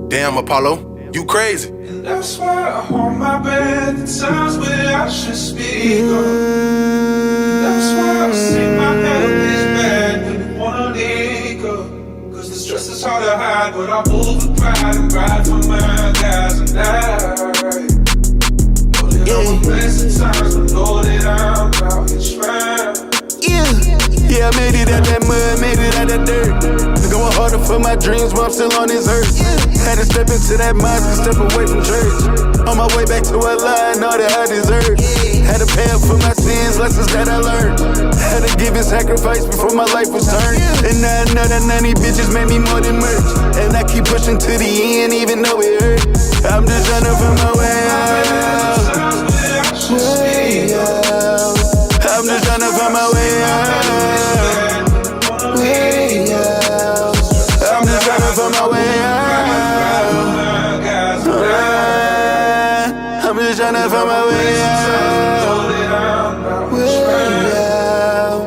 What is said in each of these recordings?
Damn, Apollo, you crazy. And that's why I hold my breath at times where I should speak up. That's why I say my health is bad when you wanna leak up. Cause the stress is hard to hide, but I move with pride and ride for my guys and I. Know that I'm a mess at times, but know that I'm out here trying. Yeah, I made it out that mud, made it out that dirt. Going harder for my dreams while I'm still on this earth. Had to step into that mosque and step away from church. On my way back to Allah, I know that I deserve. Had to pay up for my sins, lessons that I learned. Had to give and sacrifice before my life was turned. And now I know that 90 bitches made me more than merch. And I keep pushing to the end, even though it hurt. I'm just trying to find my way out. Way out. I'm just trying to find my way out. Way out. I'm just trying to find my way out. I'm just trying to find my way out. Way out.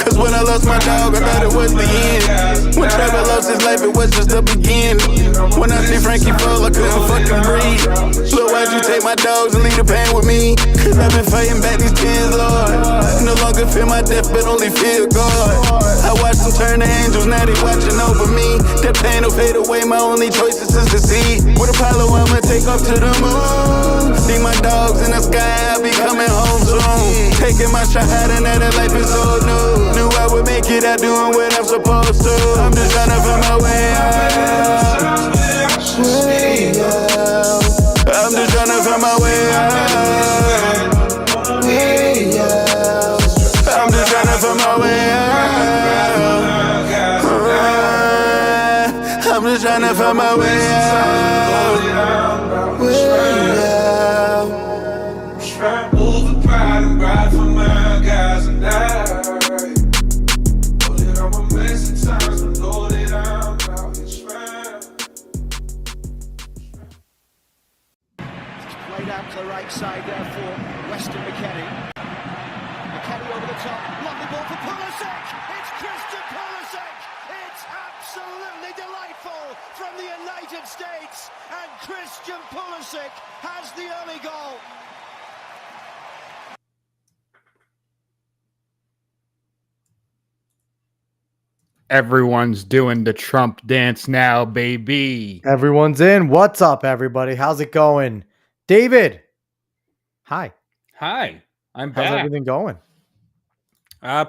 Cause when I lost my dog, I thought it was the end. When Trevor lost his life, it was just the beginning. When I see Frankie fall, I couldn't fucking breathe. Look, why'd you take my dogs and leave the pain with me? Cause I've been fighting back these tears, Lord. No longer feel my death, but only feel God. I watched them turn to angels, now they watching over me. That pain will fade away, my only choice is to see. With Apollo, I'ma take off to the moon. See my dogs in the sky, I'll be coming home soon. Taking my shot, and now that life is so new. Knew I would make it out doing what I'm supposed to. I'm just trying to find my way out. Way out. I'm just trying to find my way out. Way out. I'm just trying to find my way out. I'm just trying to find my way out. Way out. Move with pride and ride for my guys and I. Know that I'm a mess at times, but know that I'm out here trying. Played out to the right side there for Weston McKennie. McKennie over the top, lovely ball for Pulisic. It's Christian Pulisic. It's absolutely delightful from the United States, and Christian Pulisic has the early goal. Everyone's doing the Trump dance now, baby. Everyone's in. What's up, everybody? How's it going? David. Hi. Hi, I'm How's back. everything going?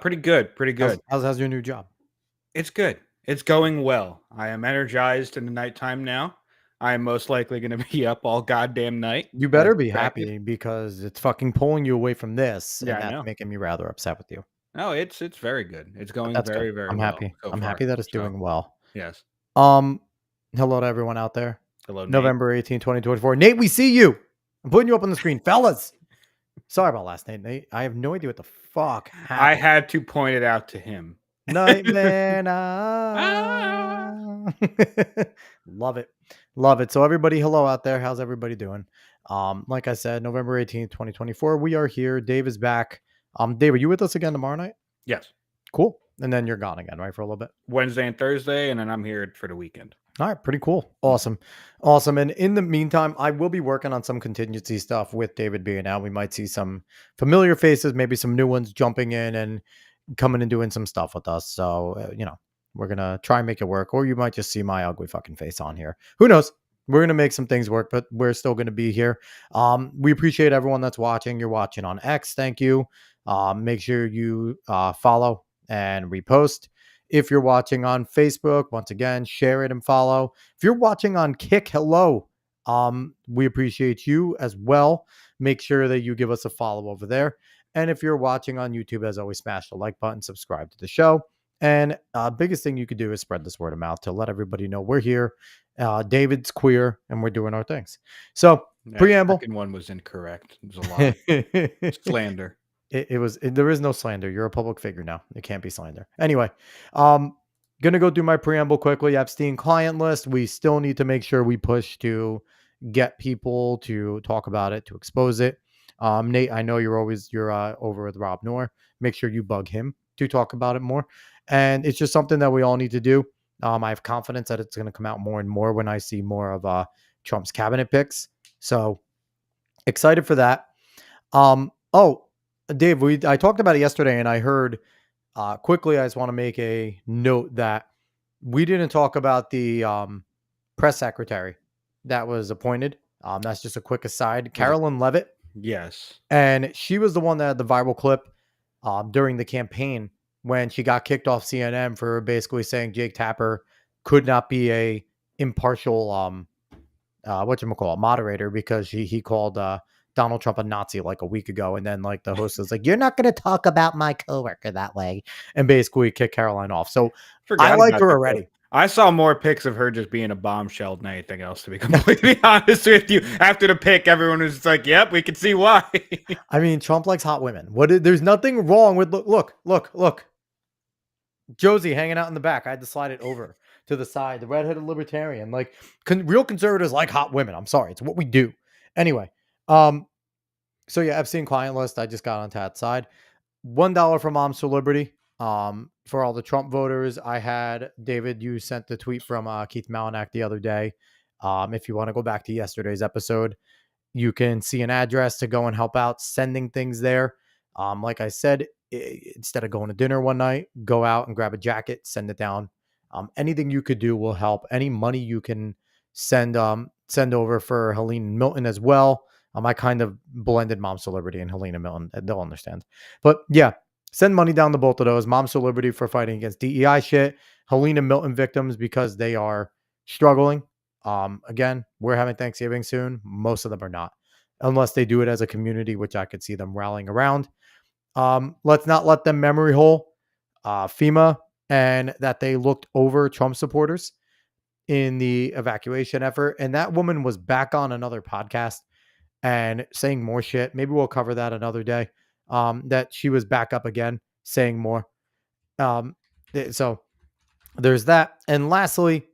Pretty good, pretty good. How's your new job? It's good. It's going well. I am energized in the nighttime now. I am most likely going to be up all goddamn night. You better be Practice. happy because it's fucking pulling you away from this. Yeah, and I that's know. making me rather upset with you. No, it's very good. It's going That's very, good. very I'm well. happy. so I'm far. happy that it's So, doing well. Yes. Hello to everyone out there. Hello, Nate. November 18, 2024. Nate, we see you. I'm putting you up on the screen. Fellas. Sorry about last night, Nate. I have no idea what the fuck happened. I had to point it out to him. Nightmare Night. Love it. Love it. So everybody, hello out there. How's everybody doing? Like I said, November 18th, 2024. We are here. Dave is back. Dave, are you with us again tomorrow night? Yes. Cool. And then you're gone again, right? For a little bit. Wednesday and Thursday, and then I'm here for the weekend. All right, pretty cool. Awesome. Awesome. And in the meantime, I will be working on some contingency stuff with David being out. We might see some familiar faces, maybe some new ones jumping in and coming and doing some stuff with us. So, we're going to try and make it work. Or you might just see my ugly fucking face on here. Who knows? We're going to make some things work, but we're still going to be here. We appreciate everyone that's watching. You're watching on X. Thank you. Make sure you follow and repost. If you're watching on Facebook, once again, share it and follow. If you're watching on Kick, hello. We appreciate you as well. Make sure that you give us a follow over there. And if you're watching on YouTube, as always, smash the like button, subscribe to the show. And biggest thing you could do is spread this word of mouth to let everybody know we're here. David's queer and we're doing our things. So preamble. The second one was incorrect. It was a lie. Slander. There is no slander. You're a public figure now. It can't be slander. Anyway, gonna go through my preamble quickly. Epstein client list. We still need to make sure we push to get people to talk about it, to expose it. Nate, I know you're over with Rob Noor. Make sure you bug him to talk about it more. And it's just something that we all need to do. I have confidence that it's going to come out more and more when I see more of Trump's cabinet picks. So excited for that. Oh, Dave, I talked about it yesterday, and I heard quickly. I just want to make a note that we didn't talk about the press secretary that was appointed. That's just a quick aside. Carolyn Levitt. Yes. And she was the one that had the viral clip during the campaign when she got kicked off CNN for basically saying Jake Tapper could not be a impartial moderator because he called Donald Trump a Nazi like a week ago. And then like the host was like, you're not going to talk about my coworker that way. And basically kicked Caroline off. So I like her already. I saw more pics of her just being a bombshell than anything else, to be completely honest with you. After the pic, everyone was just like, yep, we can see why. I mean, Trump likes hot women. There's nothing wrong with, look. Josie hanging out in the back. I had to slide it over to the side. The redheaded libertarian. Like, real conservatives like hot women. I'm sorry. It's what we do. Anyway. So yeah, Epstein client list. I just got on that side. $1 for Moms for Liberty. For all the Trump voters, I had David, you sent the tweet from Keith Malinak the other day. If you want to go back to yesterday's episode, you can see an address to go and help out sending things there. Like I said, instead of going to dinner one night, go out and grab a jacket, send it down. Anything you could do will help. Any money you can send over for Helene and Milton as well. I kind of blended Moms for Liberty and Helene and Milton. They'll understand. But yeah, send money down to both of those. Moms for Liberty for fighting against DEI shit. Helene and Milton victims because they are struggling. Again, we're having Thanksgiving soon. Most of them are not. Unless they do it as a community, which I could see them rallying around. Let's not let them memory hole FEMA and that they looked over Trump supporters in the evacuation effort. And that woman was back on another podcast and saying more shit. Maybe we'll cover that another day. That she was back up again saying more. So there's that. And lastly,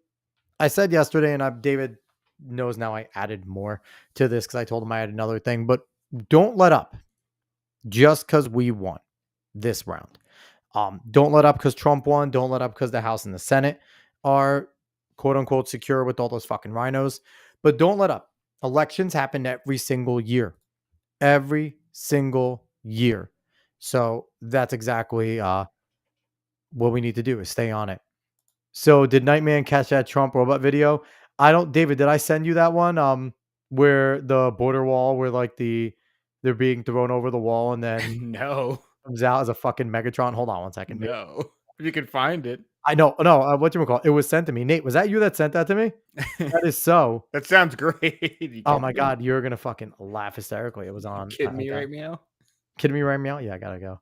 I said yesterday, and David knows now I added more to this because I told him I had another thing, but don't let up just because we won this round. Don't let up because Trump won. Don't let up because the House and the Senate are quote unquote secure with all those fucking rhinos, but don't let up. Elections happen every single year. Every single year. So that's exactly what we need to do is stay on it. So did Nightman catch that Trump robot video? David, did I send you that one? Where the border wall, where like they're being thrown over the wall and then no comes out as a fucking Megatron. Hold on one second. No, if you can find it. I know. No, whatchamacallit? It was sent to me. Nate, was that you that sent that to me? That is so. That sounds great. Oh my God, you're gonna fucking laugh hysterically. It was on. Kidding me right now? Kidding me right now? Yeah, I gotta go.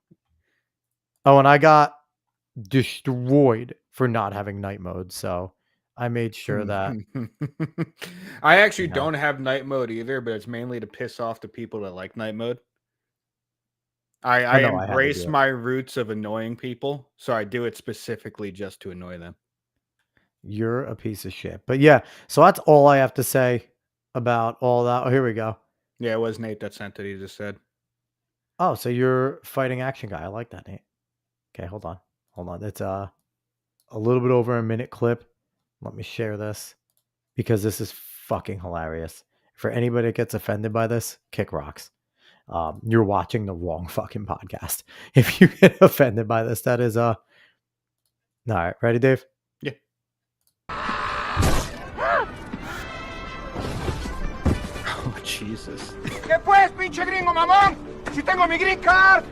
Oh, and I got destroyed for not having night mode, so I made sure that. I actually don't have night mode either, but it's mainly to piss off the people that like night mode. I embrace my roots of annoying people, so I do it specifically just to annoy them. You're a piece of shit. But yeah, so that's all I have to say about all that. Oh, here we go. Yeah, it was Nate that sent it. He just said. Oh, so you're fighting action guy. I like that, Nate. Okay, hold on. It's a little bit over a minute clip. Let me share this because this is fucking hilarious. For anybody that gets offended by this, kick rocks. You're watching the wrong fucking podcast. If you get offended by this, that is all right. Ready, Dave? Yeah. Oh, Jesus. ¿Qué pues, pinche gringo mamón? Si tengo mi green card.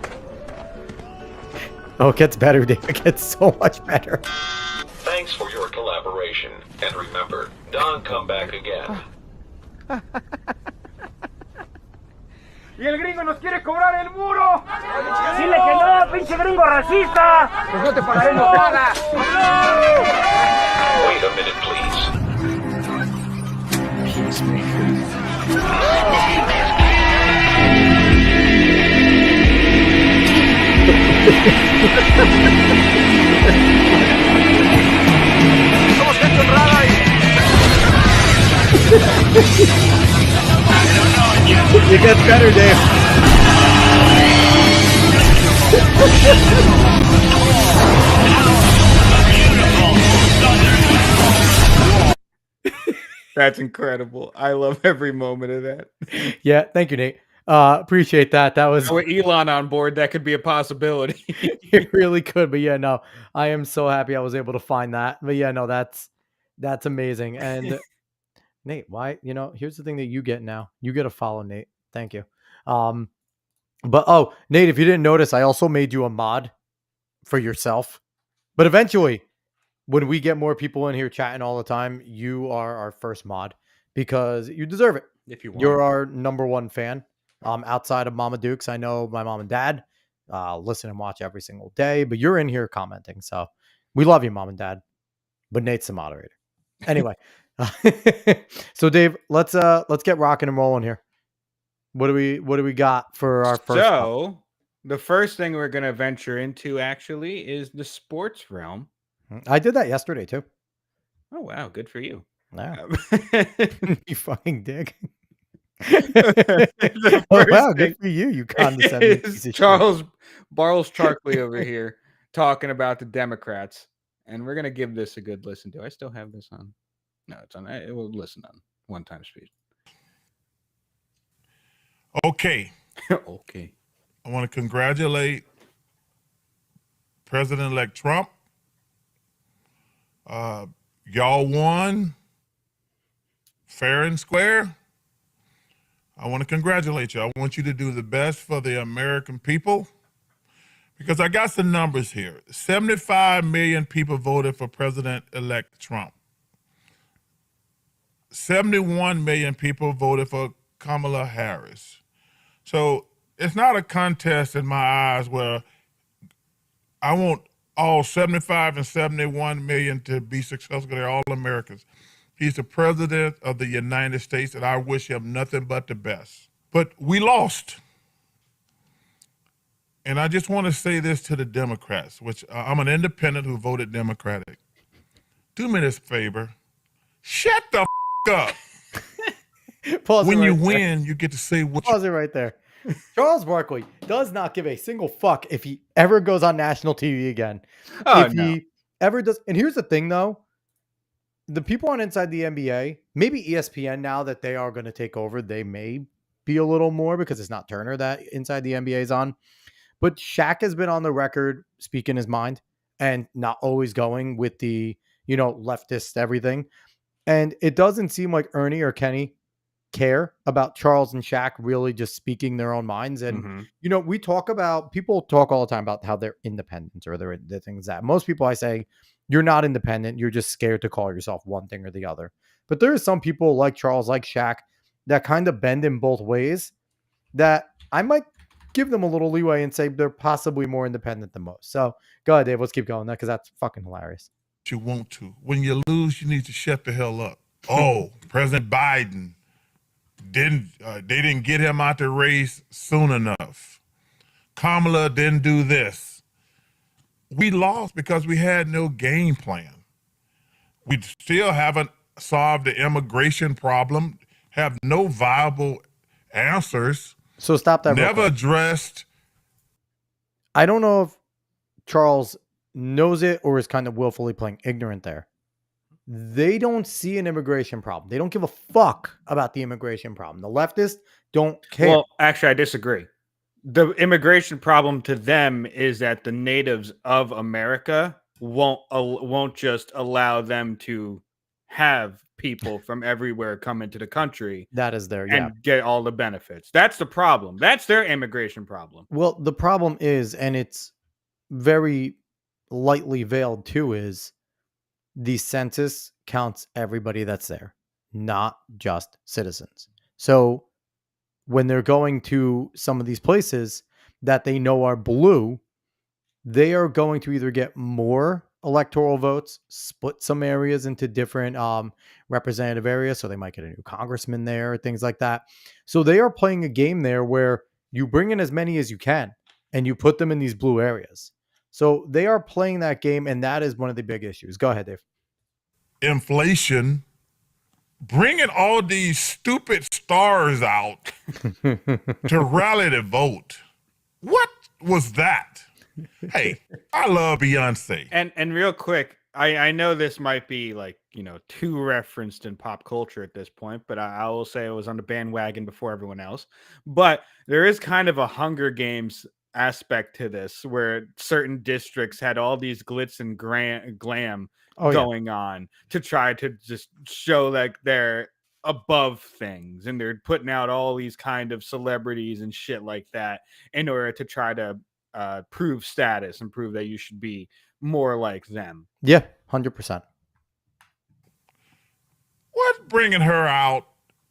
Oh, it gets better, Dave. It gets so much better. Thanks for your collaboration. And remember, don't come back again. Y el gringo nos quiere cobrar el muro. Dile que no, pinche gringo racista. Pues no te pagaré nada. Wait a minute, please. Somos gente honrada y... It gets better, Dave. Beautiful southern That's incredible. I love every moment of that. Yeah, thank you, Nate. Appreciate that. That was with Elon on board, that could be a possibility. it really could, but yeah, no, I am so happy I was able to find that. But yeah, no, that's amazing. And Nate, why? Here's the thing that you get now. You get a follow, Nate. Thank you. But Nate, if you didn't notice, I also made you a mod for yourself. But eventually, when we get more people in here chatting all the time, you are our first mod because you deserve it. If you want. You're our number one fan. Outside of Mama Dukes, I know my mom and dad listen and watch every single day, but you're in here commenting. So we love you, Mom and Dad. But Nate's the moderator. Anyway. So Dave, let's get rocking and rolling here. What do we got for our first? So the first thing we're gonna venture into actually is the sports realm. I did that yesterday too. Oh wow, good for you. Yeah. You fucking dick. Oh, wow, good for you, you condescending piece of Charles Charkley over here talking about the Democrats, and we're gonna give this a good listen. Do I still have this on? No, it's on. It will listen on 1x speed. Okay. Okay. I want to congratulate President-elect Trump. Y'all won fair and square. I want to congratulate you. I want you to do the best for the American people because I got some numbers here. 75 million people voted for President-elect Trump. 71 million people voted for Kamala Harris. So it's not a contest in my eyes where I want all 75 and 71 million to be successful. They're all Americans. He's the president of the United States, and I wish him nothing but the best. But we lost. And I just want to say this to the Democrats, which I'm an independent who voted Democratic. Do me this favor. Shut the up. Pause when it right you there. win, you get to say what Pause it right there. Charles Barkley does not give a single fuck if he ever goes on national TV again. Oh, He ever does. And here's the thing, though. The people on Inside the NBA, maybe ESPN now that they are going to take over, they may be a little more because it's not Turner that Inside the NBA is on. But Shaq has been on the record speaking his mind and not always going with the, leftist everything. And it doesn't seem like Ernie or Kenny care about Charles and Shaq really just speaking their own minds. And, people talk all the time about how they're independent or they're the things that most people I say, you're not independent. You're just scared to call yourself one thing or the other. But there are some people like Charles, like Shaq, that kind of bend in both ways that I might give them a little leeway and say they're possibly more independent than most. So go ahead, Dave. Let's keep going because that's fucking hilarious. you want to. When you lose, you need to shut the hell up. Oh, President Biden they didn't get him out the race soon enough. Kamala didn't do this. We lost because we had no game plan. We still haven't solved the immigration problem, have no viable answers. So stop that. Never addressed. I don't know if Charles knows it or is kind of willfully playing ignorant there. They don't see an immigration problem. They don't give a fuck about the immigration problem. The leftists don't care. Well, actually, I disagree. The immigration problem to them is that the natives of America won't just allow them to have people from everywhere come into the country. That is their and get all the benefits. That's the problem. That's their immigration problem. Well, the problem is, and it's very lightly veiled too, is the census counts everybody that's there, not just citizens. So when they're going to some of these places that they know are blue, they are going to either get more electoral votes, split some areas into different representative areas. So they might get a new congressman there, things like that. So they are playing a game there where you bring in as many as you can and you put them in these blue areas. So they are playing that game, and that is one of the big issues. Go ahead, Dave. Inflation, bringing all these stupid stars out to rally the vote. What was that? Hey, I love Beyonce. And real quick, I know this might be like, too referenced in pop culture at this point, but I will say I was on the bandwagon before everyone else. But there is kind of a Hunger Games aspect to this where certain districts had all these glitz and glam going on to try to just show like they're above things, and they're putting out all these kind of celebrities and shit like that in order to try to prove status and prove that you should be more like them. Yeah, 100%. What's bringing her out?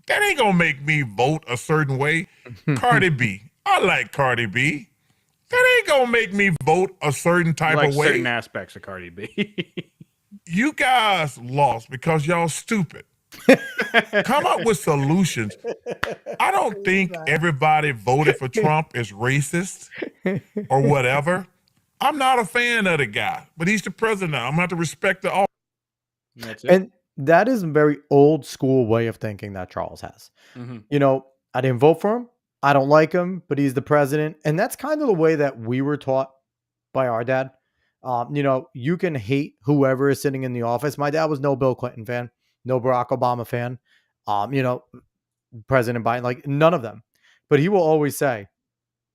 That ain't gonna make me vote a certain way. Cardi B. I like Cardi B. That ain't gonna make me vote a certain type of way. Certain aspects of Cardi B. You guys lost because y'all stupid. Come up with solutions. I don't think everybody voted for Trump is racist or whatever. I'm not a fan of the guy, but he's the president. I'm going to have to respect the office. That's it. And that is a very old school way of thinking that Charles has. Mm-hmm. I didn't vote for him. I don't like him, but he's the president. And that's kind of the way that we were taught by our dad. You can hate whoever is sitting in the office. My dad was no Bill Clinton fan, no Barack Obama fan, President Biden, like none of them. But he will always say,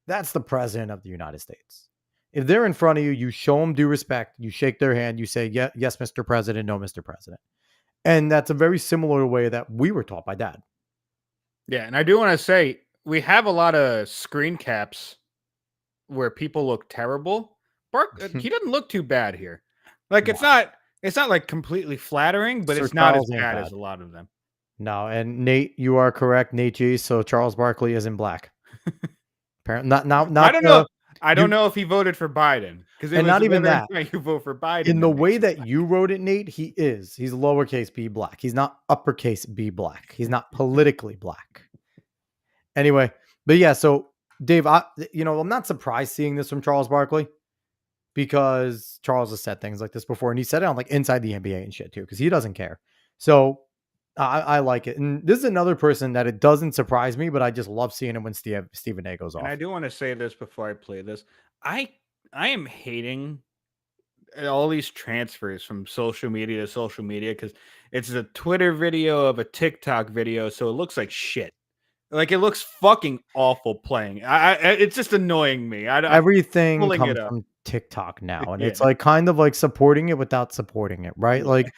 that's the president of the United States. If they're in front of you, you show them due respect. You shake their hand. You say, yes, Mr. President, no, Mr. President. And that's a very similar way that we were taught by dad. Yeah, and I do want to say, we have a lot of screen caps where people look terrible. He doesn't look too bad here. Like, it's not like completely flattering, but it's not as bad as a lot of them. No, and Nate, you are correct, Nate G. So Charles Barkley is in black. Apparently, not. I don't know. I don't know if he voted for Biden, because not even that. You vote for Biden in the way that you wrote it, Nate. He's lowercase b black. He's not uppercase b black. He's not politically black. Anyway, but yeah. So Dave, I'm not surprised seeing this from Charles Barkley, because Charles has said things like this before, and he said it on like Inside the NBA and shit too, because he doesn't care. So I like it. And this is another person that it doesn't surprise me, but I just love seeing him when Stephen A goes off. And I do want to say this before I play this. I am hating all these transfers from social media to social media, because it's a Twitter video of a TikTok video, so it looks like shit. Like, it looks fucking awful playing. It's just annoying me. Everything comes from TikTok now, and it's like kind of like supporting it without supporting it, right? Like,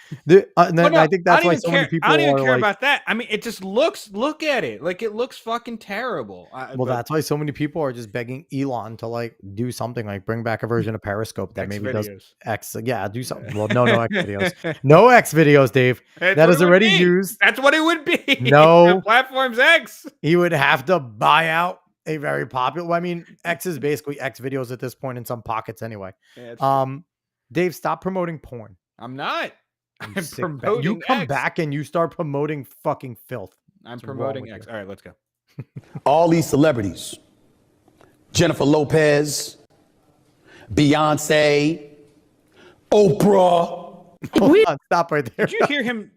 I think that's why so many people. I don't even care about that. I mean, it just look at it, like it looks fucking terrible. That's why so many people are just begging Elon to like do something, like bring back a version of Periscope that maybe does X. Yeah, do something. Well, no X videos, no X videos, Dave. That is already used. That's what it would be. No the platform's X. He would have to buy out a very popular. I mean, X is basically X videos at this point in some pockets anyway. Yeah, Dave, stop promoting porn. I'm not. I'm promoting. You come back and you start promoting fucking filth. I'm promoting X. All right, let's go. All these celebrities, Jennifer Lopez, Beyonce, Oprah. Hold on, stop right there. Did you hear him?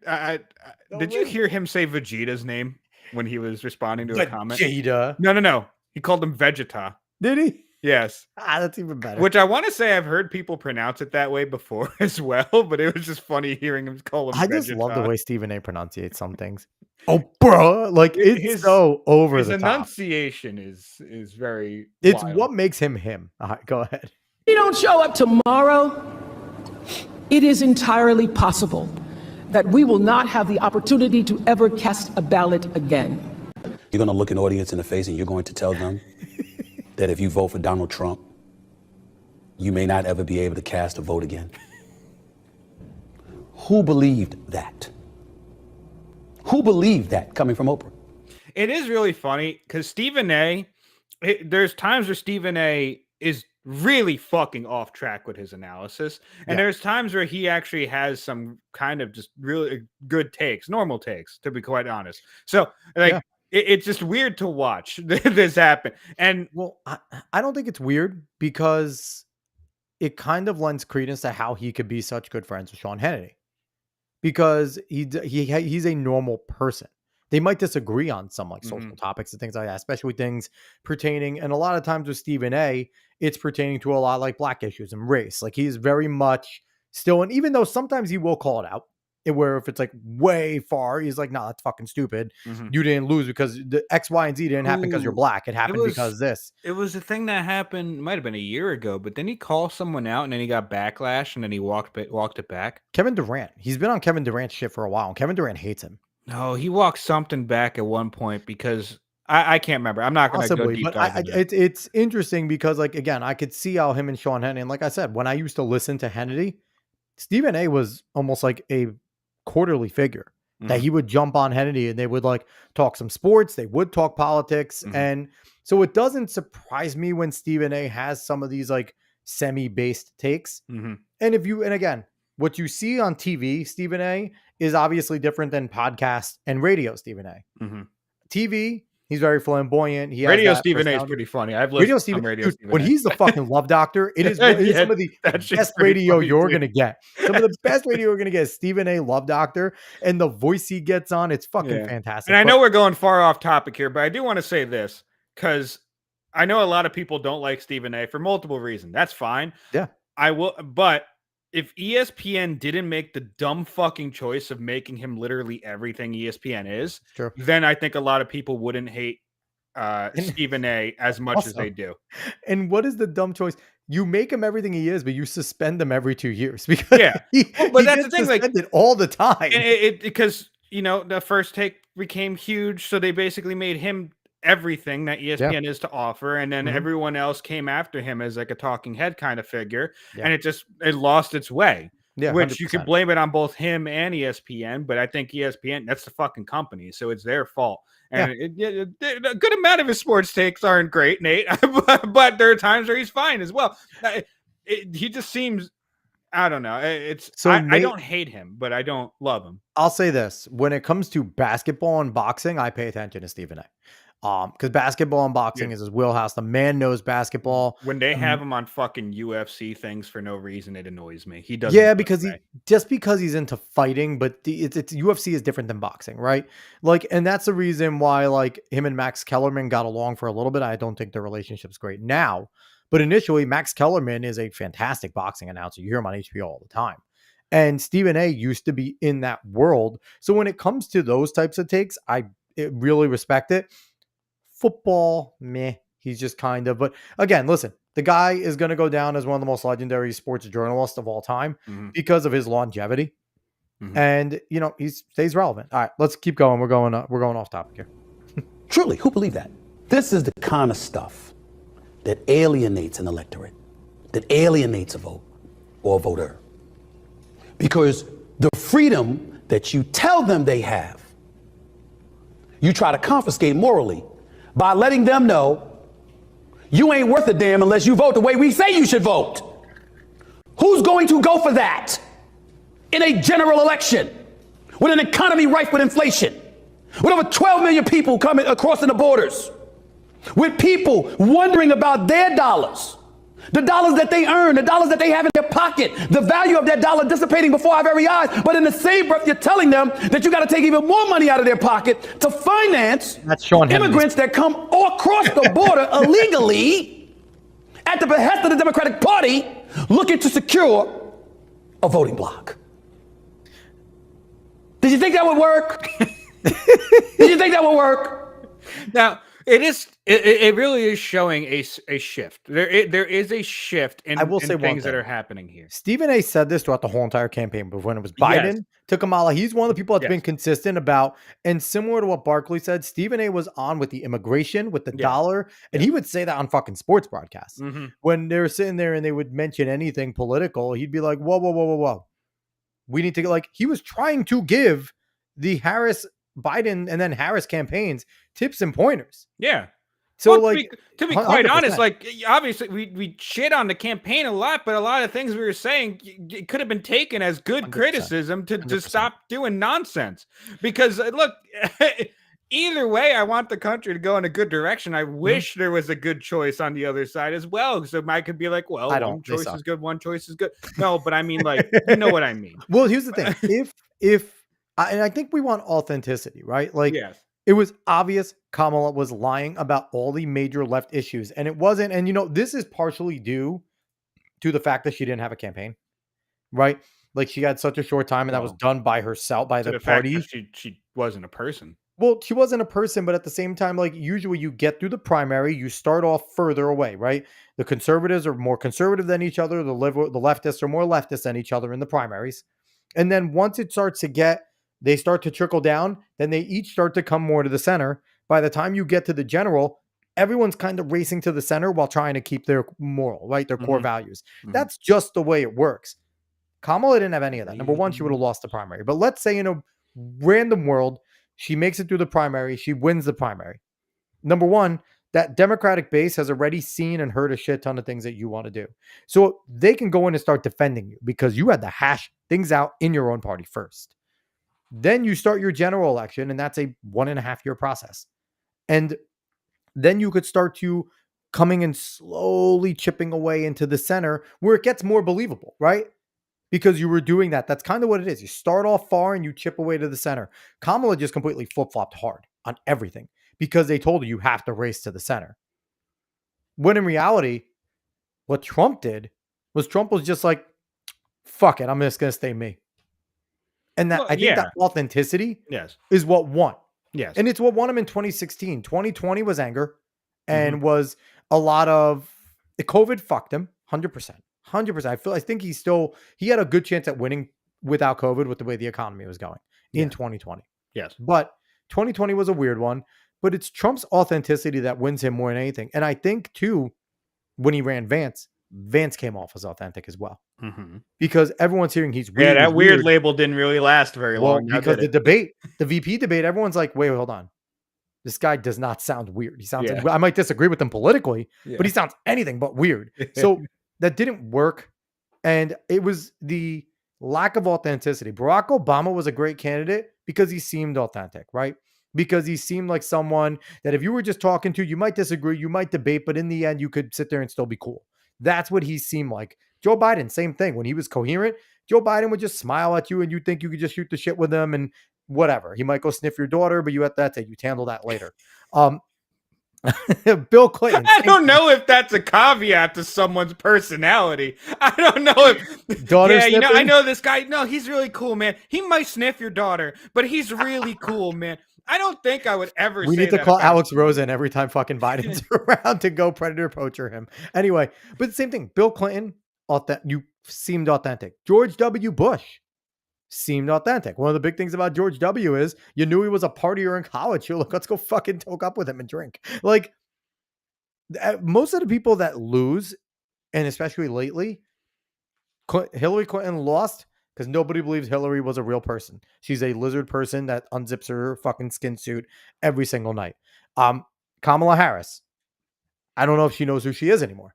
Did you hear him say Vegeta's name when he was responding to a comment? Vegeta. No. He called him Vegeta. Did he? Yes. That's even better. Which I want to say I've heard people pronounce it that way before as well, but it was just funny hearing him call him Vegeta. I just love the way Stephen A pronunciates some things. Oh, bro. Like, it's so over the top. His enunciation is very It's wild. What makes him him. All right, go ahead. If you don't show up tomorrow, it is entirely possible that we will not have the opportunity to ever cast a ballot again. You're going to look an audience in the face and you're going to tell them that if you vote for Donald Trump, you may not ever be able to cast a vote again. Who believed that? Who believed that coming from Oprah? It is really funny because Stephen A, there's times where Stephen A is really fucking off track with his analysis. And there's times where he actually has some kind of just really good takes, normal takes, to be quite honest. So like, it's just weird to watch this happen. And well, I don't think it's weird because it kind of lends credence to how he could be such good friends with Sean Hannity, because he's a normal person. They might disagree on some like social topics and things like that, especially things pertaining. And a lot of times with Stephen A, it's pertaining to a lot like black issues and race. Like, he's very much still. And even though sometimes he will call it out, where if it's like way far, he's like, "No, that's fucking stupid. You didn't lose because the X, Y, and Z didn't happen because you're black. It happened because this." It was a thing that happened, might have been a year ago, but then he called someone out and then he got backlash and then he walked it back. Kevin Durant. He's been on Kevin Durant's shit for a while, and Kevin Durant hates him. No, he walked something back at one point because I can't remember. I'm not going to go deep dive. It's interesting because, like, again, I could see how him and Sean Hannity, and like I said, when I used to listen to Hannity, Stephen A was almost like a quarterly figure that he would jump on Hannity and they would like talk some sports, they would talk politics. And so it doesn't surprise me when Stephen A has some of these like semi-based takes. And again, what you see on TV, Stephen A, is obviously different than podcast and radio Stephen A. TV, he's very flamboyant. Radio Stephen A is pretty funny. I've listened to Radio Stephen A. When he's the fucking love doctor, it is some of the best radio you're going to get. Some of the best radio you're going to get is Stephen A love doctor, and the voice he gets on, it's fucking fantastic. And I know we're going far off topic here, but I do want to say this because I know a lot of people don't like Stephen A for multiple reasons. That's fine. Yeah. I will, but if ESPN didn't make the dumb fucking choice of making him literally everything ESPN is, then I think a lot of people wouldn't hate Stephen A as much as they do. And what is the dumb choice? You make him everything he is, but you suspend him every 2 years because but that's the thing, like all the time. Because the First Take became huge, so they basically made him everything that ESPN is to offer, and then everyone else came after him as like a talking head kind of figure, and it lost its way. Which 100%. You could blame it on both him and ESPN, but I think ESPN, that's the fucking company, so it's their fault. And a good amount of his sports takes aren't great, Nate, but there are times where he's fine as well. He just seems, I don't know. I don't hate him, but I don't love him. I'll say this: when it comes to basketball and boxing, I pay attention to Stephen A. Because basketball and boxing is his wheelhouse. The man knows basketball. When they have him on fucking UFC things for no reason, it annoys me. He doesn't. Yeah, because because he's into fighting, but it's UFC is different than boxing, right? Like, and that's the reason why like him and Max Kellerman got along for a little bit. I don't think their relationship's great now, but initially Max Kellerman is a fantastic boxing announcer. You hear him on HBO all the time. And Stephen A used to be in that world. So when it comes to those types of takes, I really respect it. Football, meh. He's just kind of, but again, listen, the guy is going to go down as one of the most legendary sports journalists of all time because of his longevity. And, he stays relevant. All right, let's keep going. We're going off topic here. Truly, who believe that? This is the kind of stuff that alienates an electorate, that alienates a vote or a voter. Because the freedom that you tell them they have, you try to confiscate morally by letting them know you ain't worth a damn unless you vote the way we say you should vote. Who's going to go for that in a general election with an economy rife with inflation, with over 12 million people coming crossing the borders, with people wondering about their dollars, the dollars that they earn, the dollars that they have in their pocket, the value of that dollar dissipating before our very eyes. But in the same breath, you're telling them that you got to take even more money out of their pocket to finance immigrants that come across the border illegally at the behest of the Democratic Party looking to secure a voting block. Did you think that would work? Did you think that would work? Now, it really is showing a shift. There is a shift in things that are happening here. Stephen A said this throughout the whole entire campaign, but when it was Biden to Kamala, he's one of the people that's been consistent about, and similar to what Barkley said, Stephen A was on with the immigration, with the dollar, and he would say that on fucking sports broadcasts. When they're sitting there and they would mention anything political, he'd be like, whoa, whoa, whoa, whoa, whoa. We need to, like, he was trying to give the Harris, Biden, and then Harris campaigns tips and pointers. Yeah. So, well, like, to be quite honest, like, obviously we shit on the campaign a lot, but a lot of things we were saying it could have been taken as good 100%. Criticism to stop doing nonsense. Because look, either way, I want the country to go in a good direction. I wish there was a good choice on the other side as well. So I could be like, well, one choice is good, one choice is good. No, but I mean, like, you know what I mean. Well, here's the thing: and I think we want authenticity, right? Like, it was obvious Kamala was lying about all the major left issues, and it wasn't. And this is partially due to the fact that she didn't have a campaign, right? Like she had such a short time, and that was done by herself, by the party. She wasn't a person. Well, she wasn't a person, but at the same time, like usually you get through the primary, you start off further away, right? The conservatives are more conservative than each other. The leftists are more leftist than each other in the primaries. And then once it starts to they start to trickle down, then they each start to come more to the center. By the time you get to the general, everyone's kind of racing to the center while trying to keep their moral, right? Their core values. That's just the way it works. Kamala didn't have any of that. Number one, she would have lost the primary. But let's say in a random world, she makes it through the primary. She wins the primary. Number one, that Democratic base has already seen and heard a shit ton of things that you want to do. So they can go in and start defending you because you had to hash things out in your own party first. Then you start your general election, and that's a 1.5 year process. And then you could start to coming and slowly chipping away into the center where it gets more believable, right? Because you were doing that. That's kind of what it is. You start off far and you chip away to the center. Kamala just completely flip-flopped hard on everything because they told her you have to race to the center. When in reality, what Trump did was Trump was just like, fuck it, I'm just going to stay me. And that I think that authenticity is what won. Yes. And it's what won him in 2016. 2020 was anger and was a lot of COVID fucked him 100%. 100%. I think he had a good chance at winning without COVID with the way the economy was going in 2020. Yes. But 2020 was a weird one, but it's Trump's authenticity that wins him more than anything. And I think too, when he ran Vance came off as authentic as well. Because everyone's hearing he's weird. Yeah, that weird label didn't really last very long. Because the VP debate, everyone's like, wait, hold on. This guy does not sound weird. He sounds I might disagree with him politically, but he sounds anything but weird. So that didn't work. And it was the lack of authenticity. Barack Obama was a great candidate because he seemed authentic, right? Because he seemed like someone that if you were just talking to, you might disagree, you might debate, but in the end, you could sit there and still be cool. That's what he seemed like. Joe Biden, same thing. When he was coherent, Joe Biden would just smile at you and you think you could just shoot the shit with him and whatever. He might go sniff your daughter, but that's it. You handle that later. Bill Clinton. I don't know if that's a caveat to someone's personality. I don't know if daughter sniffing? I know this guy. No, he's really cool, man. He might sniff your daughter, but he's really cool, man. I don't think I would ever We say need to that call about Alex Rosen every time fucking Biden's around to go predator poacher him. Anyway, but the same thing. Bill Clinton, you seemed authentic. George W. Bush seemed authentic. One of the big things about George W. is you knew he was a partier in college. You're like, let's go fucking toke up with him and drink. Like most of the people that lose, and especially lately, Hillary Clinton lost because nobody believes Hillary was a real person. She's a lizard person that unzips her fucking skin suit every single night. Kamala Harris, I don't know if she knows who she is anymore,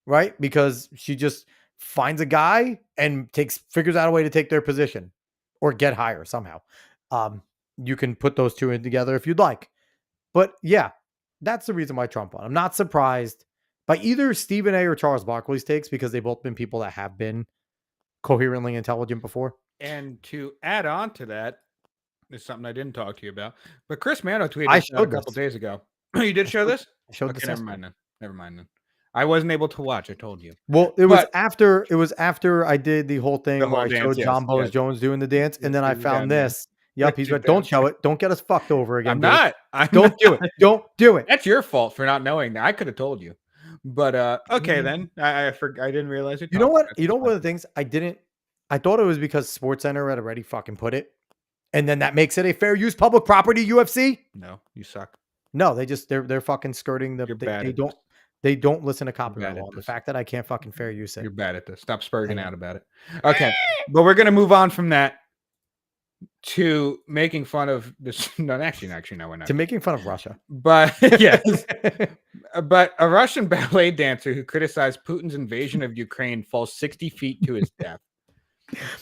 right? Because she just finds a guy and figures out a way to take their position or get higher somehow. You can put those two in together if you'd like. But yeah, that's the reason why Trump won. I'm not surprised by either Stephen A. or Charles Barkley's takes because they've both been people that have been coherently intelligent before. And to add on to that, is something I didn't talk to you about, but Chris Mano tweeted a couple days ago. You did show this? I showed okay, this. Never mind then. I wasn't able to watch. I told you. Well, it was after I did the whole thing where I showed John Bones Jones doing the dance, and then I found this. Yep, he's right. Don't show it. Don't get us fucked over again. Don't do it. Don't do it. That's your fault for not knowing that. I could have told you. But okay, then I didn't realize it. You know what? You know one of the things I thought it was because SportsCenter had already fucking put it, and then that makes it a fair use public property. UFC. No, you suck. No, they're fucking skirting the. They don't listen to copyright law. The fact that I can't fucking fair use it. You're bad at this. Stop spurging out about it. Okay, but we're gonna move on from that to making fun of this. No, actually, no, we're not. To making fun of Russia. But yes, but a Russian ballet dancer who criticized Putin's invasion of Ukraine falls 60 feet to his death.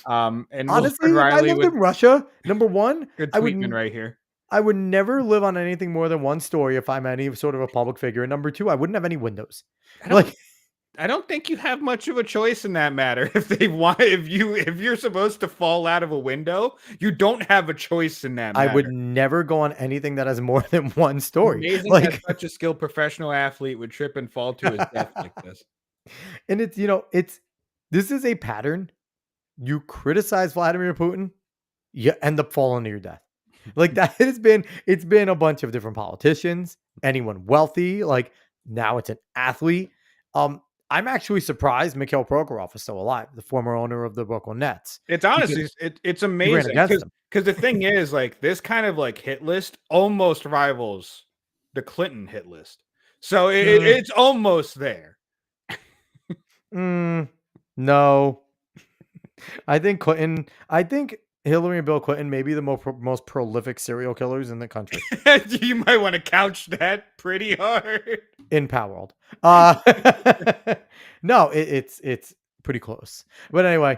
And honestly, if I lived in Russia, number one, good tweetman right here. I would never live on anything more than one story if I'm any sort of a public figure. And number two, I wouldn't have any windows. I don't think you have much of a choice in that matter. If you're supposed to fall out of a window, you don't have a choice in that matter. I would never go on anything that has more than one story. Amazing that such a skilled professional athlete would trip and fall to his death like this. And this is a pattern you criticize Vladimir Putin, you end up falling to your death. Like that it's been a bunch of different politicians, anyone wealthy, like now it's an athlete. I'm actually surprised Mikhail Prokhorov is still alive, the former owner of the Brooklyn Nets. It's honestly it's amazing because the thing is, like, this kind of like hit list almost rivals the Clinton hit list. So it's almost there. No. I think Hillary and Bill Clinton may be the most prolific serial killers in the country. You might want to couch that pretty hard. In Power World. No, it's pretty close. But anyway,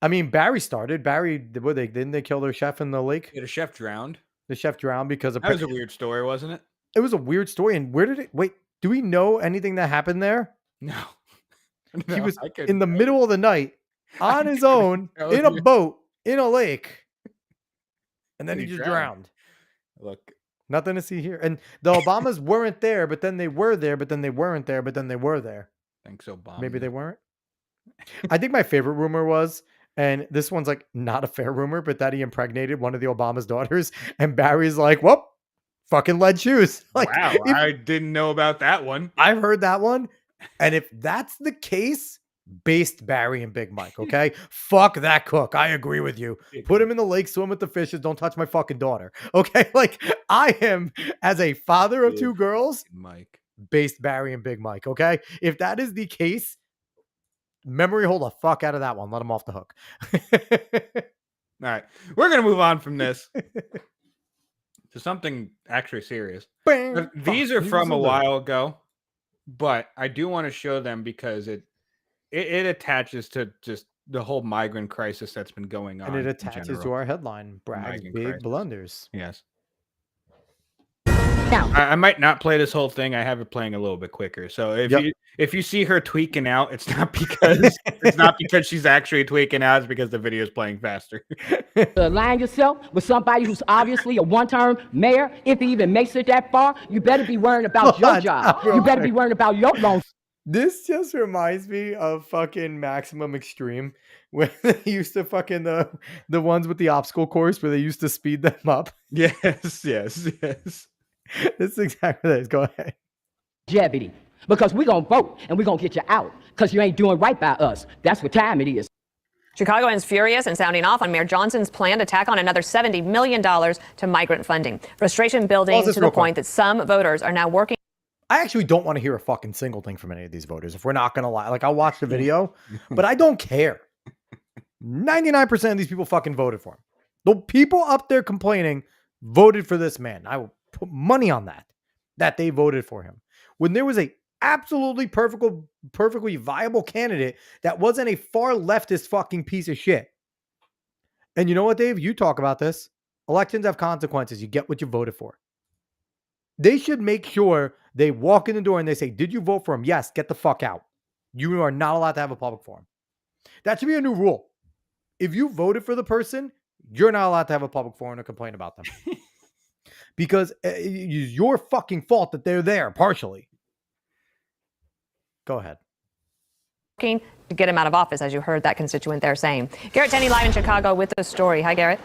I mean, Barry started. Didn't they kill their chef in the lake? Yeah, the chef drowned. The chef drowned because that was a weird story, wasn't it? It was a weird story. And do we know anything that happened there? No. He was in the middle of the night on his own in a boat in a lake. And then he just drowned. Look. Nothing to see here. And the Obamas weren't there, but then they were there, but then they weren't there, but then they were there. Thanks, Obama. Maybe they weren't. I think my favorite rumor was, and this one's like not a fair rumor, but that he impregnated one of the Obama's daughters. And Barry's like, whoop, fucking lead shoes. Like, wow, I didn't know about that one. I've heard that one. And if that's the case, based Barry and Big Mike, okay? Fuck that cook. I agree with you. Put him in the lake, swim with the fishes. Don't touch my fucking daughter, okay? Like, I am, as a father of two girls, Mike, based Barry and Big Mike, okay? If that is the case, memory hold the fuck out of that one. Let him off the hook. All right. We're going to move on from this to something actually serious. These are from a while ago, but I do want to show them because it attaches to just the whole migrant crisis that's been going on. And it attaches to our headline, Bragg's Big Blunders. Yes. Now, I might not play this whole thing. I have it playing a little bit quicker. So if you see her tweaking out, it's not because she's actually tweaking out. It's because the video is playing faster. Align yourself with somebody who's obviously a one-term mayor. If he even makes it that far, you better be worrying about your job. You better be worrying about your loans. This just reminds me of fucking Maximum Extreme, when they used to fucking the ones with the obstacle course where they used to speed them up. Yes. This is exactly what it is. Go ahead. Longevity. Because we're going to vote and we're going to get you out because you ain't doing right by us. That's what time it is. Chicagoans furious and sounding off on Mayor Johnson's plan to tack on another $70 million to migrant funding. Frustration building to the point that some voters are now working. I actually don't want to hear a fucking single thing from any of these voters, if we're not going to lie. Like, I'll watch the video, but I don't care. 99% of these people fucking voted for him. The people up there complaining voted for this man. I will put money on that they voted for him. When there was a absolutely perfectly viable candidate that wasn't a far leftist fucking piece of shit. And you know what, Dave? You talk about this. Elections have consequences. You get what you voted for. They should make sure they walk in the door and they say, did you vote for him? Yes, get the fuck out. You are not allowed to have a public forum. That should be a new rule. If you voted for the person, you're not allowed to have a public forum to complain about them. Because it's your fucking fault that they're there, partially. Go ahead. To get him out of office, as you heard that constituent there saying. Garrett Tenney live in Chicago with the story. Hi, Garrett.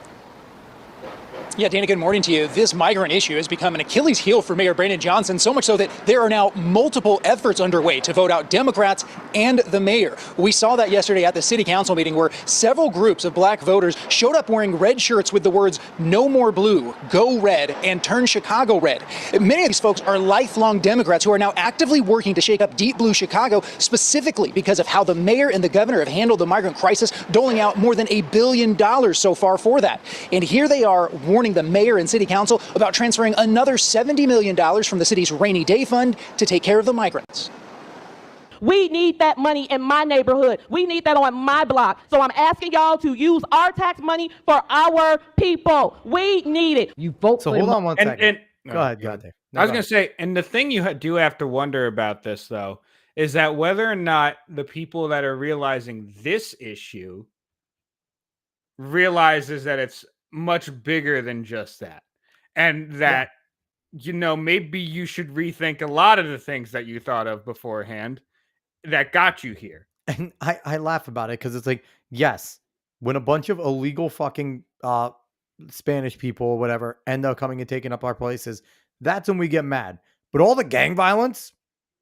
Yeah, Dana, good morning to you. This migrant issue has become an Achilles heel for Mayor Brandon Johnson, so much so that there are now multiple efforts underway to vote out Democrats and the mayor. We saw that yesterday at the city council meeting where several groups of black voters showed up wearing red shirts with the words, "No more blue, go red, and turn Chicago red." Many of these folks are lifelong Democrats who are now actively working to shake up deep blue Chicago, specifically because of how the mayor and the governor have handled the migrant crisis, doling out more than $1 billion so far for that. And here they are warning the mayor and city council about transferring another $70 million from the city's rainy day fund to take care of the migrants. We need that money in my neighborhood. We need that on my block. So I'm asking y'all to use our tax money for our people. We need it. You vote so for hold on one second. Go ahead, Dave. I was going to say, and the thing you do have to wonder about this, though, is that whether or not the people that are realizing this issue realizes that it's much bigger than just that, and that maybe you should rethink a lot of the things that you thought of beforehand that got you here. And I laugh about it because it's like, yes, when a bunch of illegal fucking Spanish people or whatever end up coming and taking up our places, that's when we get mad. But all the gang violence,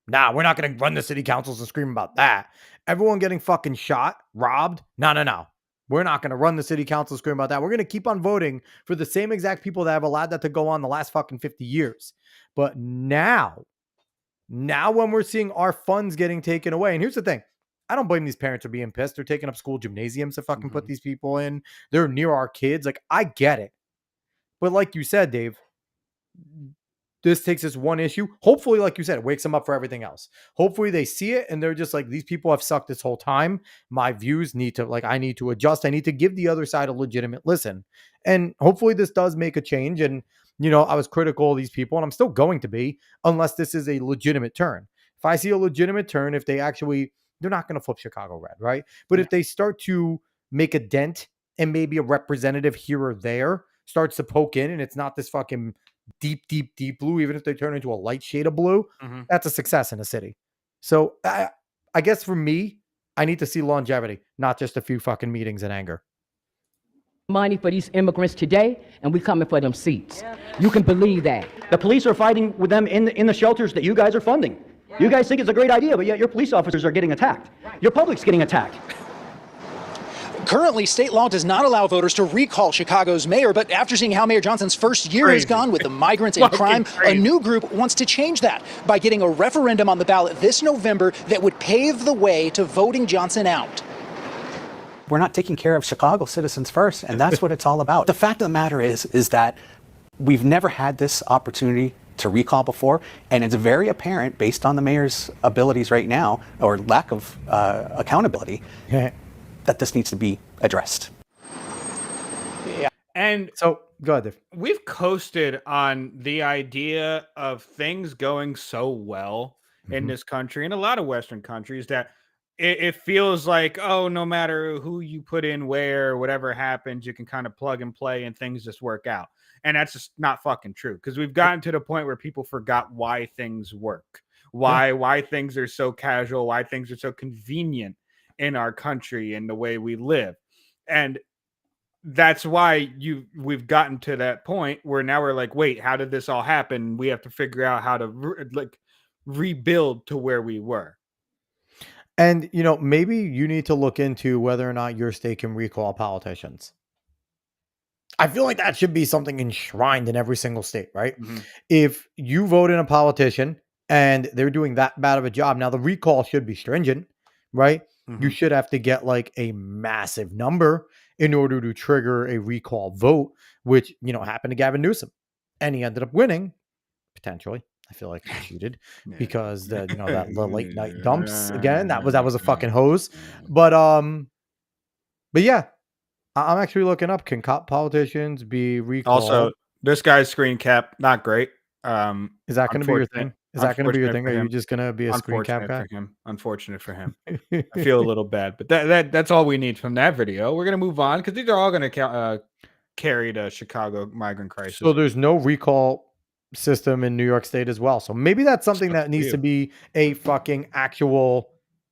nah, we're not going to run the city councils and scream about that. Everyone getting fucking shot, robbed, no. We're not going to run the city council and scream about that. We're going to keep on voting for the same exact people that have allowed that to go on the last fucking 50 years. But now when we're seeing our funds getting taken away, and here's the thing, I don't blame these parents for being pissed. They're taking up school gymnasiums to fucking put these people in. They're near our kids. Like, I get it. But like you said, Dave, this takes this one issue. Hopefully, like you said, it wakes them up for everything else. Hopefully they see it and they're just like, these people have sucked this whole time. My views need to, I need to adjust. I need to give the other side a legitimate listen. And hopefully this does make a change. And, I was critical of these people and I'm still going to be, unless this is a legitimate turn. If I see a legitimate turn, if they actually, they're not going to flip Chicago red, right? But if they start to make a dent and maybe a representative here or there starts to poke in and it's not this fucking deep blue, even if they turn into a light shade of blue, that's a success in a city. So I guess for me, I need to see longevity, not just a few fucking meetings and anger. Money for these immigrants today, and we coming for them seats. You can believe that. The police are fighting with them in the shelters that you guys are funding. You guys think it's a great idea, but yet your police officers are getting attacked. Your public's getting attacked. Currently, state law does not allow voters to recall Chicago's mayor, but after seeing how Mayor Johnson's first year has gone with the migrants and crime, a new group wants to change that by getting a referendum on the ballot this November that would pave the way to voting Johnson out. We're not taking care of Chicago citizens first, and that's what it's all about. The fact of the matter is that we've never had this opportunity to recall before, and it's very apparent based on the mayor's abilities right now, or lack of accountability, that this needs to be addressed. Yeah. And so go ahead, Dave. We've coasted on the idea of things going so well in this country and a lot of Western countries that it feels like, oh, no matter who you put in where, whatever happens, you can kind of plug and play and things just work out. And that's just not fucking true, because we've gotten to the point where people forgot why things work, why things are so casual, why things are so convenient in our country and the way we live. And that's why we've gotten to that point where now we're like, wait, how did this all happen? We have to figure out how to rebuild to where we were. And, maybe you need to look into whether or not your state can recall politicians. I feel like that should be something enshrined in every single state, right? If you vote in a politician and they're doing that bad of a job, now the recall should be stringent, right? You should have to get a massive number in order to trigger a recall vote, which, happened to Gavin Newsom. And he ended up winning, potentially. I feel like he cheated because that late night dumps again. That was a fucking hose. But yeah, I'm actually looking up, can politicians be recalled? Also, this guy's screen cap, not great. Is that going to be your thing? Is that going to be your thing? Are you just going to be a screen cap guy? Unfortunate for him. I feel a little bad, but that's all we need from that video. We're going to move on because these are all going to carry the Chicago migrant crisis. So there's no recall system in New York State as well. So maybe that's something that needs to be a fucking actual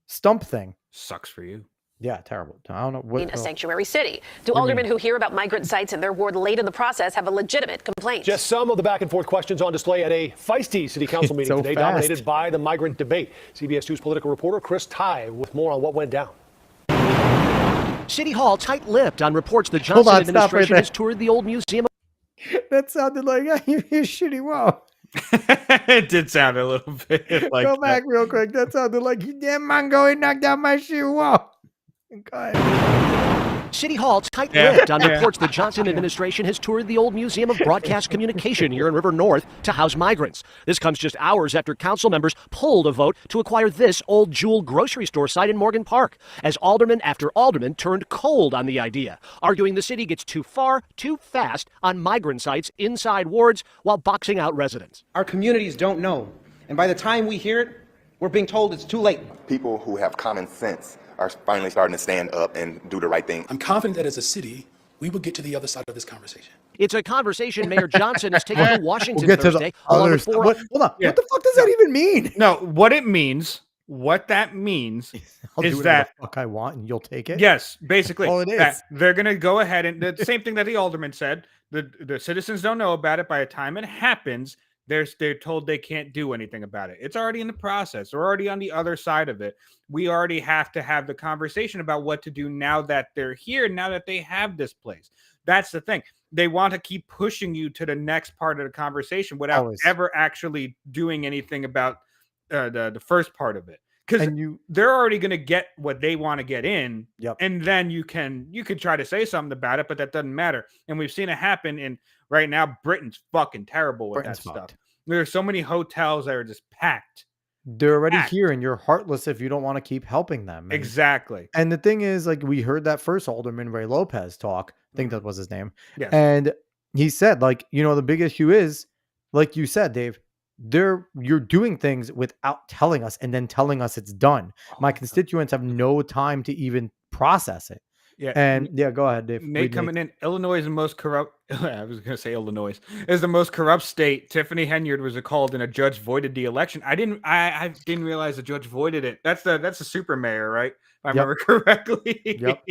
stump thing. Sucks for you. Yeah, terrible. I don't know what. In a sanctuary city. Do aldermen who hear about migrant sites in their ward late in the process have a legitimate complaint? Just some of the back and forth questions on display at a feisty city council meeting today, dominated by the migrant debate. CBS 2's political reporter Chris Ty with more on what went down. City Hall tight-lipped on reports the Johnson administration has toured the old museum. That sounded like you shitty wow. It did sound a little bit like Go back real quick. That sounded like you damn mango, he knocked out my shoe wall. City Hall tight-lipped on reports the Johnson administration has toured the old Museum of Broadcast Communication here in River North to house migrants. This comes just hours after council members pulled a vote to acquire this old Jewel grocery store site in Morgan Park, as alderman after alderman turned cold on the idea, arguing the city gets too far, too fast on migrant sites inside wards while boxing out residents. Our communities don't know, and by the time we hear it, we're being told it's too late. People who have common sense are finally starting to stand up and do the right thing. I'm confident that as a city, we will get to the other side of this conversation. It's a conversation Mayor Johnson is taking to Washington Thursday. Hold on. What the fuck does that even mean? No, what it means what that means I'll is do that whatever the fuck I want and you'll take it. Yes, basically. All it is. That they're going to go ahead and the same thing that the alderman said. The citizens don't know about it. By the time it happens, they're told they can't do anything about it. It's already in the process. We're already on the other side of it. We already have to have the conversation about what to do now that they're here, now that they have this place. That's the thing. They want to keep pushing you to the next part of the conversation without ever actually doing anything about the first part of it. Because they're already going to get what they want to get in, and then you could try to say something about it, but that doesn't matter. And we've seen it happen. And right now, Britain's fucking terrible with that stuff. There are so many hotels that are just packed. They're already here, and you're heartless if you don't want to keep helping them. And, exactly. And the thing is, like, we heard that first alderman, Ray Lopez, talk. I think that was his name. Yes. And he said, like, the big issue is, like you said, Dave, you're doing things without telling us and then telling us it's done. My constituents have no time to even process it. Yeah. And go ahead, Dave. Nate coming in. Illinois is the most corrupt. I was going to say Illinois is the most corrupt state. Tiffany Henyard was called and a judge voided the election. I didn't realize the judge voided it. That's the super mayor, right? If I remember correctly. Yep.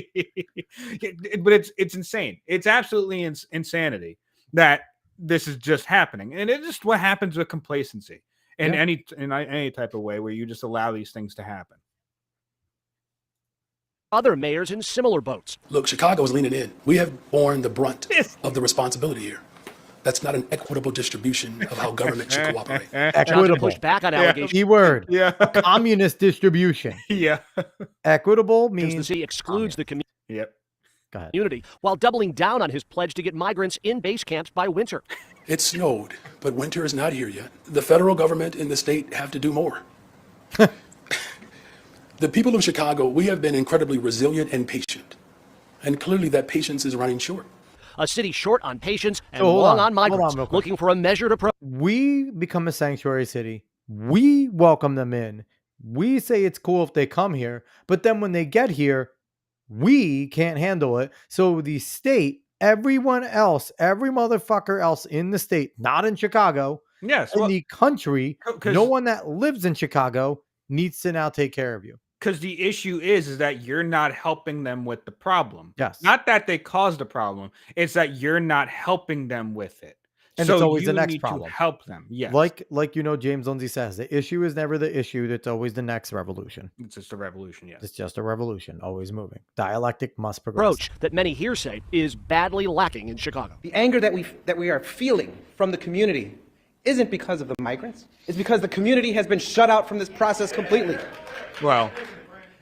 But it's insane. It's absolutely insanity that this is just happening, and it's just what happens with complacency in any type of way where you just allow these things to happen. Other mayors in similar boats. Look, Chicago is leaning in. We have borne the brunt of the responsibility here. That's not an equitable distribution of how government should cooperate. Equitable. Pushed back on allegations. Keyword. Yeah. Communist distribution. Yeah. Equitable means the city excludes the community. Yep. Go ahead. Community, while doubling down on his pledge to get migrants in base camps by winter. It snowed, but winter is not here yet. The federal government and the state have to do more. The people of Chicago, we have been incredibly resilient and patient. And clearly that patience is running short. A city short on patience and long on migrants, looking for a measured approach. We become a sanctuary city. We welcome them in. We say it's cool if they come here. But then when they get here, we can't handle it. So the state, everyone else, every motherfucker else in the state, not in Chicago, yes, in the country, no one that lives in Chicago needs to now take care of you. Because the issue is that you're not helping them with the problem. Yes. Not that they caused a problem. It's that you're not helping them with it. And so it's always the you next need problem. to help them. Yes. Like James Lindsay says, the issue is never the issue. It's always the next revolution. It's just a revolution, yes. It's just a revolution, always moving. Dialectic must progress. Approach that many here say is badly lacking in Chicago. The anger that we are feeling from the community isn't because of the migrants. It's because the community has been shut out from this process completely. Well,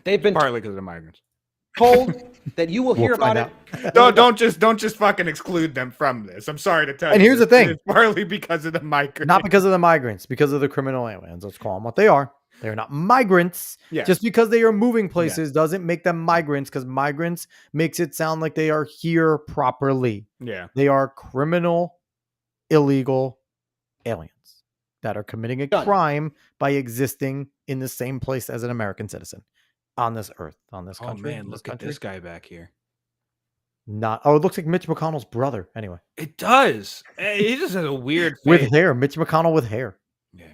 they've been partly because of the migrants. Told that you will hear about it. Don't just fucking exclude them from this. I'm sorry to tell you. And here's the thing. It's partly because of the migrants. Not because of the migrants, because of the criminal aliens. Let's call them what they are. They're not migrants. Yes. Just because they are moving places doesn't make them migrants, because migrants makes it sound like they are here properly. Yeah. They are criminal, illegal aliens that are committing a crime by existing in the same place as an American citizen on this earth, on this country. Oh man, look at this guy back here. It looks like Mitch McConnell's brother. Anyway, it does. He just has a weird face. With hair. Mitch McConnell with hair. Yeah.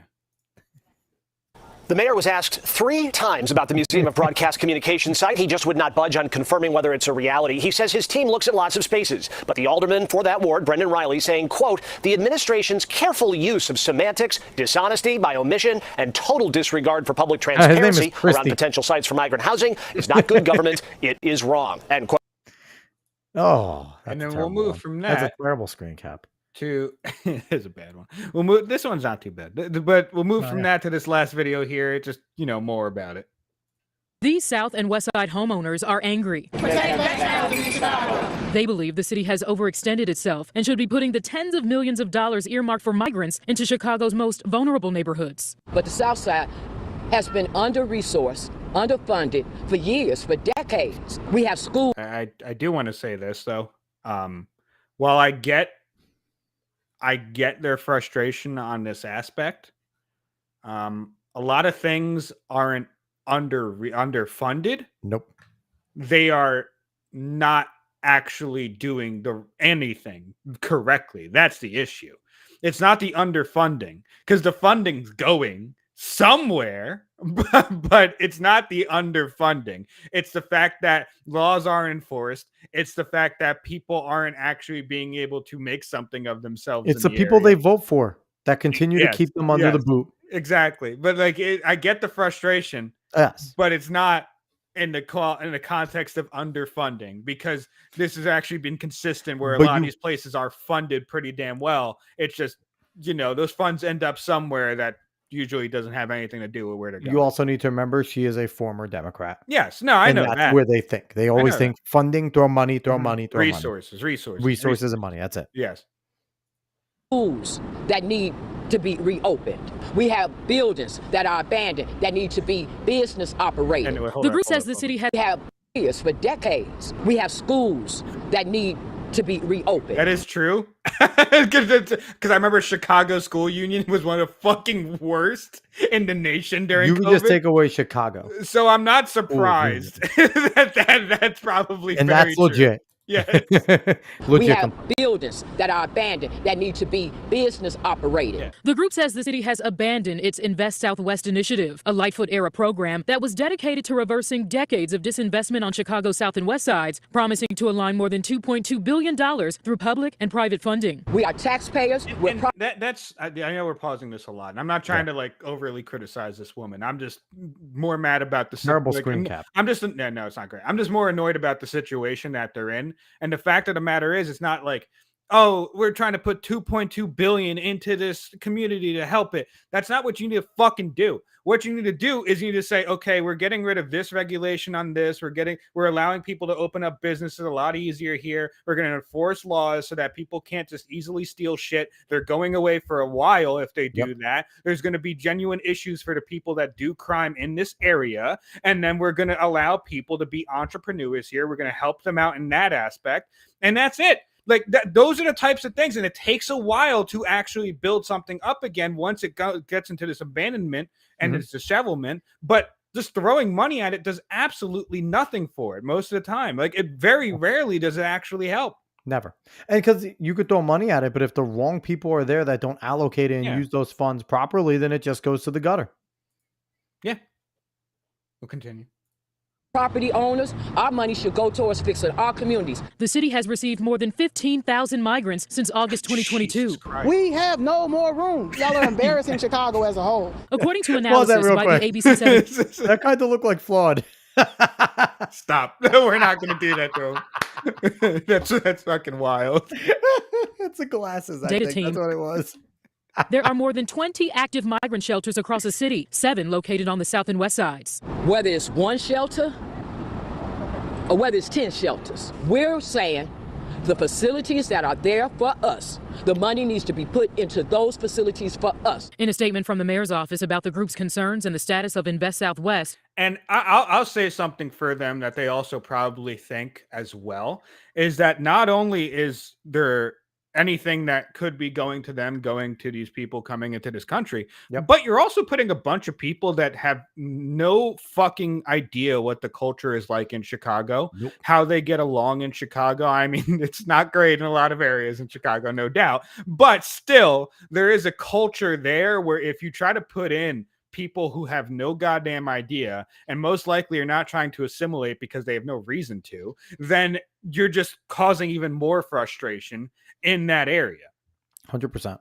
The mayor was asked 3 times about the Museum of Broadcast Communication site. He just would not budge on confirming whether it's a reality. He says his team looks at lots of spaces. But the alderman for that ward, Brendan Riley, saying, quote, the administration's careful use of semantics, dishonesty by omission, and total disregard for public transparency around potential sites for migrant housing is not good government. It is wrong. End quote. Oh, and then we'll move from that. That's a terrible screen cap. To it's a bad one. We'll move. This one's not too bad, but we'll move from that to this last video here. Just more about it. These South and West Side homeowners are angry. They believe the city has overextended itself and should be putting the tens of millions of dollars earmarked for migrants into Chicago's most vulnerable neighborhoods. But the South Side has been under-resourced, underfunded for years, for decades. We have schools. I do want to say this though. While I get their frustration on this aspect. A lot of things aren't underfunded. Nope. They are not actually doing anything correctly. That's the issue. It's not the underfunding, because the funding's going somewhere, but it's not the underfunding. It's the fact that laws aren't enforced. It's the fact that people aren't actually being able to make something of themselves. It's the people they vote for that continue to keep them under the boot. Exactly. But like, I get the frustration. Yes. But it's not in the context of underfunding, because this has actually been consistent where a lot of these places are funded pretty damn well. It's just, those funds end up somewhere that usually doesn't have anything to do with where they're going. You also need to remember she is a former Democrat. Yes. No, I know that's that. where they think. They always think funding, throw money, throw money, throw resources, money. Resources and money. That's it. Yes. Schools that need to be reopened. We have buildings that are abandoned that need to be business operated. The group says the city has years for decades. We have schools that need to be reopened. That is true. Because I remember Chicago School Union was one of the fucking worst in the nation during You COVID. could just take away Chicago. So I'm not surprised that's probably and very that's true. legit. Yes. We have buildings that are abandoned that need to be business operated. The group says the city has abandoned its Invest Southwest initiative, a Lightfoot-era program that was dedicated to reversing decades of disinvestment on Chicago's South and West sides, promising to align more than $2.2 billion through public and private funding. We are taxpayers. I know we're pausing this a lot, and I'm not trying to like overly criticize this woman. I'm just more mad about the terrible screen cap. I'm just no, it's not great. I'm just more annoyed about the situation that they're in. And the fact of the matter is, it's not like, oh, we're trying to put 2.2 billion into this community to help it. That's not what you need to fucking do. What you need to do is you need to say, okay, we're getting rid of this regulation on this. We're allowing people to open up businesses a lot easier here. We're going to enforce laws so that people can't just easily steal shit. They're going away for a while if they do that. There's going to be genuine issues for the people that do crime in this area. And then we're going to allow people to be entrepreneurs here. We're going to help them out in that aspect. And that's it. Like those are the types of things, and it takes a while to actually build something up again once it gets into this abandonment and this dishevelment. But just throwing money at it does absolutely nothing for it most of the time. Like it very rarely does it actually help. Never. And because you could throw money at it, but if the wrong people are there that don't allocate it and use those funds properly, then it just goes to the gutter. Yeah. We'll continue. Property owners, our money should go towards fixing our communities. The city has received more than 15,000 migrants since August 2022. We have no more room. Y'all are embarrassing Chicago as a whole. According to analysis by the ABC 7. That kind of looked like flawed. Stop. We're not going to do that, though. That's fucking wild. It's the glasses, I Data think. team. That's what it was. There are more than 20 active migrant shelters across the city, 7 located on the South and West sides. Whether it's one shelter or whether it's 10 shelters, we're saying the facilities that are there for us, the money needs to be put into those facilities for us. In a statement from the mayor's office about the group's concerns and the status of Invest Southwest. And I'll say something for them that they also probably think as well, is that not only is there anything that could be going to them, going to these people coming into this country. But you're also putting a bunch of people that have no fucking idea what the culture is like in Chicago, how they get along in Chicago. I mean, it's not great in a lot of areas in Chicago, no doubt. But still, there is a culture there where if you try to put in people who have no goddamn idea and most likely are not trying to assimilate because they have no reason to, then you're just causing even more frustration in that area. 100%.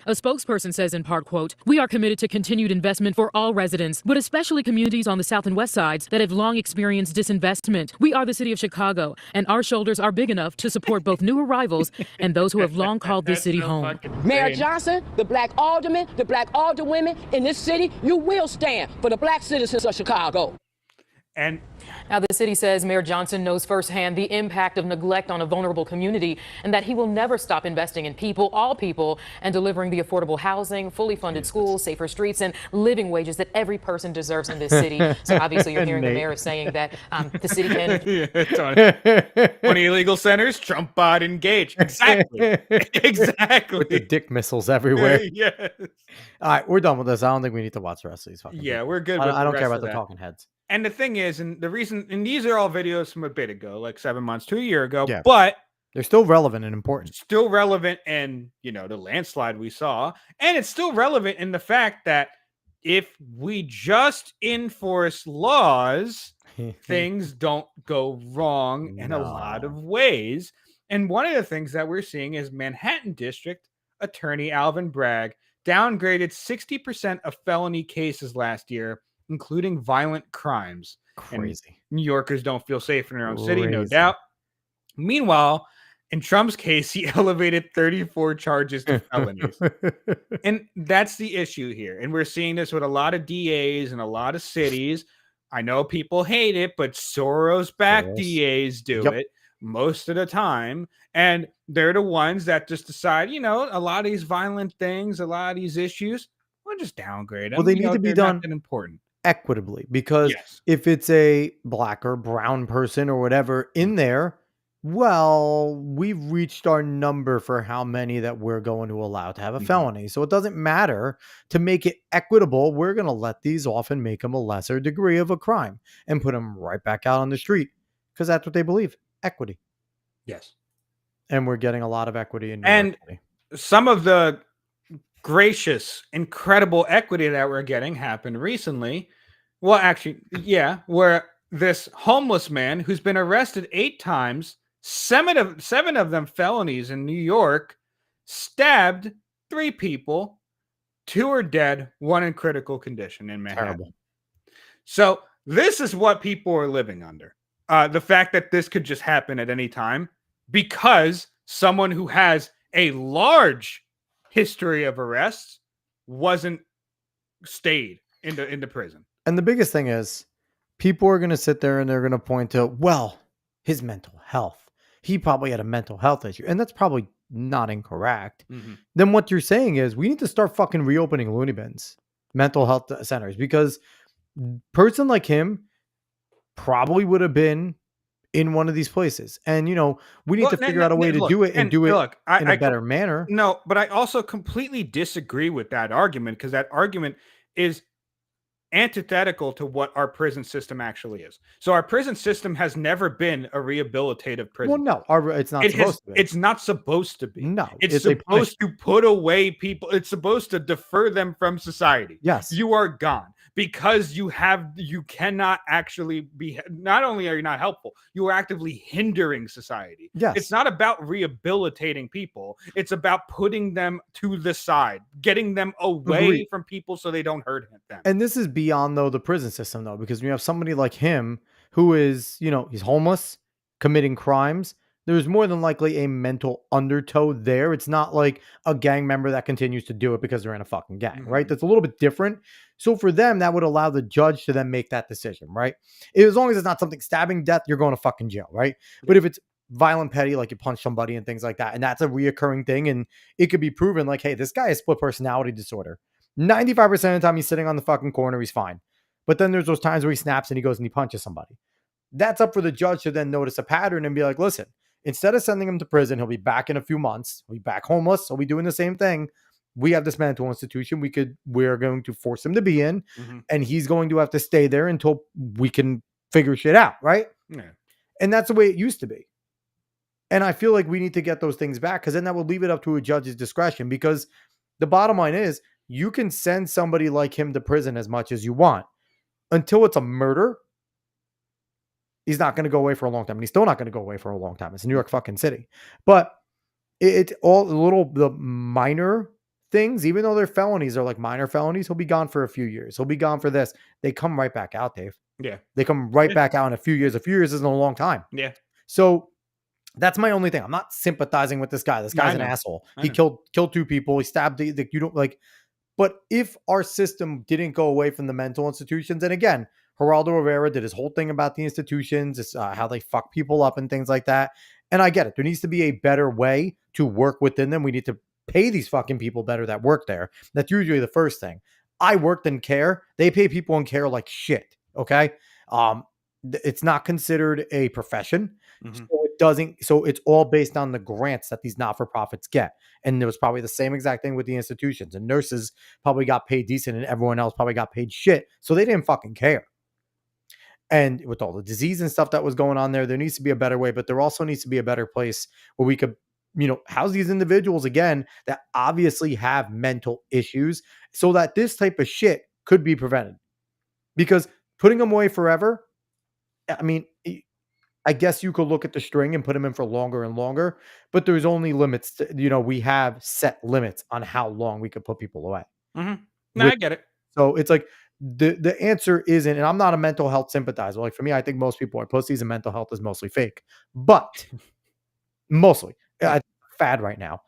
A spokesperson says in part, quote, "We are committed to continued investment for all residents, but especially communities on the South and West sides that have long experienced disinvestment. We are the city of Chicago, and our shoulders are big enough to support both new arrivals and those who have long called this city home." Mayor Johnson, the black aldermen, the black alderwomen in this city, you will stand for the black citizens of Chicago. And now the city says Mayor Johnson knows firsthand the impact of neglect on a vulnerable community and that he will never stop investing in people, all people, and delivering the affordable housing, fully funded schools, safer streets, and living wages that every person deserves in this city. So obviously you're hearing the mayor saying that the city can... 20 illegal centers, Trump bot engaged. Exactly. Exactly. With the dick missiles everywhere. Yes. All right, we're done with this. I don't think we need to watch the rest of these fucking Yeah, people. we're good. I don't care about the talking heads. And the thing is, and the reason, and these are all videos from a bit ago, like 7 months to a year ago, Yeah. but They're still relevant and important. Still relevant in, the landslide we saw. And it's still relevant in the fact that if we just enforce laws, things don't go wrong in a lot of ways. And one of the things that we're seeing is Manhattan District Attorney Alvin Bragg downgraded 60% of felony cases last year, including violent crimes. Crazy. And New Yorkers don't feel safe in their own city, no doubt. Meanwhile, in Trump's case, he elevated 34 charges to felonies. And that's the issue here. And we're seeing this with a lot of DAs and a lot of cities. I know people hate it, but Soros-backed DAs do it most of the time. And they're the ones that just decide, a lot of these violent things, a lot of these issues, we'll just downgrade them. Well, they need to be done important equitably, because if it's a black or brown person or whatever in there, well, we've reached our number for how many that we're going to allow to have a felony. So it doesn't matter. To make it equitable, we're going to let these off and make them a lesser degree of a crime and put them right back out on the street, because that's what they believe. Equity. Yes. And we're getting a lot of equity in New York City. Some of the gracious, incredible equity that we're getting happened recently. Well, actually, where this homeless man who's been arrested 8 times, 7 of them felonies in New York, stabbed 3 people, 2 are dead, 1 in critical condition in Manhattan. Terrible. So this is what people are living under. The fact that this could just happen at any time because someone who has a large history of arrests wasn't stayed into prison. And the biggest thing is, people are going to sit there and they're going to point to, well, his mental health. He probably had a mental health issue. And that's probably not incorrect. Then what you're saying is we need to start fucking reopening loony bins, mental health centers, because person like him probably would have been in one of these places. And, we need to figure out a way to do it and do it in a better manner. No, but I also completely disagree with that argument, because that argument is antithetical to what our prison system actually is. So our prison system has never been a rehabilitative prison. Well, no, it's not supposed to be. It's not supposed to be. No, it's supposed to put away people. It's supposed to defer them from society. Yes. You are gone because you cannot actually be, not only are you not helpful, you are actively hindering society. Yes. It's not about rehabilitating people. It's about putting them to the side, getting them away from people so they don't hurt them. And this is beyond, though, the prison system, though, because when you have somebody like him who is, he's homeless, committing crimes, there's more than likely a mental undertow there. It's not like a gang member that continues to do it because they're in a fucking gang, right? That's a little bit different. So for them, that would allow the judge to then make that decision, right? As long as it's not something stabbing, death, you're going to fucking jail, right? But if it's violent, petty, like you punch somebody and things like that, and that's a reoccurring thing, and it could be proven like, hey, this guy has split personality disorder. 95% of the time he's sitting on the fucking corner, he's fine. But then there's those times where he snaps and he goes and he punches somebody. That's up for the judge to then notice a pattern and be like, listen, instead of sending him to prison, he'll be back in a few months. He'll be back homeless. He'll be doing the same thing. We have this mental institution we're going to force him to be in, and he's going to have to stay there until we can figure shit out, right? Yeah. And that's the way it used to be. And I feel like we need to get those things back, because then that would leave it up to a judge's discretion, because the bottom line is you can send somebody like him to prison as much as you want. Until it's a murder, he's not going to go away for a long time. And he's still not going to go away for a long time. It's New York fucking city. But it's all the minor things, even though they're felonies, are like minor felonies. He'll be gone for a few years. He'll be gone for this. They come right back out, Dave. Yeah. They come right back out in a few years. A few years isn't a long time. Yeah. So that's my only thing. I'm not sympathizing with this guy. This guy's an asshole. He killed 2 people. He stabbed you don't like. But if our system didn't go away from the mental institutions, and again, Geraldo Rivera did his whole thing about the institutions, how they fuck people up and things like that. And I get it. There needs to be a better way to work within them. We need to pay these fucking people better that work there. That's usually the first thing. I worked in care. They pay people in care like shit. Okay. It's not considered a profession. So it's all based on the grants that these not-for-profits get. And it was probably the same exact thing with the institutions. And nurses probably got paid decent and everyone else probably got paid shit. So they didn't fucking care. And with all the disease and stuff that was going on there needs to be a better way, but there also needs to be a better place where we could, house these individuals again that obviously have mental issues so that this type of shit could be prevented. Because putting them away forever, I mean, I guess you could look at the string and put them in for longer and longer, but there's only limits to, we have set limits on how long we could put people away. Mm-hmm. No, I get it. So it's like the answer isn't, and I'm not a mental health sympathizer. Like for me, I think most people are pussies and mental health is mostly fake, but mostly fad right now.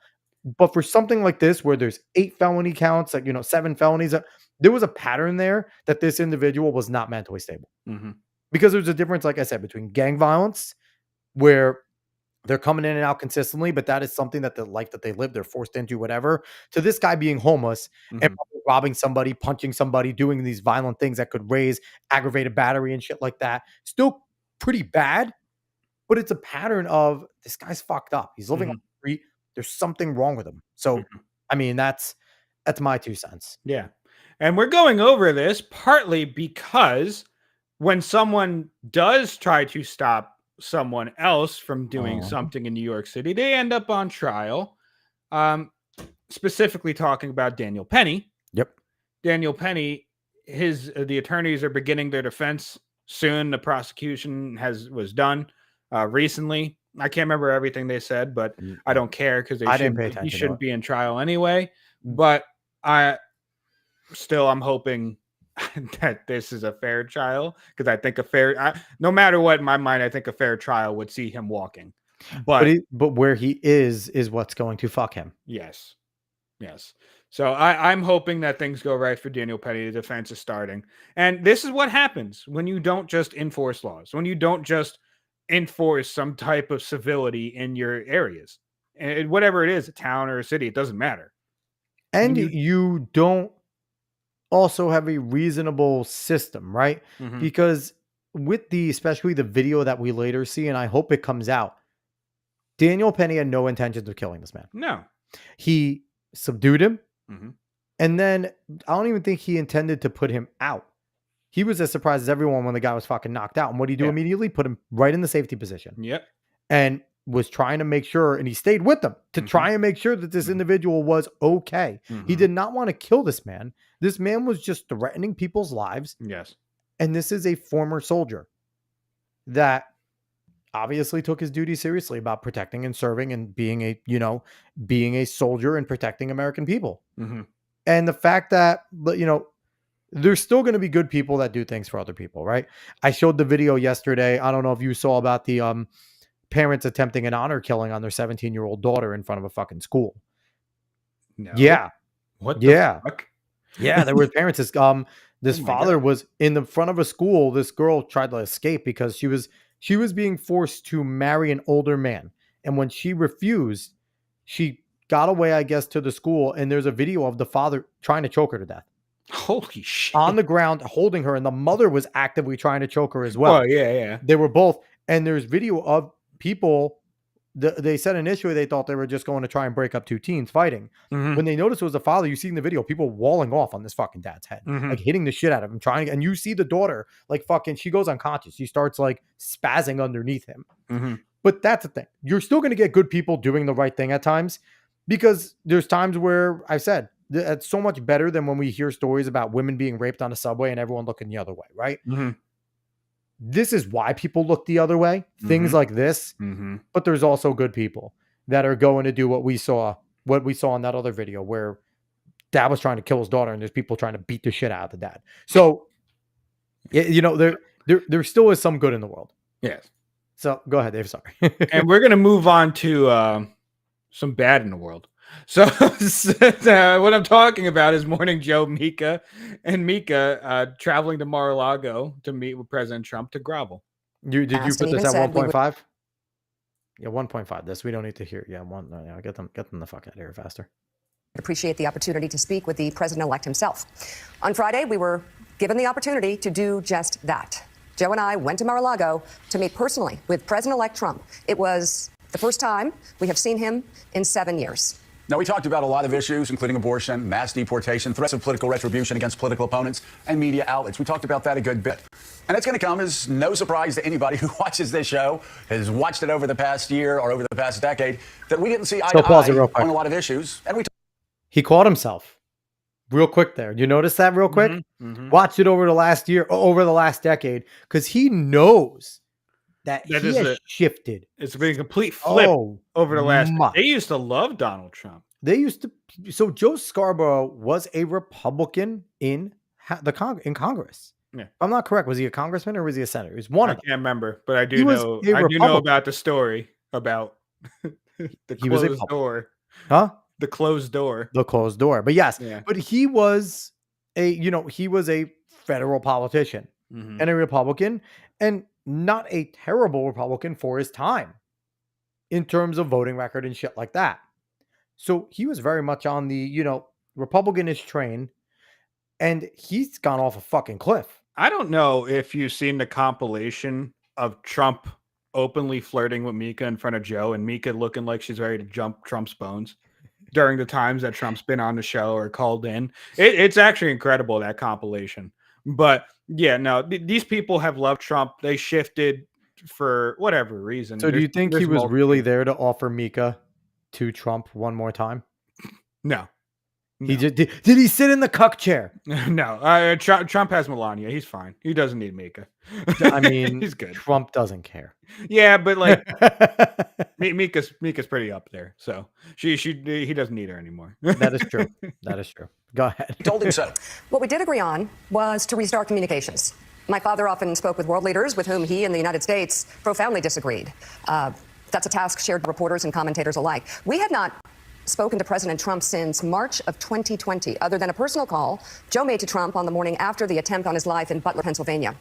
But for something like this, where there's 8 felony counts, like, 7 felonies, there was a pattern there that this individual was not mentally stable. Mm-hmm. Because there's a difference, like I said, between gang violence, where they're coming in and out consistently, but that is something that the life that they live, they're forced into, whatever, to this guy being homeless and robbing somebody, punching somebody, doing these violent things that could raise aggravated battery and shit like that. Still pretty bad, but it's a pattern of this guy's fucked up. He's living on the street. There's something wrong with him. So, I mean, that's my 2 cents. Yeah. And we're going over this partly because when someone does try to stop someone else from doing something in New York City, they end up on trial. Specifically talking about Daniel Penny. Yep. Daniel Penny, the attorneys are beginning their defense soon. The prosecution was done recently. I can't remember everything they said, but I don't care because he shouldn't be in trial anyway. But I'm hoping that this is a fair trial, because I think no matter what, in my mind, I think a fair trial would see him walking. But where he is what's going to fuck him. Yes. So I'm hoping that things go right for Daniel Penny. The defense is starting. And this is what happens when you don't just enforce laws, when you don't just enforce some type of civility in your areas. And whatever it is, a town or a city, it doesn't matter. And you don't also have a reasonable system, right? Mm-hmm. Because with especially the video that we later see, and I hope it comes out, Daniel Penny had no intentions of killing this man. No. He subdued him. Mm-hmm. And then I don't even think he intended to put him out. He was as surprised as everyone when the guy was fucking knocked out. And what did he do immediately? Put him right in the safety position. Yep. And was trying to make sure, and he stayed with them to try and make sure that this individual was okay. He did not want to kill this man. This man was just threatening people's lives. Yes. And this is a former soldier that obviously took his duty seriously about protecting and serving and being a soldier and protecting American people. Mm-hmm. And the fact that, there's still going to be good people that do things for other people, right? I showed the video yesterday. I don't know if you saw about the parents attempting an honor killing on their 17-year-old daughter in front of a fucking school. No. Yeah. What the fuck? Yeah, there were parents. This father was in the front of a school. This girl tried to escape because she was being forced to marry an older man. And when she refused, she got away, I guess, to the school. And there's a video of the father trying to choke her to death. Holy shit. On the ground, holding her. And the mother was actively trying to choke her as well. Oh, yeah. They were both. And there's video of people. They said initially they thought they were just going to try and break up 2 teens fighting. Mm-hmm. When they noticed it was the father, you see in the video people walling off on this fucking dad's head, like hitting the shit out of him, and you see the daughter like fucking, she goes unconscious. She starts like spazzing underneath him. Mm-hmm. But that's the thing. You're still going to get good people doing the right thing at times, because there's times where I've said it's so much better than when we hear stories about women being raped on a subway and everyone looking the other way, right? Mm-hmm. This is why people look the other way. Things like this. Mm-hmm. But there's also good people that are going to do what we saw in that other video where dad was trying to kill his daughter and there's people trying to beat the shit out of the dad. So, there still is some good in the world. Yes. So go ahead, Dave. Sorry. And we're going to move on to some bad in the world. So what I'm talking about is Morning Joe, Mika, traveling to Mar-a-Lago to meet with President Trump to grovel. Did you put this at 1.5? Yeah, 1.5. This we don't need to hear. Yeah, get them the fuck out of here faster. Appreciate the opportunity to speak with the president-elect himself. On Friday, we were given the opportunity to do just that. Joe and I went to Mar-a-Lago to meet personally with President-elect Trump. It was the first time we have seen him in 7 years. Now, we talked about a lot of issues, including abortion, mass deportation, threats of political retribution against political opponents, and media outlets. We talked about that a good bit. And it's going to come as no surprise to anybody who watches this show, has watched it over the past year or over the past decade, that we didn't see eye to eye on a lot of issues. And he caught himself real quick there. You notice that real quick? Watch it over the last year, over the last decade, because he knows that he has shifted. It's been a complete flip over the last. They used to love Donald Trump. They used to. So Joe Scarborough was a Republican in Congress. Yeah. If I'm not correct, was he a congressman or was he a senator? He was one of them. I can't remember, but I do know. I do know about the story about the closed door. Huh? The closed door. The closed door. But yes, yeah. But he was he was a federal politician and a Republican, and not a terrible Republican for his time in terms of voting record and shit like that. So he was very much on the, Republicanish train, and he's gone off a fucking cliff. I don't know if you've seen the compilation of Trump openly flirting with Mika in front of Joe, and Mika looking like she's ready to jump Trump's bones during the times that Trump's been on the show or called in. It's actually incredible, that compilation. But yeah, no, these people have loved Trump. They shifted for whatever reason. So do you think he was really there to offer Mika to Trump one more time? No. He just did he sit in the cuck chair? No. Trump has Melania. He's fine. He doesn't need Mika. I mean, he's good. Trump doesn't care. Yeah, but like Mika's pretty up there. So he doesn't need her anymore. That is true. That is true. Go ahead. Told him so. What we did agree on was to restart communications. My father often spoke with world leaders with whom he and the United States profoundly disagreed. That's a task shared by reporters and commentators alike. We had not spoken to President Trump since March of 2020, other than a personal call Joe made to Trump on the morning after the attempt on his life in Butler, Pennsylvania.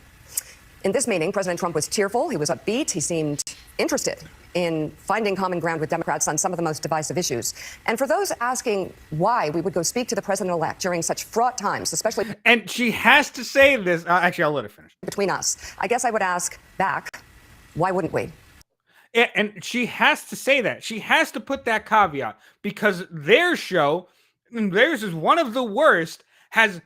In this meeting, President Trump was cheerful. He was upbeat. He seemed interested in finding common ground with Democrats on some of the most divisive issues. And for those asking why we would go speak to the president-elect during such fraught times, especially... And she has to say this. Actually, I'll let her finish. ...between us, I guess I would ask back, why wouldn't we? And she has to say that. She has to put that caveat, because their show, and theirs is one of the worst, has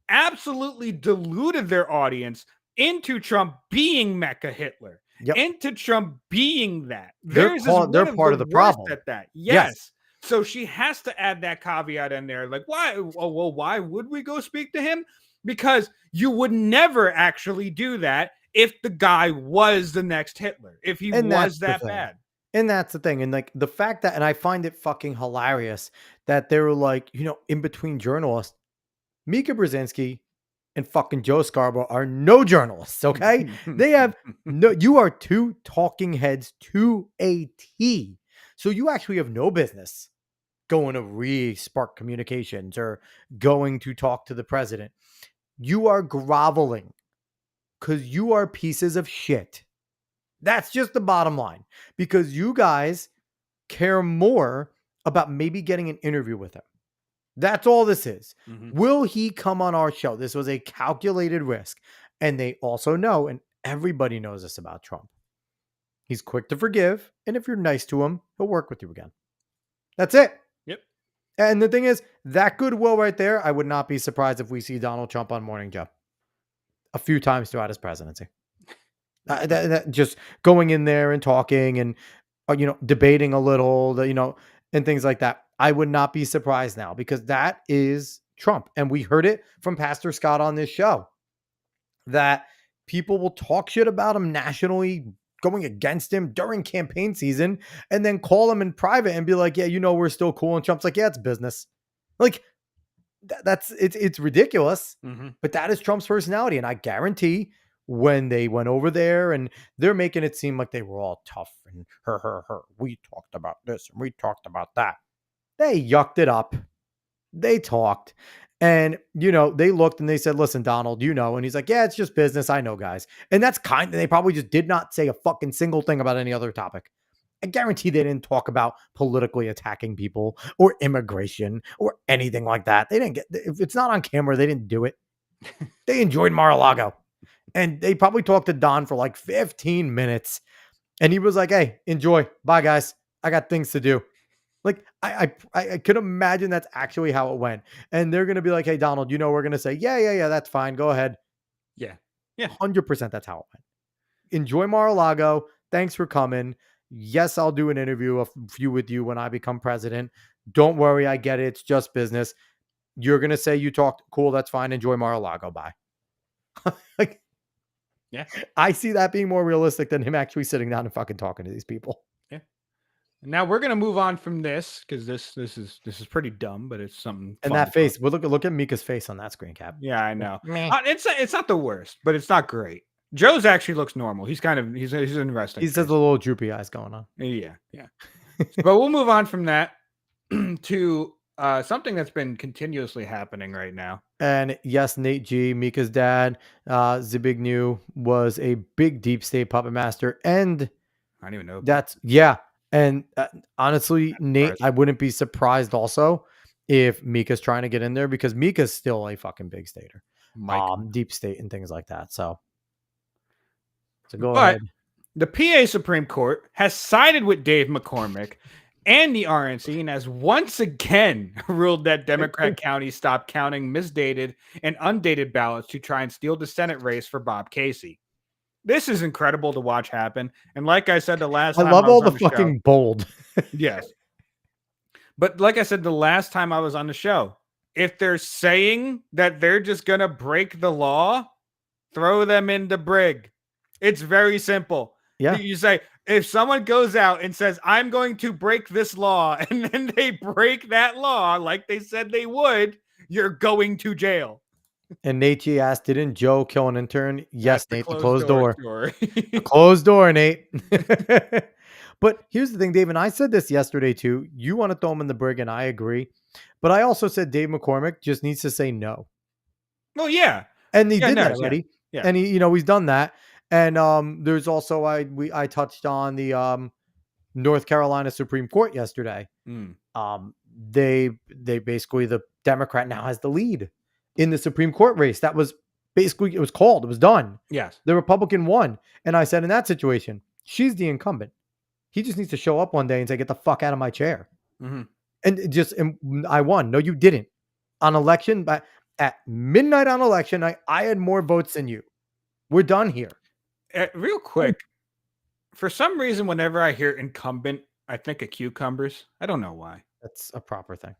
absolutely deluded their audience into Trump being Mecha Hitler, into Trump being that. They're part of the problem at that. Yes. So she has to add that caveat in there. Like, why? Oh, well, why would we go speak to him? Because you would never actually do that if the guy was the next Hitler, if he was that bad. And that's the thing. And like the fact that, and I find it fucking hilarious that they were like, in between journalists, Mika Brzezinski and fucking Joe Scarborough are no journalists. Okay. They have you are two talking heads to a T. So you actually have no business going to re-spark communications or going to talk to the president. You are groveling because you are pieces of shit. That's just the bottom line, because you guys care more about maybe getting an interview with him. That's all this is. Will he come on our show? This was a calculated risk. And they also know, and everybody knows this about Trump, he's quick to forgive. And if you're nice to him, he'll work with you again. That's it. Yep. And the thing is, that goodwill right there, I would not be surprised if we see Donald Trump on Morning Joe a few times throughout his presidency. Just going in there and talking and, debating a little, and things like that. I would not be surprised now, because that is Trump. And we heard it from Pastor Scott on this show, that people will talk shit about him nationally, going against him during campaign season, and then call him in private and be like, yeah, we're still cool. And Trump's like, yeah, it's business. Like, it's ridiculous, but that is Trump's personality. And I guarantee when they went over there and they're making it seem like they were all tough and we talked about this and we talked about that. They yucked it up. They talked and, they looked and they said, listen, Donald, and he's like, yeah, it's just business. I know, guys. And that's they probably just did not say a fucking single thing about any other topic. I guarantee they didn't talk about politically attacking people or immigration or anything like that. They didn't if it's not on camera, they didn't do it. They enjoyed Mar-a-Lago. And they probably talked to Don for like 15 minutes. And he was like, hey, enjoy. Bye, guys. I got things to do. Like I could imagine that's actually how it went. And they're going to be like, hey, Donald, we're going to say, yeah, that's fine. Go ahead. Yeah. 100% that's how it went. Enjoy Mar-a-Lago. Thanks for coming. Yes, I'll do an interview, a few with you when I become president. Don't worry. I get it. It's just business. You're going to say you talked. Cool. That's fine. Enjoy Mar-a-Lago. Bye. Like, yeah. I see that being more realistic than him actually sitting down and fucking talking to these people. Yeah. Now we're gonna move on from this because this is pretty dumb, but it's something. And that face. Well, look at Mika's face on that screen cap. Yeah, I know. It's not the worst, but it's not great. Joe's actually looks normal. He's interesting. He says a little droopy eyes going on. Yeah. But we'll move on from that to something that's been continuously happening right now. And yes, Nate G, Mika's dad, Zbigniew was a big deep state puppet master, and I don't even know. That's and honestly, Nate, I wouldn't be surprised also if Mika's trying to get in there because Mika's still a fucking big stater, deep state and things like that. So go ahead. The PA Supreme Court has sided with Dave McCormick and the RNC and has once again ruled that Democrat counties stop counting misdated and undated ballots to try and steal the Senate race for Bob Casey. This is incredible to watch happen. And like I said, the last time I love all the show, fucking bold. yes. But like I said, the last time I was on the show, if they're saying that they're just going to break the law, throw them in the brig. It's very simple. Yeah. You say, if someone goes out and says, I'm going to break this law, and then they break that law like they said they would, you're going to jail. And Nate G asked, didn't Joe kill an intern? Yes, Nate, the closed door. The closed door, Nate. But here's the thing, Dave, and I said this yesterday too. You want to throw him in the brig, and I agree. But I also said Dave McCormick just needs to say no. Well, yeah. And he did that already. Yeah. And he, he's done that. And there's also I touched on the North Carolina Supreme Court yesterday. They basically, the Democrat now has the lead in the Supreme Court race. That was basically, it was called. It was done. Yes. The Republican won. And I said, in that situation, she's the incumbent. He just needs to show up one day and say, get the fuck out of my chair. Mm-hmm. And I won. No, you didn't. On election, but at midnight on election night, I had more votes than you. We're done here. Real quick, for some reason, whenever I hear incumbent, I think of cucumbers. I don't know why. That's a proper thing.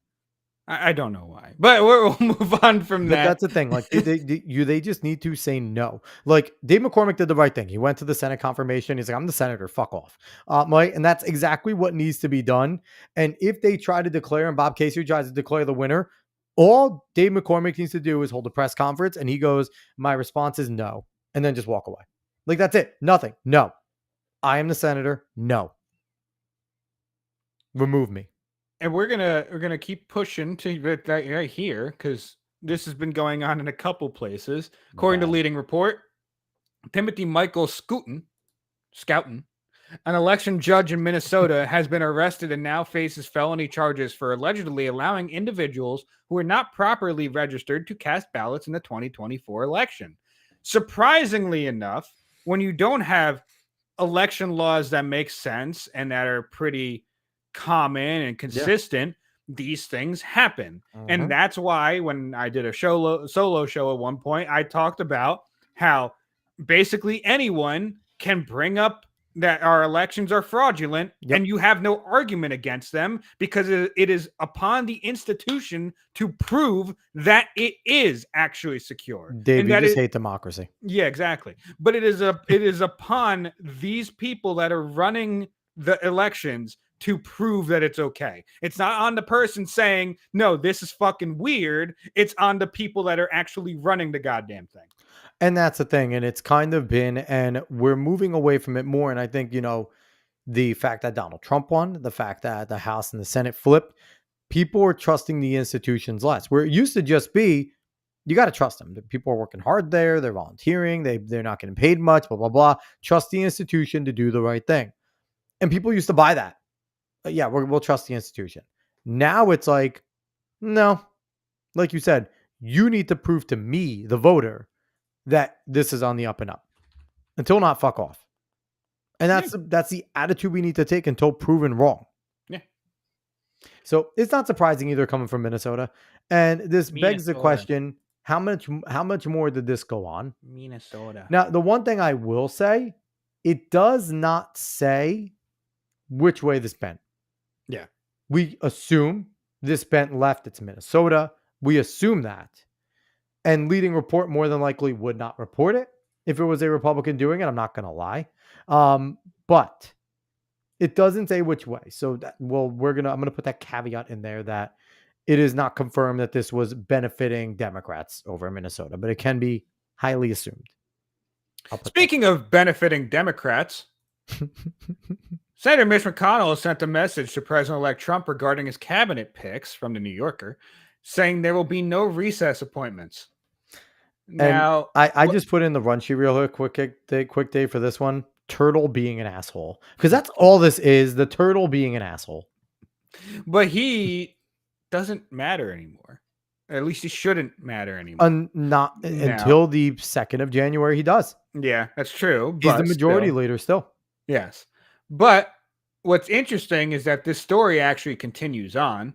I don't know why, but we'll move on from that. That's the thing. Like they just need to say no. Like Dave McCormick did the right thing. He went to the Senate confirmation. He's like, I'm the senator. Fuck off. Right. And that's exactly what needs to be done. And if they try to declare, and Bob Casey tries to declare the winner, all Dave McCormick needs to do is hold a press conference, and he goes, my response is no, and then just walk away. Like that's it. Nothing. No. I am the senator. No. Remove me. And we're gonna keep pushing to that right here because this has been going on in a couple places. According to Leading Report, Timothy Michael Scouton, an election judge in Minnesota, has been arrested and now faces felony charges for allegedly allowing individuals who are not properly registered to cast ballots in the 2024 election. Surprisingly enough, when you don't have election laws that make sense and that are pretty common and consistent, these things happen. And that's why when I did a solo show at one point, I talked about how basically anyone can bring up that our elections are fraudulent and you have no argument against them because it is upon the institution to prove that it is actually secure. Dave, you just hate democracy. Yeah, exactly. But it is upon these people that are running the elections to prove that it's okay. It's not on the person saying, no, this is fucking weird. It's on the people that are actually running the goddamn thing. And that's the thing. And it's kind of been, and we're moving away from it more. And I think, the fact that Donald Trump won, the fact that the House and the Senate flipped, people are trusting the institutions less. Where it used to just be, you got to trust them. People are working hard there. They're volunteering. They're not getting paid much, blah, blah, blah. Trust the institution to do the right thing. And people used to buy that. Yeah, we'll trust the institution. Now it's like, no, like you said, you need to prove to me, the voter, that this is on the up and up. Until not, fuck off. And that's the attitude we need to take until proven wrong. Yeah. So it's not surprising either coming from Minnesota. And this begs the question, how much more did this go on? Minnesota. Now, the one thing I will say, it does not say which way this bent. Yeah. We assume this bent left. It's Minnesota. We assume that. And leading report more than likely would not report it if it was a Republican doing it. I'm not going to lie. But it doesn't say which way. So that, I'm going to put that caveat in there that it is not confirmed that this was benefiting Democrats over in Minnesota, but it can be highly assumed. Speaking of benefiting Democrats, Senator Mitch McConnell sent a message to President-elect Trump regarding his cabinet picks from the New Yorker, saying there will be no recess appointments. Now, I just put in the run sheet real quick day for this one. Turtle being an asshole, because that's all this is. The turtle being an asshole. But he doesn't matter anymore. At least he shouldn't matter anymore. Until the 2nd of January, he does. Yeah, that's true. He's the majority leader still. Yes. But what's interesting is that this story actually continues on.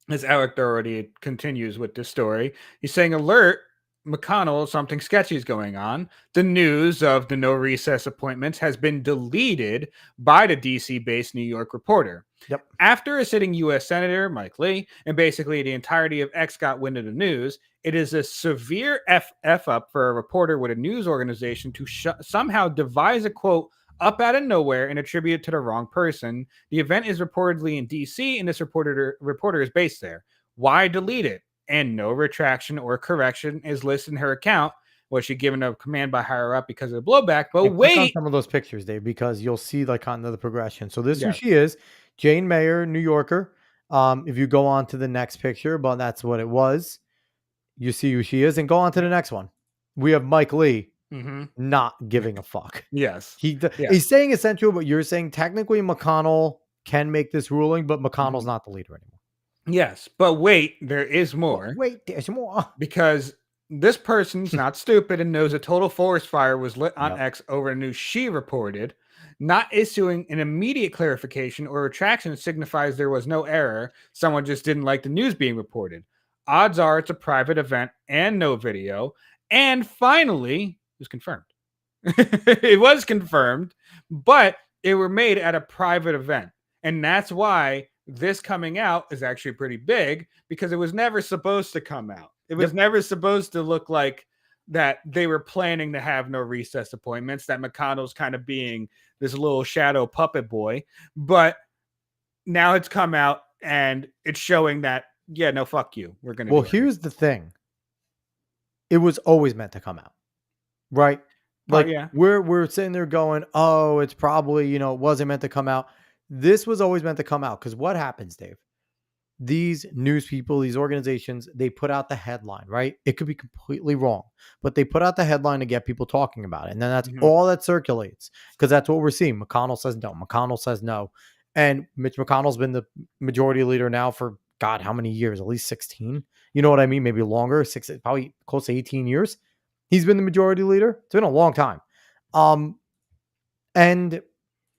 As Alec Doherty continues with this story, he's saying, alert, McConnell, something sketchy is going on. The news of the no recess appointments has been deleted by the DC-based New York Reporter. Yep. After a sitting U.S. Senator, Mike Lee, and basically the entirety of X got wind of the news, it is a severe F up for a reporter with a news organization to somehow devise a quote up out of nowhere and attribute it to the wrong person. The event is reportedly in D.C., and this reporter is based there. Why delete it? And no retraction or correction is listed in her account. Was she given a command by higher up because of the blowback? But Click on some of those pictures, Dave, because you'll see like kind of the progression. So this is who she is, Jane Mayer, New Yorker. If you go on to the next picture, but that's what it was. You see who she is, and go on to the next one. We have Mike Lee not giving a fuck. Yes, he's saying essentially what you're saying. Technically, McConnell can make this ruling, but McConnell's not the leader anymore. Yes, but wait, there is more. Wait, there's more. Because this person's not stupid and knows a total forest fire was lit on X over a news she reported. Not issuing an immediate clarification or retraction signifies there was no error. Someone just didn't like the news being reported. Odds are it's a private event and no video. And finally, it was confirmed. It was confirmed, but it were made at a private event. And that's why this coming out is actually pretty big, because it was never supposed to come out. It was never supposed to look like that they were planning to have no recess appointments, that McConnell's kind of being this little shadow puppet boy. But now it's come out and it's showing that, yeah, no, fuck you. We're going to. Well, here's the thing. It was always meant to come out, right? Like we're sitting there going, oh, it's probably, it wasn't meant to come out. This was always meant to come out, because what happens, Dave? These news people, these organizations, they put out the headline, right? It could be completely wrong, but they put out the headline to get people talking about it. And then that's all that circulates, because that's what we're seeing. McConnell says no. McConnell says no. And Mitch McConnell's been the majority leader now for, God, how many years? At least 16. You know what I mean? Maybe longer, probably close to 18 years. He's been the majority leader. It's been a long time. And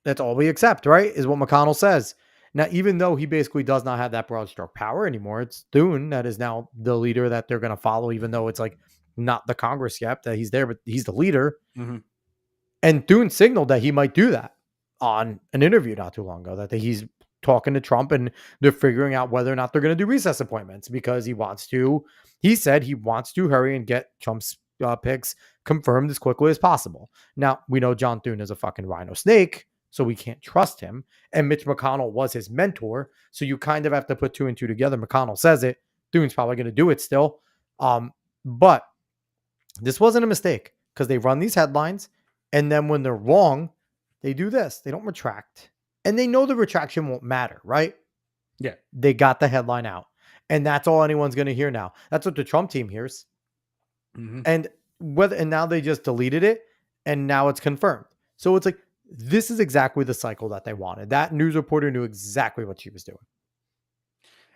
that's all we accept, right? Is what McConnell says. Now, even though he basically does not have that broad stroke power anymore, it's Thune that is now the leader that they're going to follow, even though it's like not the Congress yet that he's there, but he's the leader. And Thune signaled that he might do that on an interview not too long ago, that he's talking to Trump and they're figuring out whether or not they're going to do recess appointments, because he said he wants to hurry and get Trump's picks confirmed as quickly as possible. Now, we know John Thune is a fucking rhino snake, so we can't trust him. And Mitch McConnell was his mentor, so you kind of have to put two and two together. McConnell says it. Thune's probably going to do it still. But this wasn't a mistake, because they run these headlines, and then when they're wrong, they do this. They don't retract. And they know the retraction won't matter, right? Yeah. They got the headline out. And that's all anyone's going to hear now. That's what the Trump team hears. And now they just deleted it, and now it's confirmed. So it's like, this is exactly the cycle that they wanted. That news reporter knew exactly what she was doing.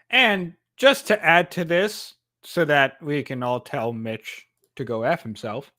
And just to add to this, so that we can all tell Mitch to go F himself,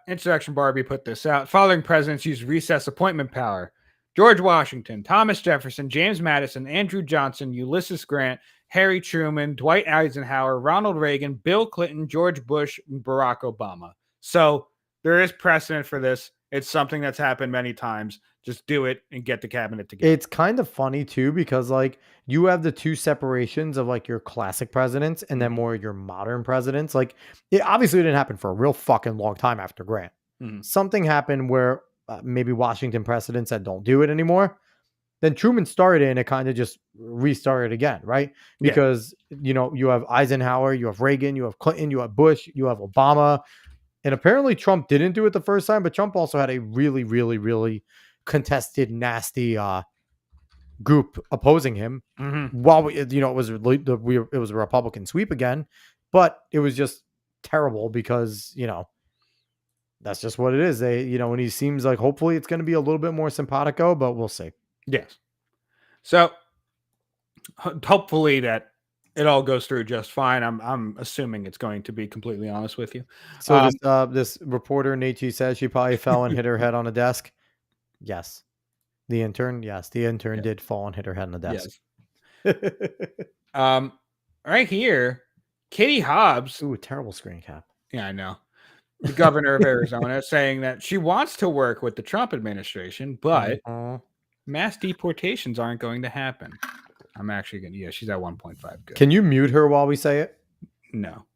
Insurrection Barbie put this out. Following presidents use recess appointment power. George Washington, Thomas Jefferson, James Madison, Andrew Johnson, Ulysses Grant, Harry Truman, Dwight Eisenhower, Ronald Reagan, Bill Clinton, George Bush, and Barack Obama. So there is precedent for this. It's something that's happened many times. Just do it and get the cabinet together. It's kind of funny too, because like you have the two separations of like your classic presidents and then more your modern presidents. Like it obviously didn't happen for a real fucking long time after Grant. Something happened where maybe Washington precedent said don't do it anymore. Then Truman started and it kind of just restarted again, right? Because you know, you have Eisenhower, you have Reagan, you have Clinton, you have Bush, you have Obama. And apparently Trump didn't do it the first time, but Trump also had a really, really, really contested, nasty group opposing him. While it was a Republican sweep again, but it was just terrible because that's just what it is. And he seems like hopefully it's going to be a little bit more simpatico, but we'll see. Yes. So hopefully that it all goes through just fine. I'm assuming it's going to be, completely honest with you. So this reporter Nate G says she probably fell and hit her head on a desk. Yes. The intern did fall and hit her head on the desk. Yes. Right here, Katie Hobbs. Ooh, terrible screen cap. Yeah, I know. The governor of Arizona saying that she wants to work with the Trump administration, but mass deportations aren't going to happen. I'm actually going to, she's at 1.5. Good. Can you mute her while we say it? No.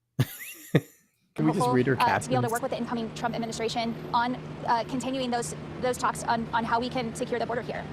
Can we just read her to be able to work with the incoming Trump administration on continuing those talks on how we can secure the border here.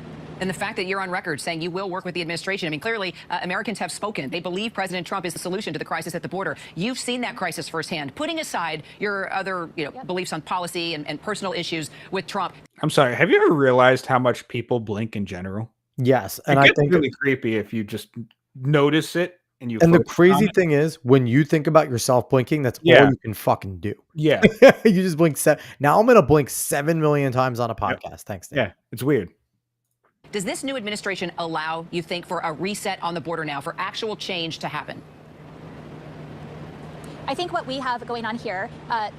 And the fact that you're on record saying you will work with the administration, I mean, clearly Americans have spoken. They believe President Trump is the solution to the crisis at the border. You've seen that crisis firsthand. Putting aside your other beliefs on policy and personal issues with Trump. I'm sorry. Have you ever realized how much people blink in general? Yes. And I think it's really creepy if you just notice it. And the crazy thing is, when you think about yourself blinking, that's all you can fucking do. Yeah. You just blink. Now I'm going to blink 7 million times on a podcast. Thanks, Dave. Yeah, it's weird. Does this new administration allow, you think, for a reset on the border now, for actual change to happen? I think what we have going on here,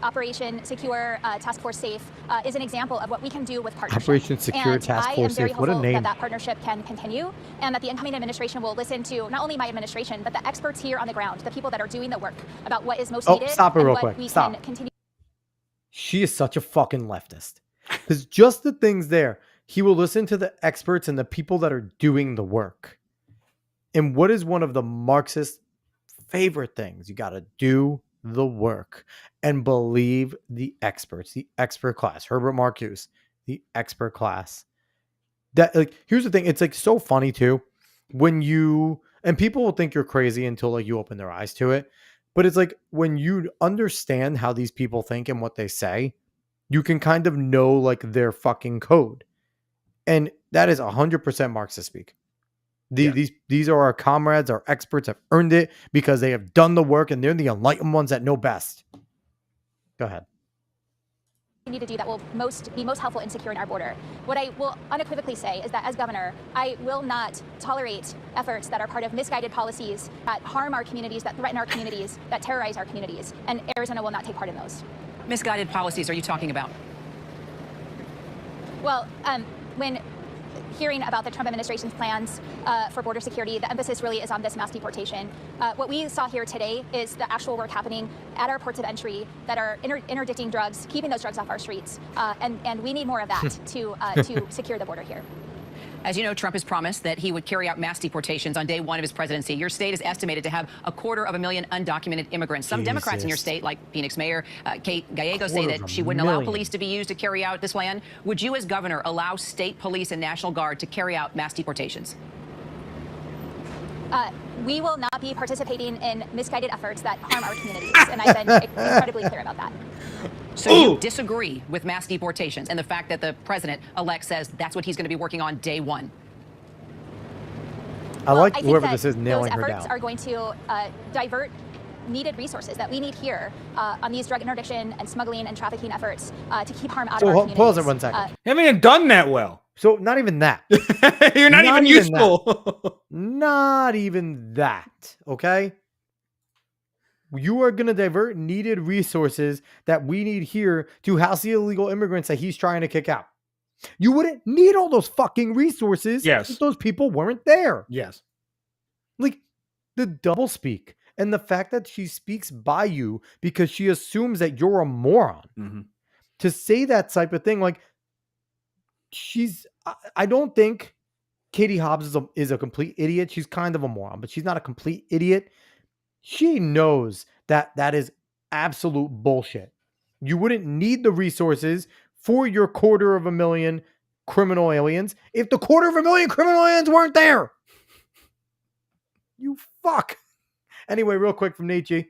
Operation Secure, Task Force Safe, is an example of what we can do with partnership. Operation Secure, Task Force Safe. What a name. That partnership can continue, and that the incoming administration will listen to not only my administration, but the experts here on the ground, the people that are doing the work about what is most needed. Stop it and real what quick. We Stop. Can continue. She is such a fucking leftist. Because just the things there, he will listen to the experts and the people that are doing the work. And what is one of the Marxist favorite things? You got to do the work and believe the experts, the expert class. Herbert Marcuse, the expert class. That, like, here's the thing. It's like so funny too. And people will think you're crazy until like you open their eyes to it. But it's like when you understand how these people think and what they say, you can kind of know like their fucking code. And that is 100% Marxist speak. These are our comrades, our experts have earned it because they have done the work and they're the enlightened ones that know best. Go ahead. We need to do that will be most helpful in securing our border. What I will unequivocally say is that as governor, I will not tolerate efforts that are part of misguided policies that harm our communities, that threaten our communities, that terrorize our communities, and Arizona will not take part in those. Misguided policies are you talking about? Well, when hearing about the Trump administration's plans for border security, the emphasis really is on this mass deportation. What we saw here today is the actual work happening at our ports of entry that are interdicting drugs, keeping those drugs off our streets, and we need more of that to secure the border here. As you know, Trump has promised that he would carry out mass deportations on day one of his presidency. Your state is estimated to have 250,000 undocumented immigrants. Some Democrats in your state, like Phoenix Mayor Kate Gallego, say that she wouldn't allow police to be used to carry out this plan. Would you, as governor, allow state police and National Guard to carry out mass deportations? We will not be participating in misguided efforts that harm our communities, and I've been incredibly clear about that. So you disagree with mass deportations and the fact that the president-elect says that's what he's going to be working on day one? I like whoever this is nailing her down. Those efforts are going to divert needed resources that we need here on these drug interdiction and smuggling and trafficking efforts to keep harm out of our communities. Pause it 1 second. You haven't even done that well. So not even that. You're not even useful. Not even that. Okay. You are going to divert needed resources that we need here to house the illegal immigrants that he's trying to kick out. You wouldn't need all those fucking resources if those people weren't there. Yes. Like the doublespeak and the fact that she speaks by you because she assumes that you're a moron. To say that type of thing, like I don't think Katie Hobbs is a complete idiot. She's kind of a moron, but she's not a complete idiot. She knows that that is absolute bullshit. You wouldn't need the resources for your 250,000 criminal aliens if the 250,000 criminal aliens weren't there. You fuck. Anyway, real quick from Nietzsche.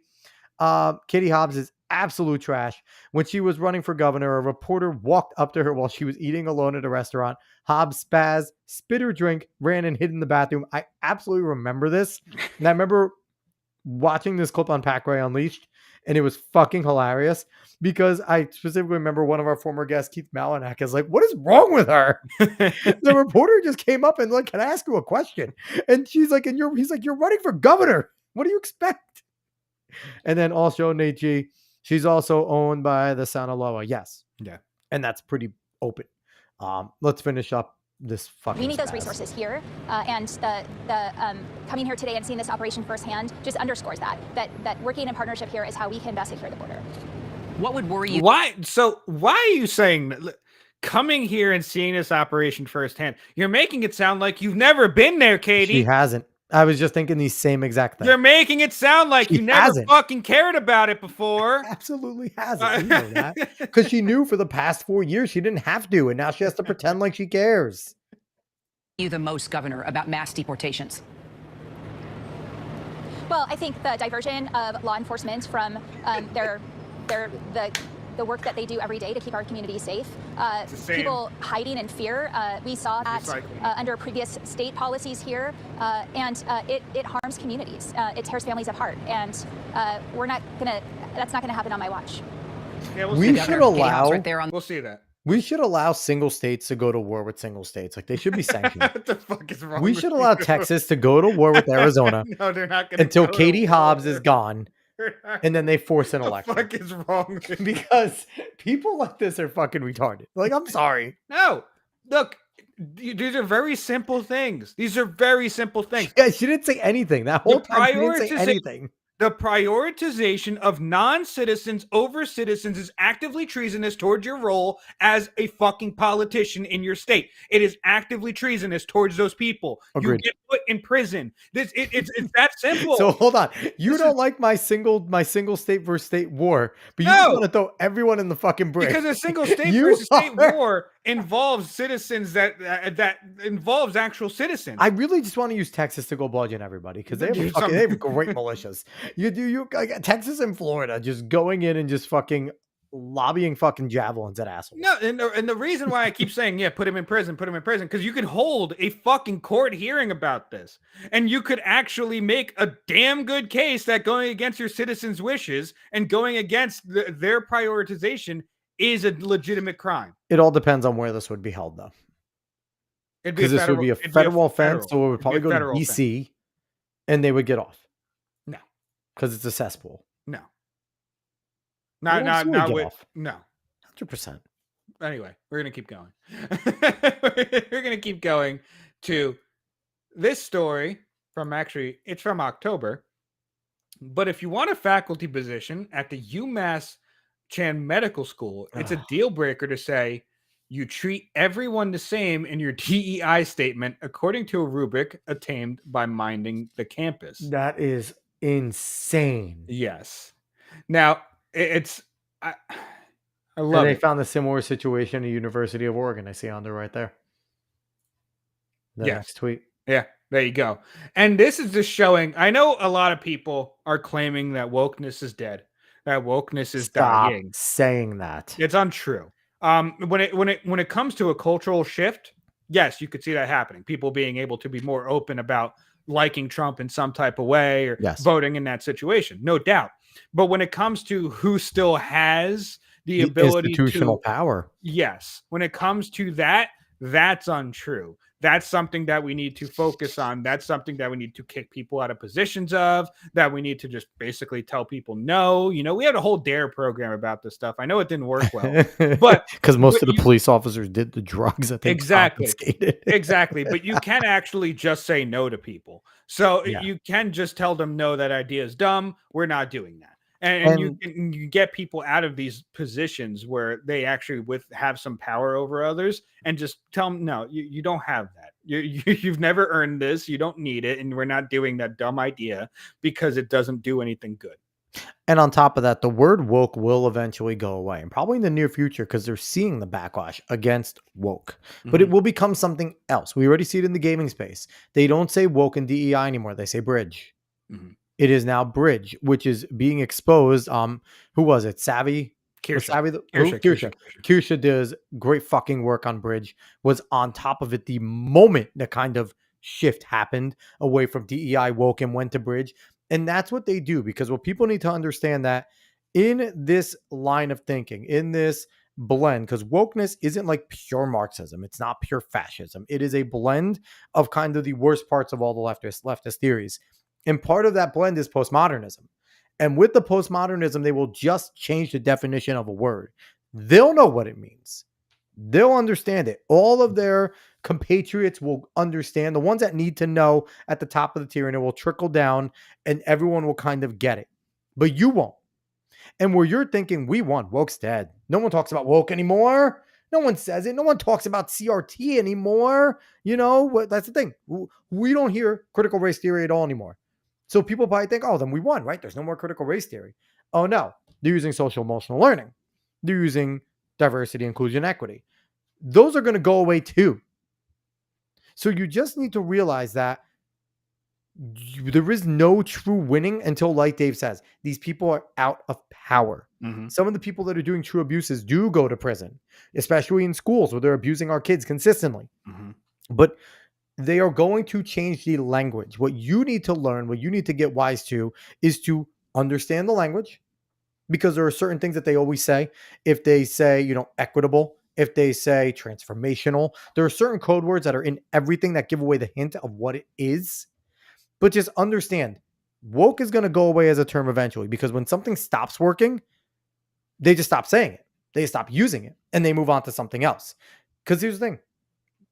Katie Hobbs is absolute trash. When she was running for governor, a reporter walked up to her while she was eating alone at a restaurant. Hobbs spazzed, spit her drink, ran and hid in the bathroom. I absolutely remember this. And I remember watching this clip on Pac Ray Unleashed, and it was fucking hilarious because I specifically remember one of our former guests, Keith Malinak, is like, what is wrong with her? The reporter just came up and like, can I ask you a question? And she's like, he's like, you're running for governor. What do you expect? And then also Nate G, she's also owned by the Sinaloa. Yes. Yeah. And that's pretty open. Let's finish up this fucking We need those resources here, and the coming here today and seeing this operation firsthand just underscores that working in partnership here is how we can best secure the border. What would worry you? Why are you saying that? Coming here and seeing this operation firsthand, you're making it sound like you've never been there, Katie. She hasn't. I was just thinking the same exact thing. You're making it sound like you never fucking cared about it before. Absolutely hasn't. You know that. Because she knew for the past 4 years she didn't have to, and now she has to pretend like she cares. You the most, Governor, about mass deportations? Well, I think the diversion of law enforcement from the work that they do every day to keep our communities safe. People hiding in fear. We saw that under previous state policies here, and it harms communities. It tears families apart, and that's not gonna happen on my watch. Yeah, we should allow. We'll see that. We should allow single states to go to war with single states. Like they should be sanctioned. What the fuck is wrong? We with should you? allow Texas to go to war with Arizona. No, they're not gonna until go Katie Hobbs is gone. And then they force an election. What the fuck is wrong with you? Because people like this are fucking retarded. Like, I'm sorry. No, look, these are very simple things. These are very simple things. Yeah, she didn't say anything. That whole time she didn't say anything. The prioritization of non-citizens over citizens is actively treasonous towards your role as a fucking politician in your state. It is actively treasonous towards those people. Agreed. You get put in prison. It's that simple. So hold on. You don't like my single state versus state war, but you want to throw everyone in the fucking brig. Because a single state versus state war involves citizens that involves actual citizens. I really just want to use Texas to go bludgeon everybody because they have great militias. You Texas and Florida just going in and just fucking lobbying fucking javelins at assholes. No, and the reason why I keep saying, put him in prison, because you could hold a fucking court hearing about this, and you could actually make a damn good case that going against your citizens' wishes and going against their prioritization is a legitimate crime. It all depends on where this would be held, though. Because this would be a federal offense, so it would probably go to DC, and they would get off. No. Because it's a cesspool. No. No. 100%. Anyway, we're going to keep going. We're going to keep going to this story it's from October. But if you want a faculty position at the UMass Chan Medical School, it's a deal breaker to say you treat everyone the same in your DEI statement according to a rubric attained by minding the campus. That is insane. Yes. Now, I love and they it. found a similar situation at University of Oregon. I see on there right there. The next tweet. Yeah, there you go. And this is just showing, I know a lot of people are claiming that wokeness is dead. That wokeness is dying. Saying that. It's untrue. When it comes to a cultural shift, yes, you could see that happening. People being able to be more open about liking Trump in some type of way or voting in that situation, no doubt. But when it comes to who still has the ability institutional power, yes, when it comes to that, that's untrue. That's something that we need to focus on. That's something that we need to kick people out of positions of, that we need to just basically tell people no. You know, we had a whole DARE program about this stuff. I know it didn't work well, but because most of the police officers did the drugs that they confiscated. Exactly. But you can actually just say no to people. So you can just tell them, no, that idea is dumb. We're not doing that. And you get people out of these positions where they actually have some power over others, and just tell them, no, you don't have that. You've never earned this. You don't need it. And we're not doing that dumb idea because it doesn't do anything good. And on top of that, the word woke will eventually go away, and probably in the near future, because they're seeing the backlash against woke. But it will become something else. We already see it in the gaming space. They don't say woke and DEI anymore. They say bridge. It is now bridge, which is being exposed. Who was it? Savvy? Kirsha does great fucking work on bridge. Was on top of it the moment the kind of shift happened away from DEI woke and went to bridge. And that's what they do, because what people need to understand that in this line of thinking, in this blend, because wokeness isn't like pure Marxism. It's not pure fascism. It is a blend of kind of the worst parts of all the leftist theories. And part of that blend is postmodernism. And with the postmodernism, they will just change the definition of a word. They'll know what it means. They'll understand it. All of their compatriots will understand, the ones that need to know at the top of the tier, and it will trickle down and everyone will kind of get it. But you won't. And where you're thinking, we won, woke's dead. No one talks about woke anymore. No one says it. No one talks about CRT anymore. You know, that's the thing. We don't hear critical race theory at all anymore. So people probably think, oh, then we won, right? There's no more critical race theory. Oh, no. They're using social emotional learning. They're using diversity, inclusion, equity. Those are going to go away too. So you just need to realize that there is no true winning until, like Dave says, these people are out of power. Some of the people that are doing true abuses do go to prison, especially in schools where they're abusing our kids consistently. But they are going to change the language. What you need to learn, what you need to get wise to, is to understand the language, because there are certain things that they always say. If they say, you know, equitable, if they say transformational, there are certain code words that are in everything that give away the hint of what it is. But just understand, woke is going to go away as a term eventually, because when something stops working, they just stop saying it. They stop using it and they move on to something else. Because here's the thing,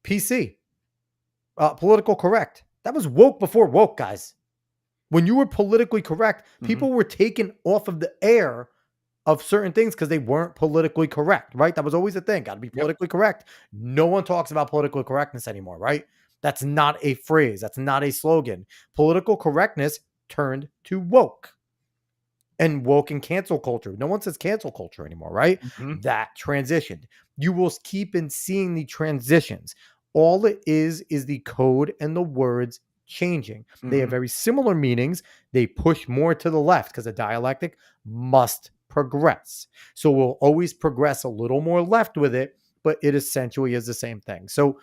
PC, political correct. That was woke before woke, guys. When you were politically correct, people were taken off of the air of certain things because they weren't politically correct, right? That was always the thing. Got to be politically correct. No one talks about political correctness anymore, right? That's not a phrase. That's not a slogan. Political correctness turned to woke. And woke and cancel culture. No one says cancel culture anymore, right? That transitioned. You will keep in seeing the transitions. All it is the code and the words changing. They have very similar meanings. They push more to the left because a dialectic must progress. So we'll always progress a little more left with it, but it essentially is the same thing. So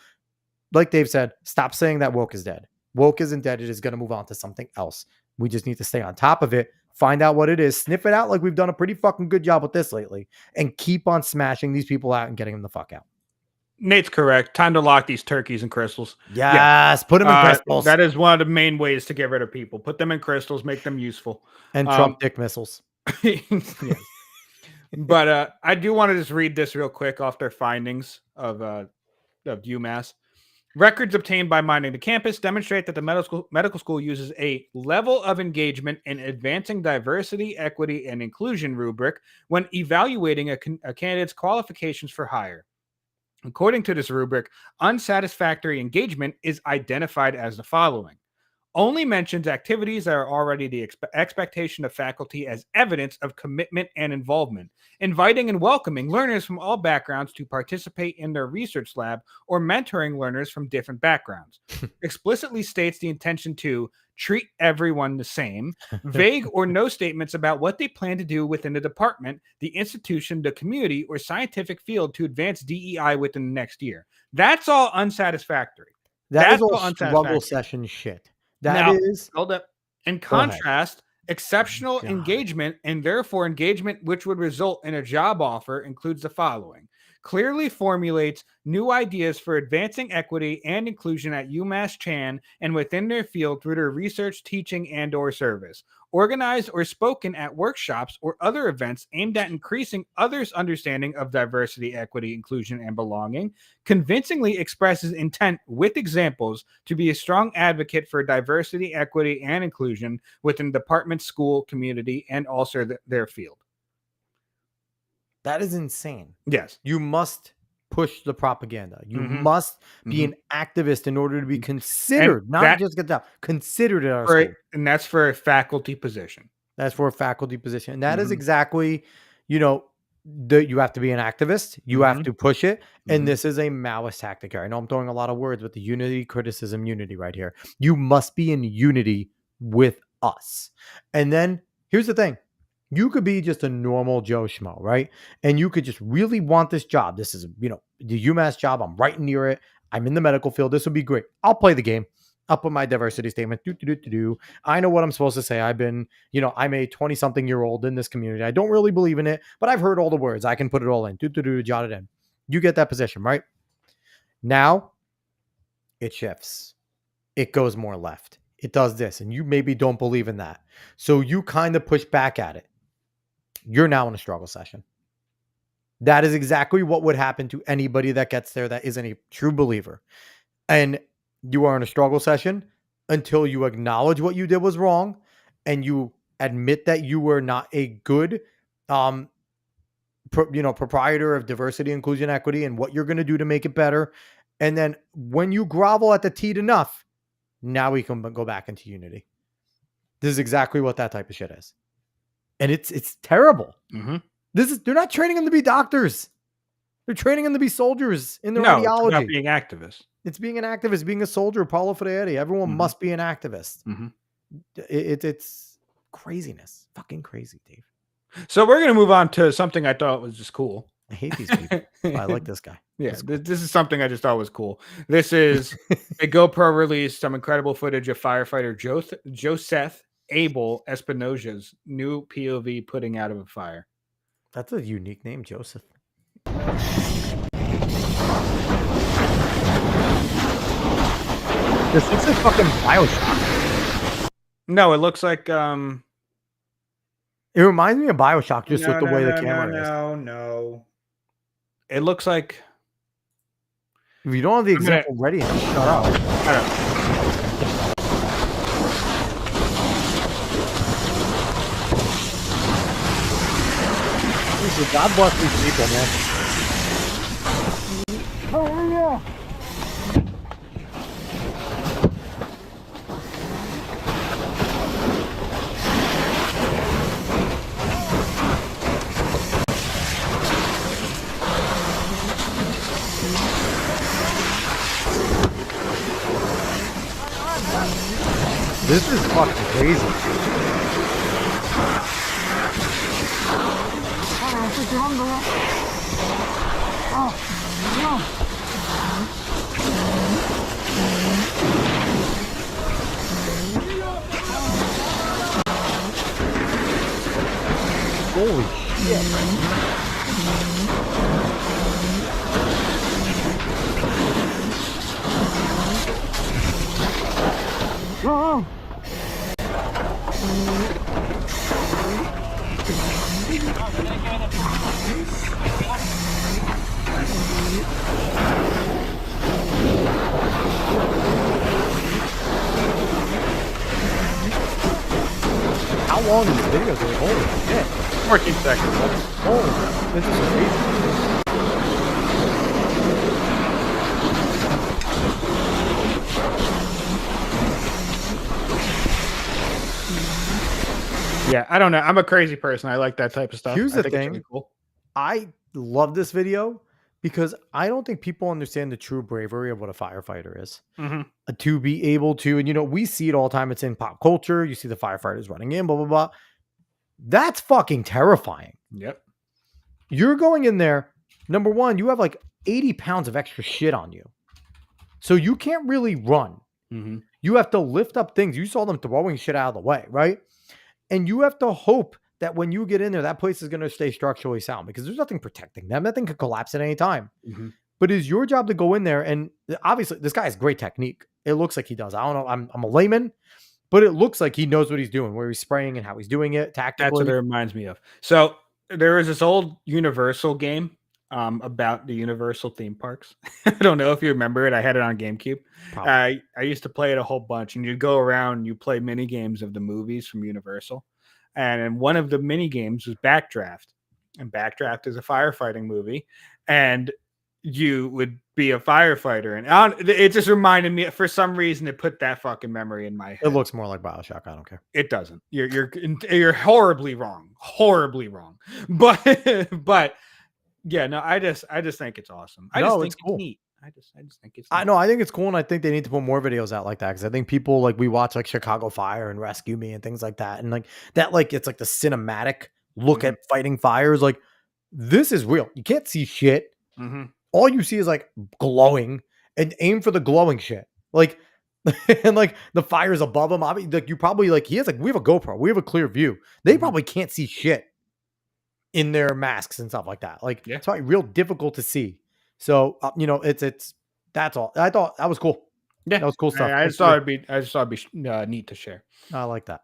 like Dave said, stop saying that woke is dead. Woke isn't dead. It is going to move on to something else. We just need to stay on top of it, find out what it is, sniff it out like we've done a pretty fucking good job with this lately, and keep on smashing these people out and getting them the fuck out. Nate's correct. Time to lock these turkeys in crystals. Yes, put them in crystals. That is one of the main ways to get rid of people. Put them in crystals, make them useful. And Trump dick missiles. Yes. But I do want to just read this real quick off their findings of UMass. Records obtained by mining the campus demonstrate that the medical school uses a level of engagement in advancing diversity, equity, and inclusion rubric when evaluating a candidate's qualifications for hire. According to this rubric, unsatisfactory engagement is identified as the following. Only mentions activities that are already the expectation of faculty as evidence of commitment and involvement, inviting and welcoming learners from all backgrounds to participate in their research lab, or mentoring learners from different backgrounds. Explicitly states the intention to treat everyone the same, vague or no statements about what they plan to do within the department, the institution, the community, or scientific field to advance DEI within the next year. That's all unsatisfactory. That's all struggle session shit. Hold up. In contrast, exceptional engagement, and therefore engagement which would result in a job offer, includes the following: clearly formulates new ideas for advancing equity and inclusion at UMass Chan and within their field through their research, teaching, and or service. Organized or spoken at workshops or other events aimed at increasing others' understanding of diversity, equity, inclusion, and belonging. Convincingly expresses intent with examples to be a strong advocate for diversity, equity, and inclusion within the department, school, community, and also their field. That is insane. Yes. You must push the propaganda. You must be an activist in order to be considered, And not just get that, considered at our for, school. and that's for a faculty position. That's for a faculty position. And that is exactly, you know, you have to be an activist. You have to push it. And this is a Maoist tactic here. I know I'm throwing a lot of words, but the unity, criticism, unity right here. You must be in unity with us. And then here's the thing. You could be just a normal Joe Schmo, right? And you could just really want this job. This is, you know, the UMass job. I'm right near it. I'm in the medical field. This would be great. I'll play the game. I'll put my diversity statement. I know what I'm supposed to say. I've been, you know, I'm a 20-something-year-old in this community. I don't really believe in it, but I've heard all the words. I can put it all in. Jot it in. You get that position, right? Now, it shifts. It goes more left. It does this, and you maybe don't believe in that. So you kind of push back at it. You're now in a struggle session. That is exactly what would happen to anybody that gets there that isn't a true believer. And you are in a struggle session until you acknowledge what you did was wrong and you admit that you were not a good proprietor of diversity, inclusion, equity, and what you're going to do to make it better. And then when you grovel at the teat enough, now we can go back into unity. This is exactly what that type of shit is. And it's terrible. They're not training them to be doctors. They're training them to be soldiers in their ideology. It's not being activists. It's being an activist, being a soldier, Paulo Freire. Everyone must be an activist. It's craziness. Fucking crazy, Dave. So we're going to move on to something I thought was just cool. I hate these people. I like this guy. Yeah, this is something I just thought was cool. This is a GoPro released some incredible footage of firefighter Joseph Abel Espinosa's new POV putting out of a fire. That's a unique name, Joseph. This looks like fucking BioShock. No, it looks like it reminds me of BioShock just with the way the camera is. No. It looks like if you don't have the example ready, shut up. God bless these people, man. Oh, yeah. This is fucking crazy. Holy shit. Oh. How long is this video? Holy shit. 14 seconds. Oh, this is crazy. Yeah, I don't know. I'm a crazy person. I like that type of stuff. Here's the thing. thing. Really cool. I love this video because I don't think people understand the true bravery of what a firefighter is. To be able to, and you know, we see it all the time. It's in pop culture. You see the firefighters running in, blah, blah, blah. That's fucking terrifying. Yep. You're going in there. Number one, you have like 80 pounds of extra shit on you. So you can't really run. You have to lift up things. You saw them throwing shit out of the way, right? And you have to hope that when you get in there, that place is going to stay structurally sound because there's nothing protecting them. That thing could collapse at any time. Mm-hmm. But it's your job to go in there, and obviously this guy has great technique. It looks like he does. I don't know. I'm a layman, but it looks like he knows what he's doing, where he's spraying and how he's doing it tactically. That's what it reminds me of. So there is this old Universal game about the Universal theme parks. I don't know if you remember it. I had it on GameCube. I used to play it a whole bunch, and you'd go around and you play mini games of the movies from Universal. And in one of the mini games was Backdraft, and Backdraft is a firefighting movie, and you would be a firefighter. And it just reminded me, for some reason, it put that fucking memory in my head. It looks more like BioShock. I don't care. It doesn't. You're horribly wrong. Horribly wrong. But yeah, no, I just think it's awesome. I just think it's neat. I just think it's neat. I think it's cool, and I think they need to put more videos out like that, because I think people, like, we watch like Chicago Fire and Rescue Me and things like that, and like that, like, it's like the cinematic look at fighting fires. Like, this is real. You can't see shit. Mm-hmm. All you see is like glowing, and aim for the glowing shit. Like, and like the fire's above him. I mean, like, you probably, like, he has, like, we have a GoPro, we have a clear view. They probably can't see shit in their masks and stuff like that. Like, it's probably real difficult to see. So that's all. I thought that was cool. Yeah, that was cool stuff. I just thought it'd be neat to share. I like that.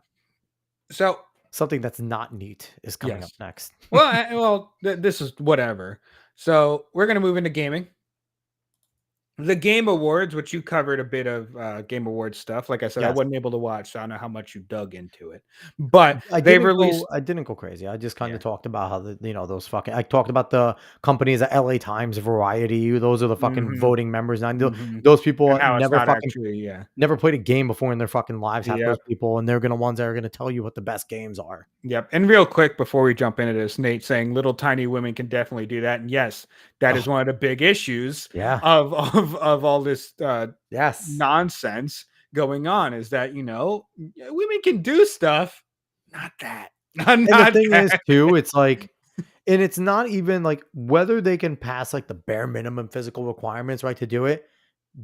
So something that's not neat is coming up next. This is whatever. So we're gonna move into gaming. The Game Awards, which you covered a bit of Game Awards stuff. Like I said, I wasn't able to watch, so I don't know how much you dug into it. But I didn't go crazy. I just kind of talked about how those fucking. I talked about the companies at LA Times, Variety. Those are the fucking voting members. And those people never played a game before in their fucking lives. Half those people, and they're ones that are gonna tell you what the best games are. Yep. And real quick before we jump into this, Nate saying little tiny women can definitely do that, and yes, that is one of the big issues. Of all this nonsense going on, is that women can do stuff, not that. And the thing is too, it's like, and it's not even like whether they can pass like the bare minimum physical requirements, right, to do it.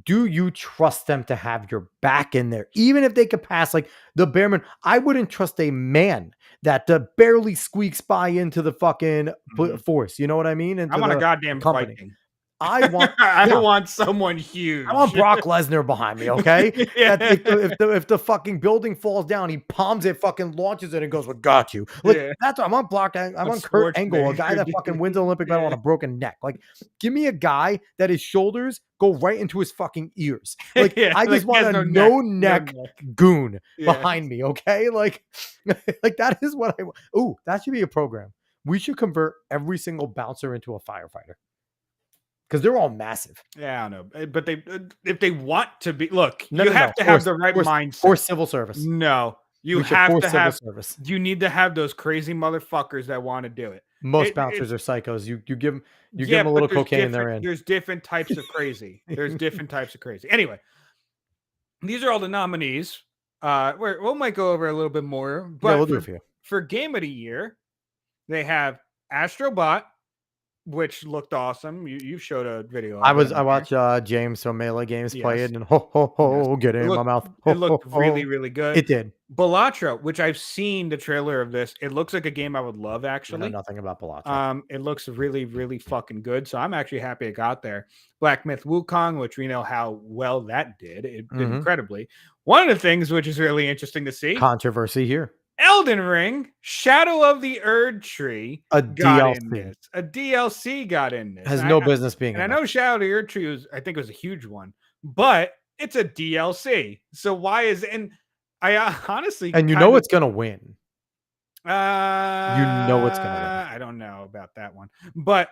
Do you trust them to have your back in there? Even if they could pass like the bare minimum, I wouldn't trust a man that barely squeaks by into the fucking force. You know what I mean? I want a goddamn company. Viking. I want want someone huge. I want Brock Lesnar behind me, okay? If the fucking building falls down, he palms it, fucking launches it, and goes, "We got you." Like, that's what I want. I want Kurt Angle, a guy that fucking wins an Olympic medal on a broken neck. Like, give me a guy that his shoulders go right into his fucking ears. Like, I just want a no neck goon behind me, okay? Like that is what I want. Ooh, that should be a program. We should convert every single bouncer into a firefighter. Because they're all massive. Yeah, I don't know. But if they want to be, look, you have to have the right mindset. Or civil service. No, you have to have service. You need to have those crazy motherfuckers that want to do it. Most bouncers are psychos. You give them a little cocaine and they're in. There's different types of crazy. Anyway, these are all the nominees. We might go over a little bit more. But we'll do it for you. For Game of the Year, they have Astrobot, which looked awesome. You showed a video. I watched James from Melee Games play it, and get it in my mouth. It looked really, really good. It did. Balatro, which I've seen the trailer of this. It looks like a game I would love, actually. I know nothing about Balatro. It looks really, really fucking good. So I'm actually happy it got there. Black Myth Wukong, which we know how well that did. It did incredibly. One of the things which is really interesting to see. Controversy here. Elden Ring, Shadow of the Erd Tree, a DLC. A DLC got in this. Has no business being. And I know Shadow of the Erd Tree was a huge one, but it's a DLC. So why is it? And I honestly, and it's gonna win. It's gonna win. I don't know about that one, but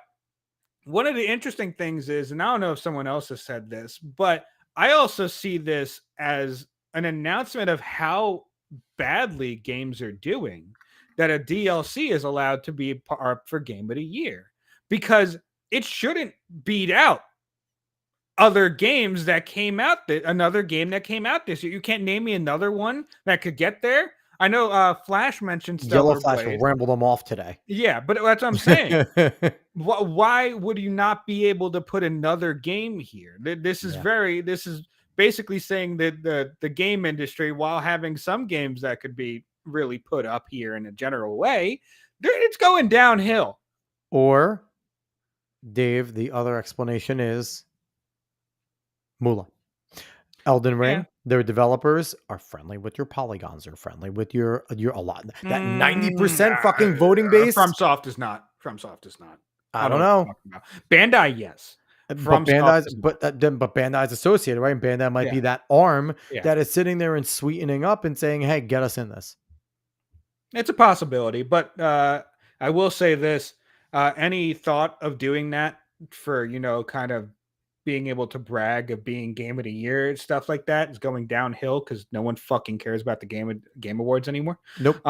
one of the interesting things is, and I don't know if someone else has said this, but I also see this as an announcement of how badly games are doing, that a DLC is allowed to be part for Game of the Year, because it shouldn't beat out other games that came out. Another game that came out this year. You can't name me another one that could get there. I know Flash mentioned Yellow Flash will ramble them off today. Yeah, but that's what I'm saying. Why would you not be able to put another game here? This is basically saying that the game industry, while having some games that could be really put up here in a general way, it's going downhill. Or, Dave, the other explanation is Moolah. Elden Ring, their developers are friendly with your polygons. They're friendly with your a lot. That 90% fucking voting base. FromSoft is not. FromSoft is not. I don't know. Bandai, yes. But Bandai's associated, right? And Bandai might be that arm that is sitting there and sweetening up and saying, "Hey, get us in this." It's a possibility, but I will say this: any thought of doing that for kind of being able to brag of being game of the year and stuff like that is going downhill because no one fucking cares about the game awards anymore. Nope.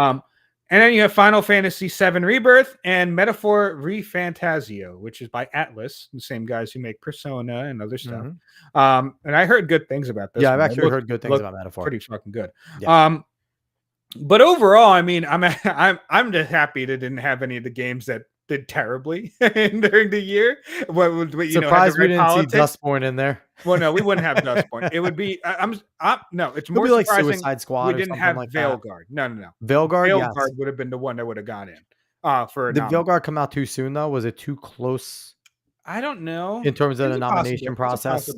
And then you have Final Fantasy VII Rebirth and Metaphor Refantasio, which is by Atlas, the same guys who make Persona and other stuff. And I heard good things about this. Yeah, I've actually heard good things about Metaphor. Pretty fucking good. Yeah. But overall, I mean, I'm just happy that didn't have any of the games that did terribly during the year. Surprised we didn't see Dustborn in there. Well, no, we wouldn't have Dustborn. It would be no. It's more like surprising Suicide Squad. We or didn't something have like Veilguard. No. Veilguard. Veilguard would have been the one that would have gone in. For did Veilguard come out too soon though? Was it too close? I don't know. In terms of the nomination process,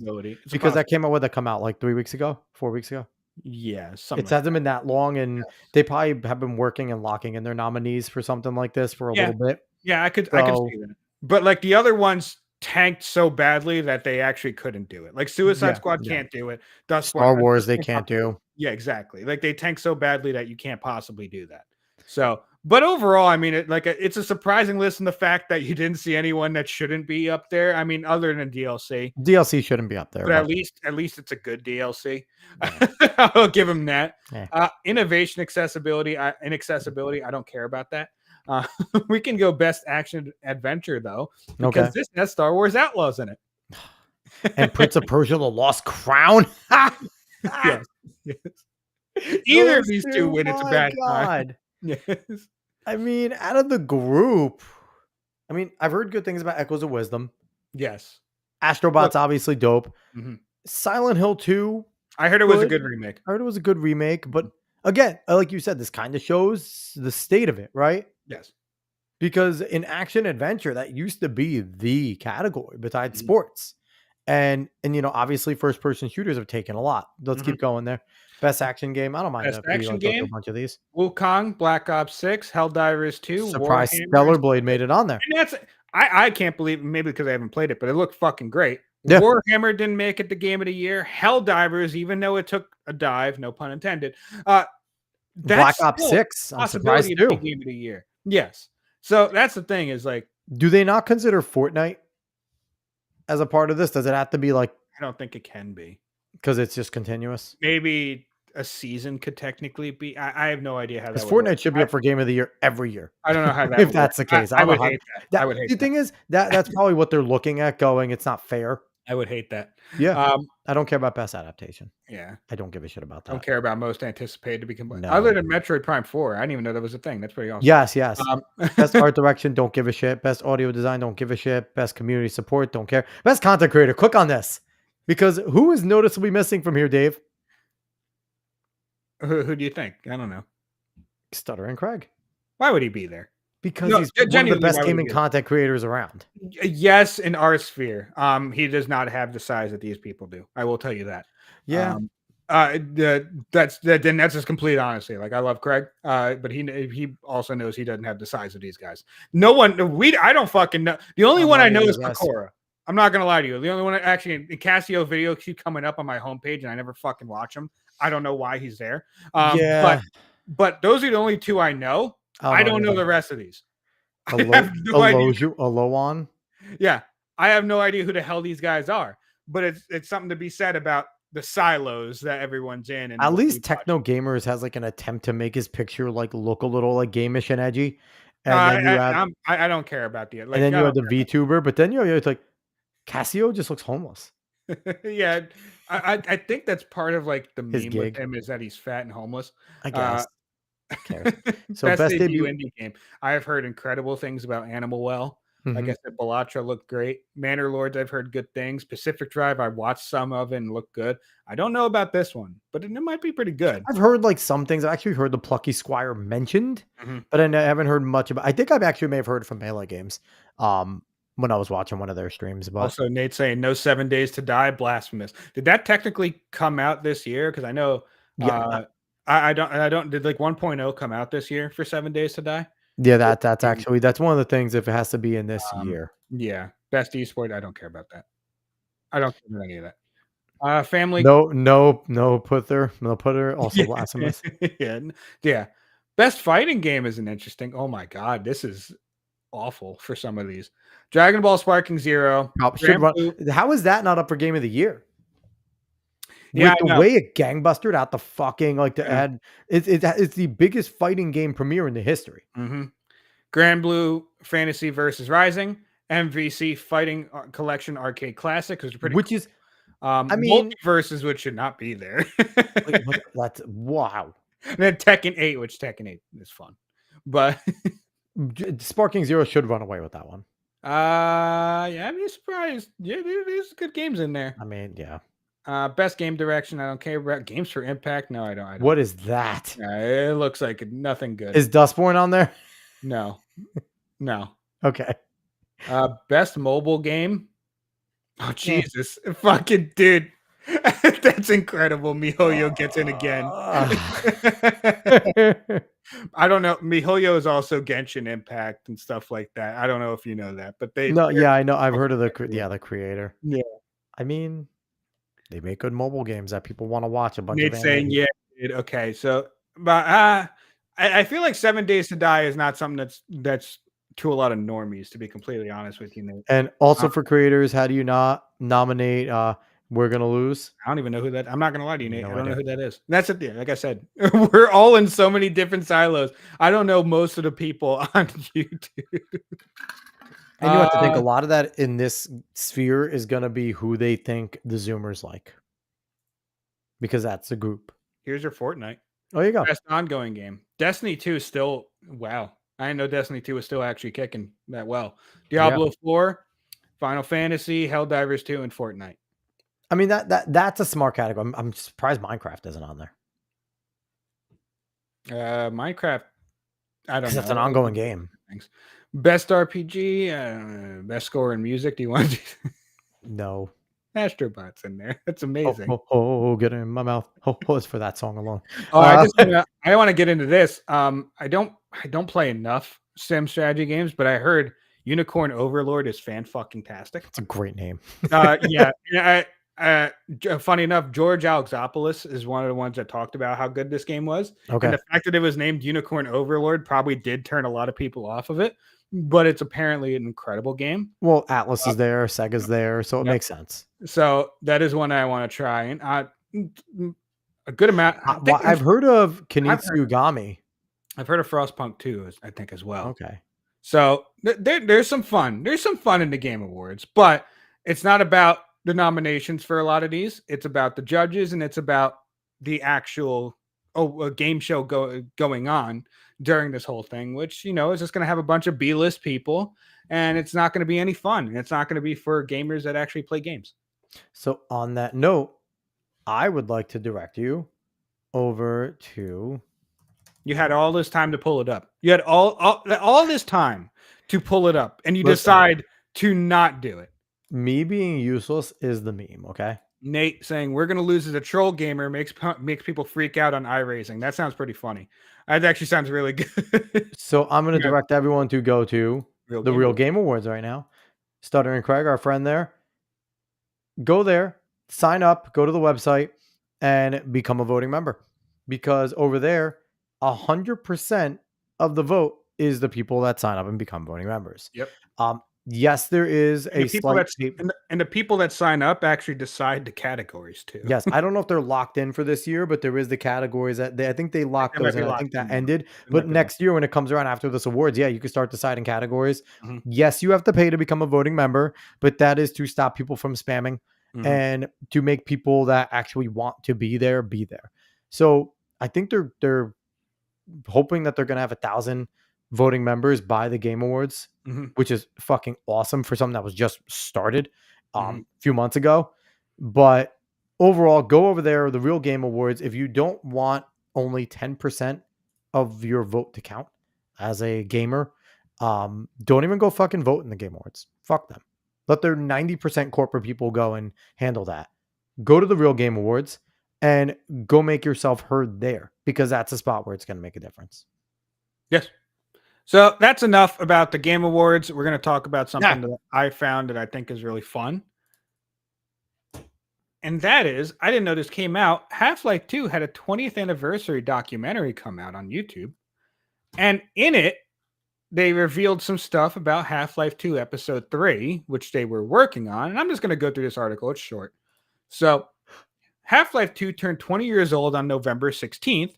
because that came out when that come out like 3 weeks ago, 4 weeks ago. Yeah, it hasn't been that long, and they probably have been working and locking in their nominees for something like this for a little bit. Yeah, I could see that. But like the other ones tanked so badly that they actually couldn't do it. Like Suicide Squad can't do it. Star Wars they can't do. Yeah, exactly. Like they tanked so badly that you can't possibly do that. So, but overall, I mean, it's a surprising list in the fact that you didn't see anyone that shouldn't be up there. I mean, other than DLC. DLC shouldn't be up there. But at least it's a good DLC. Yeah. I'll give them that. Yeah. Innovation, inaccessibility. I don't care about that. We can go best action adventure though, because this has Star Wars Outlaws in it. And Prince of Persia: The Lost Crown. Yes. Either of these two win, it's a bad time. Yes. I mean, out of the group, I mean, I've heard good things about Echoes of Wisdom. Yes. Astrobot's obviously dope. Mm-hmm. Silent Hill 2. I heard it was a good remake. I heard it was a good remake, but again, like you said, this kind of shows the state of it, right? Yes. Because in action adventure, that used to be the category besides sports. And obviously first person shooters have taken a lot. Let's keep going there. Best action game. I don't mind best action game. A bunch of these. Wukong, Black Ops 6, Helldivers 2. Surprise! Stellar Blade made it on there. And that's I can't believe, maybe because I haven't played it, but it looked fucking great. Yeah. Warhammer didn't make it the game of the year. Helldivers, even though it took a dive, no pun intended. Black Ops 6. I'm surprised too. Game of the year. Yes. So that's the thing is like, do they not consider Fortnite as a part of this? Does it have to be like? I don't think it can be because it's just continuous. Maybe a season could technically be. I have no idea how that. Because Fortnite should be up for Game of the Year every year. I don't know how that. If that's the case, I would hate that. I would hate the thing is that's probably what they're looking at. Going, it's not fair. I would hate that. Yeah. I don't care about best adaptation. Yeah. I don't give a shit about that. I don't care about most anticipated to be complete. Other than Metroid Prime 4. I didn't even know that was a thing. That's pretty awesome. Yes. Best art direction, don't give a shit. Best audio design, don't give a shit. Best community support, don't care. Best content creator, click on this. Because who is noticeably missing from here, Dave? Who do you think? I don't know. Stutter and Craig. Why would he be there? Because he's one of the best gaming content creators around. Yes, in our sphere. He does not have the size that these people do. I will tell you that. Yeah. That's just complete honesty. Like I love Craig, but he also knows he doesn't have the size of these guys. No one. I don't fucking know. The only one I know is Pecora. I'm not gonna lie to you. The only one actually, Casio videos keep coming up on my homepage, and I never fucking watch them. I don't know why he's there. But those are the only two I know. I don't know the rest of these. Aloan. Yeah, I have no idea who the hell these guys are. But it's something to be said about the silos that everyone's in. And at least Techno Gamers has like an attempt to make his picture like look a little like gamish and edgy. And I don't care about the. Like, and then you have the VTuber, but then it's like Casio just looks homeless. Yeah, I think that's part of like the his meme gig with him is that he's fat and homeless. I guess. So best debut indie game. I have heard incredible things about Animal Well. Like I said, Balatra looked great. Manor Lords, I've heard good things. Pacific Drive, I watched some of it and looked good. I don't know about this one, but it might be pretty good. I've heard like some things. I actually heard the Plucky Squire mentioned, but I haven't heard much about. I think I've actually may have heard from Melee Games when I was watching one of their streams. But also, Nate saying no 7 Days to Die, blasphemous. Did that technically come out this year? Because I know, I don't. Did like 1.0 come out this year for 7 Days to Die? Yeah, that's actually that's one of the things. If it has to be in this year, yeah, best esport. I don't care about that. I don't care about any of that. Family. No putter. Also blasphemous. yeah. Best fighting game is an interesting. Oh my god, this is awful for some of these. Dragon Ball Sparking Zero. How is that not up for Game of the Year? Yeah, with the way it gangbustered out the fucking add it's the biggest fighting game premiere in the history. Grand Blue Fantasy versus Rising, MVC Fighting Collection Arcade Classic, which is I mean Multiverses, which should not be there. That's wow. And then Tekken 8, which Tekken 8 is fun, but Sparking Zero should run away with that one. Yeah, I'd be surprised. Yeah, there's good games in there. I mean, yeah. Best game direction. I don't care about games for impact. No, I don't. What is that? It looks like nothing good. Is Dustborn on there? No. Okay. Best mobile game. Oh Jesus, fucking dude, that's incredible. MiHoYo gets in again. I don't know. MiHoYo is also Genshin Impact and stuff like that. I don't know if you know that, but they. No, yeah, I know. I've heard of the creator. Yeah, I mean, they make good mobile games that people want to watch. A bunch Nate's of saying, yeah, okay. So, but I feel like 7 Days to Die is not something that's to a lot of normies, to be completely honest with you, Nate. And also for creators, how do you not nominate We're Gonna Lose? I don't even know who that. I'm not gonna lie to you, Nate. I don't know who that is. That's it. Yeah, like I said, we're all in so many different silos. I don't know most of the people on YouTube. And you have to think a lot of that in this sphere is going to be who they think the Zoomers like. Because that's the group. Here's your Fortnite. Oh, you go. Best ongoing game. Destiny 2 is still, wow. I didn't know Destiny 2 was still actually kicking that well. Diablo 4, Final Fantasy, Helldivers 2, and Fortnite. I mean, that's a smart category. I'm surprised Minecraft isn't on there. Minecraft, I don't know. That's an ongoing game. Thanks. Best RPG, best score in music. Do you want to do? No. Astrobot's in there. That's amazing. Get it in my mouth. It's for that song alone. I want to get into this. I don't play enough sim strategy games, but I heard Unicorn Overlord is fan-fucking-tastic. It's a great name. Funny enough, George Alexopoulos is one of the ones that talked about how good this game was. Okay. And the fact that it was named Unicorn Overlord probably did turn a lot of people off of it, but it's apparently an incredible game. Well, Atlas is there, Sega's there, so it makes sense. So that is one I want to try. And a good amount. I've heard of Kinitsugami. I've heard of Frostpunk 2, I think, as well. Okay. So there's some fun. There's some fun in the Game Awards, but it's not about the nominations for a lot of these. It's about the judges, and it's about the actual game show going on during this whole thing, which, is just going to have a bunch of B-list people, and it's not going to be any fun. And it's not going to be for gamers that actually play games. So on that note, I would like to direct you over to... You had all this time to pull it up. You had all this time to pull it up, and you decide to not do it. Me being useless is the meme, okay? Nate saying we're going to lose as a troll gamer makes people freak out on iRacing. That sounds pretty funny. That actually sounds really good. So I'm going to direct everyone to go to the Real Game Awards right now. Stutter and Craig, our friend there. Go there, sign up, go to the website, and become a voting member. Because over there, 100% of the vote is the people that sign up and become voting members. Yep. Yes, there is a slight... And the people that sign up actually decide the categories too. Yes, I don't know if they're locked in for this year, but there is the categories that I think they locked those in. I think that ended. But next year when it comes around after this awards, you can start deciding categories. Yes, you have to pay to become a voting member, but that is to stop people from spamming and to make people that actually want to be there, be there. So I think they're hoping that they're going to have 1,000 voting members by the Game Awards which is fucking awesome for something that was just started a few months ago. But overall, go over there, the Real Game Awards. If you don't want only 10% of your vote to count as a gamer, don't even go fucking vote in the Game Awards. Fuck them. Let their 90% corporate people go and handle that. Go to the Real Game Awards and go make yourself heard there, because that's a spot where it's going to make a difference. Yes. So that's enough about the Game Awards. We're going to talk about something that I found that I think is really fun. And that is, I didn't know this came out. Half-Life 2 had a 20th anniversary documentary come out on YouTube. And in it, they revealed some stuff about Half-Life 2 Episode 3, which they were working on. And I'm just going to go through this article. It's short. So, Half-Life 2 turned 20 years old on November 16th.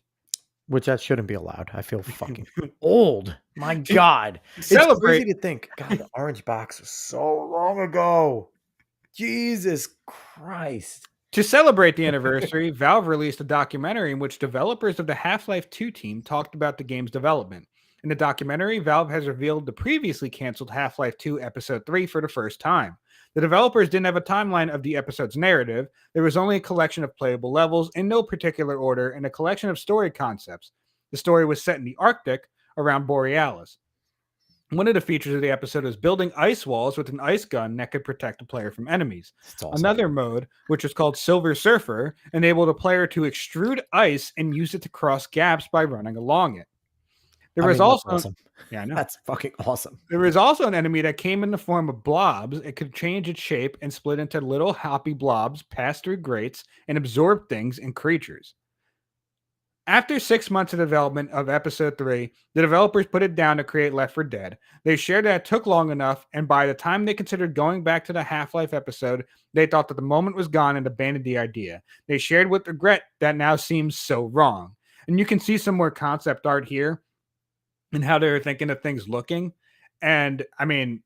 Which that shouldn't be allowed. I feel fucking old. My God. It's crazy to think. God, the orange box was so long ago. Jesus Christ. To celebrate the anniversary, Valve released a documentary in which developers of the Half-Life 2 team talked about the game's development. In the documentary, Valve has revealed the previously canceled Half-Life 2 Episode 3 for the first time. The developers didn't have a timeline of the episode's narrative. There was only a collection of playable levels in no particular order and a collection of story concepts. The story was set in the Arctic around Borealis. One of the features of the episode was building ice walls with an ice gun that could protect a player from enemies. Awesome. Another mode, which was called Silver Surfer, enabled a player to extrude ice and use it to cross gaps by running along it. There was also awesome. Yeah, I know. That's fucking awesome. There was also an enemy that came in the form of blobs. It could change its shape and split into little hoppy blobs, pass through grates, and absorb things and creatures. After 6 months of development of Episode 3, the developers put it down to create Left 4 Dead. They shared that it took long enough, and by the time they considered going back to the Half-Life episode, they thought that the moment was gone and abandoned the idea. They shared with regret that now seems so wrong. And you can see some more concept art here and how they were thinking of things looking. And I mean,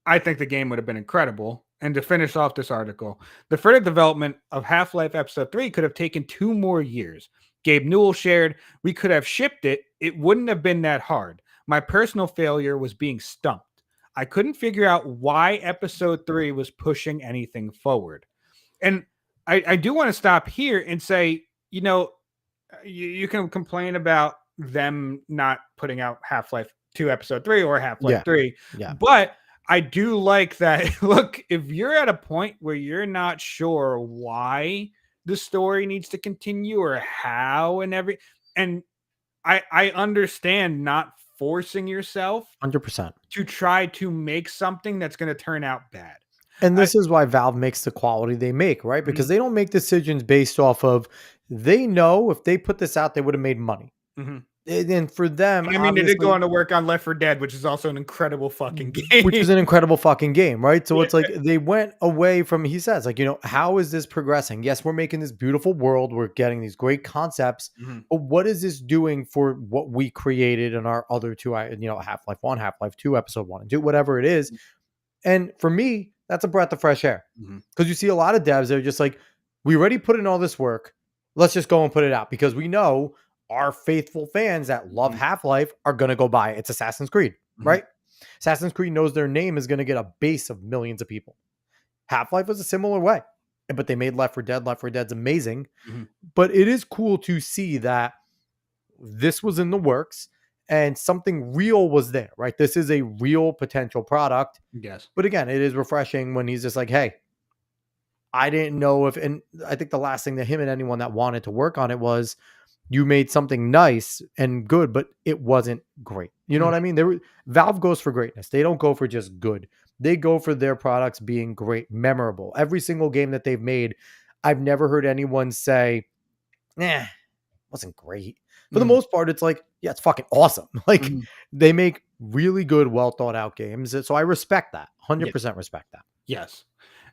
I think the game would have been incredible. And to finish off this article, the further development of Half-Life Episode 3 could have taken 2 more years. Gabe Newell shared, "We could have shipped it. It wouldn't have been that hard. My personal failure was being stumped. I couldn't figure out why Episode 3 was pushing anything forward." And I do want to stop here and say, you know, you can complain about them not putting out Half-Life 2 Episode 3 or Half-Life 3. Yeah. But I do like that. Look, if you're at a point where you're not sure why the story needs to continue or how and I understand not forcing yourself 100% to try to make something that's going to turn out bad. And this is why Valve makes the quality they make, right? Because they don't make decisions based off of, they know if they put this out, they would have made money. And for them, I mean, they did go on to work on Left 4 Dead, which is also an incredible fucking game. Which is an incredible fucking game, right? So it's like they went away from, he says, like, you know, how is this progressing? Yes, we're making this beautiful world. We're getting these great concepts. But what is this doing for what we created in our other two, you know, Half-Life 1, Half-Life 2, Episode 1 and 2, whatever it is. And for me, that's a breath of fresh air. Because you see a lot of devs that are just like, we already put in all this work. Let's just go and put it out, because we know our faithful fans that love Half-Life are going to go buy it. It's Assassin's Creed, right? Assassin's Creed knows their name is going to get a base of millions of people. Half-Life was a similar way, but they made Left 4 Dead. Left 4 Dead's amazing. But it is cool to see that this was in the works and something real was there, right? This is a real potential product. Yes. But again, it is refreshing when he's just like, hey, I didn't know if, and I think the last thing that him and anyone that wanted to work on it was, you made something nice and good, but it wasn't great. You know what I mean? Valve goes for greatness. They don't go for just good. They go for their products being great, memorable. Every single game that they've made, I've never heard anyone say, wasn't great. For the most part, it's like, yeah, it's fucking awesome. Like they make really good, well thought out games. So I respect that. 100% respect that. Yes.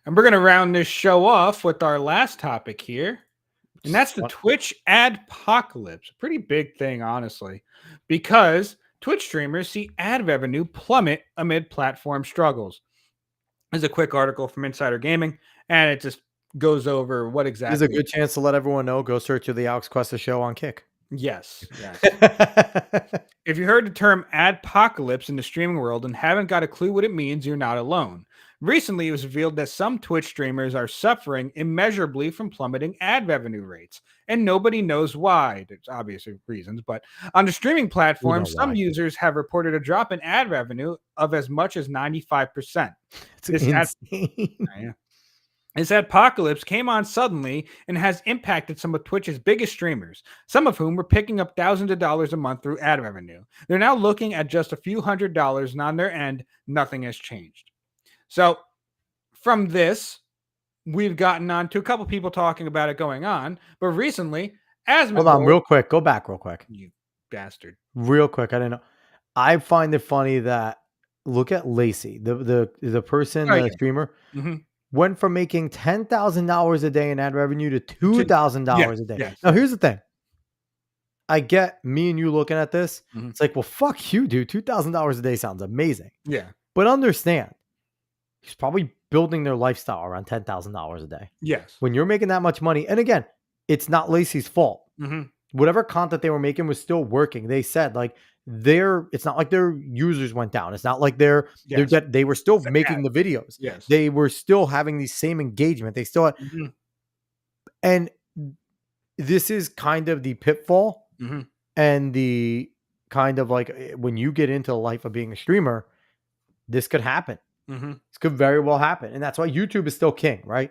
And we're going to round this show off with our last topic here. And that's the Twitch ADPOCALYPSE. Pretty big thing, honestly, because Twitch streamers see ad revenue plummet amid platform struggles. There's a quick article from Insider Gaming, and it just goes over what exactly. There's a good chance to let everyone know. Go search the Alex Cuesta show on Kick. Yes. If you heard the term adpocalypse in the streaming world and haven't got a clue what it means, you're not alone. Recently, it was revealed that some Twitch streamers are suffering immeasurably from plummeting ad revenue rates, and nobody knows why. There's obvious reasons, but on the streaming platform, some users have reported a drop in ad revenue of as much as 95%. It's insane. This apocalypse came on suddenly and has impacted some of Twitch's biggest streamers, some of whom were picking up thousands of dollars a month through ad revenue. They're now looking at just a few $100s, and on their end, nothing has changed. So from this, we've gotten on to a couple people talking about it going on, but recently, Hold on, real quick. Go back real quick. You bastard. Real quick. I didn't know. I find it funny that look at Lacey, the person, the streamer. Mm-hmm. Went from making $10,000 a day in ad revenue to $2,000 a day. Yes. Now, here's the thing. I get me and you looking at this. Mm-hmm. It's like, well, fuck you, dude. $2,000 a day sounds amazing. Yeah. But understand, he's probably building their lifestyle around $10,000 a day. Yes. When you're making that much money, and again, it's not Lacey's fault. Mm-hmm. Whatever content they were making was still working. They said, like, it's not like their users went down. It's not like they're dead. They were still making the videos. Yes. They were still having the same engagement. They still had, and this is kind of the pitfall and the kind of like when you get into the life of being a streamer, this could happen. This could very well happen. And that's why YouTube is still king, right?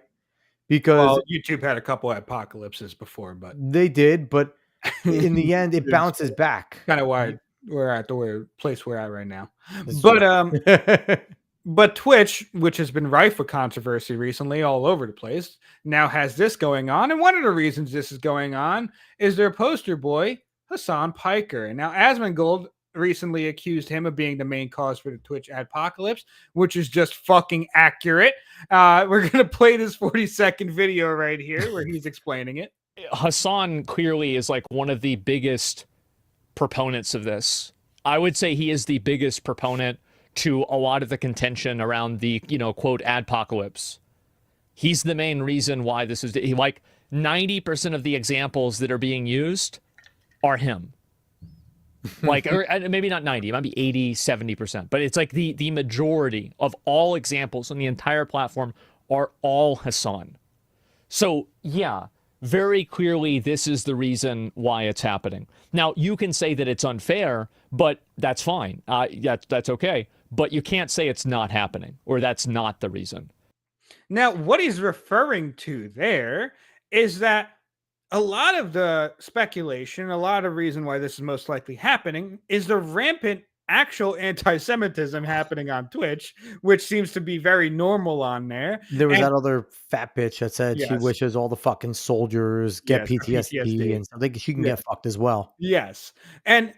Because YouTube had a couple of apocalypses before, but they did, but in the end, it bounces back. Kind of why we're at the place we're at right now. That's But Twitch, which has been rife with controversy recently all over the place, now has this going on. And one of the reasons this is going on is their poster boy, Hassan Piker. And now Asmongold recently accused him of being the main cause for the Twitch adpocalypse, which is just fucking accurate. We're going to play this 40-second video right here where he's explaining it. Hassan clearly is like one of the biggest proponents of this. I would say he is the biggest proponent to a lot of the contention around the, quote, adpocalypse. He's the main reason why this is, like 90% of the examples that are being used are him. Like, or maybe not 90, it might be 80, 70%, but it's like the majority of all examples on the entire platform are all Hassan. So yeah, very clearly, this is the reason why it's happening. Now, you can say that it's unfair, but that's fine. That's okay. But you can't say it's not happening or that's not the reason. Now, what he's referring to there is that a lot of the speculation, a lot of reason why this is most likely happening is the rampant actual anti-Semitism happening on Twitch, which seems to be very normal on there. There was that other fat bitch that said she wishes all the fucking soldiers get PTSD and something. She can get fucked as well. Yes. And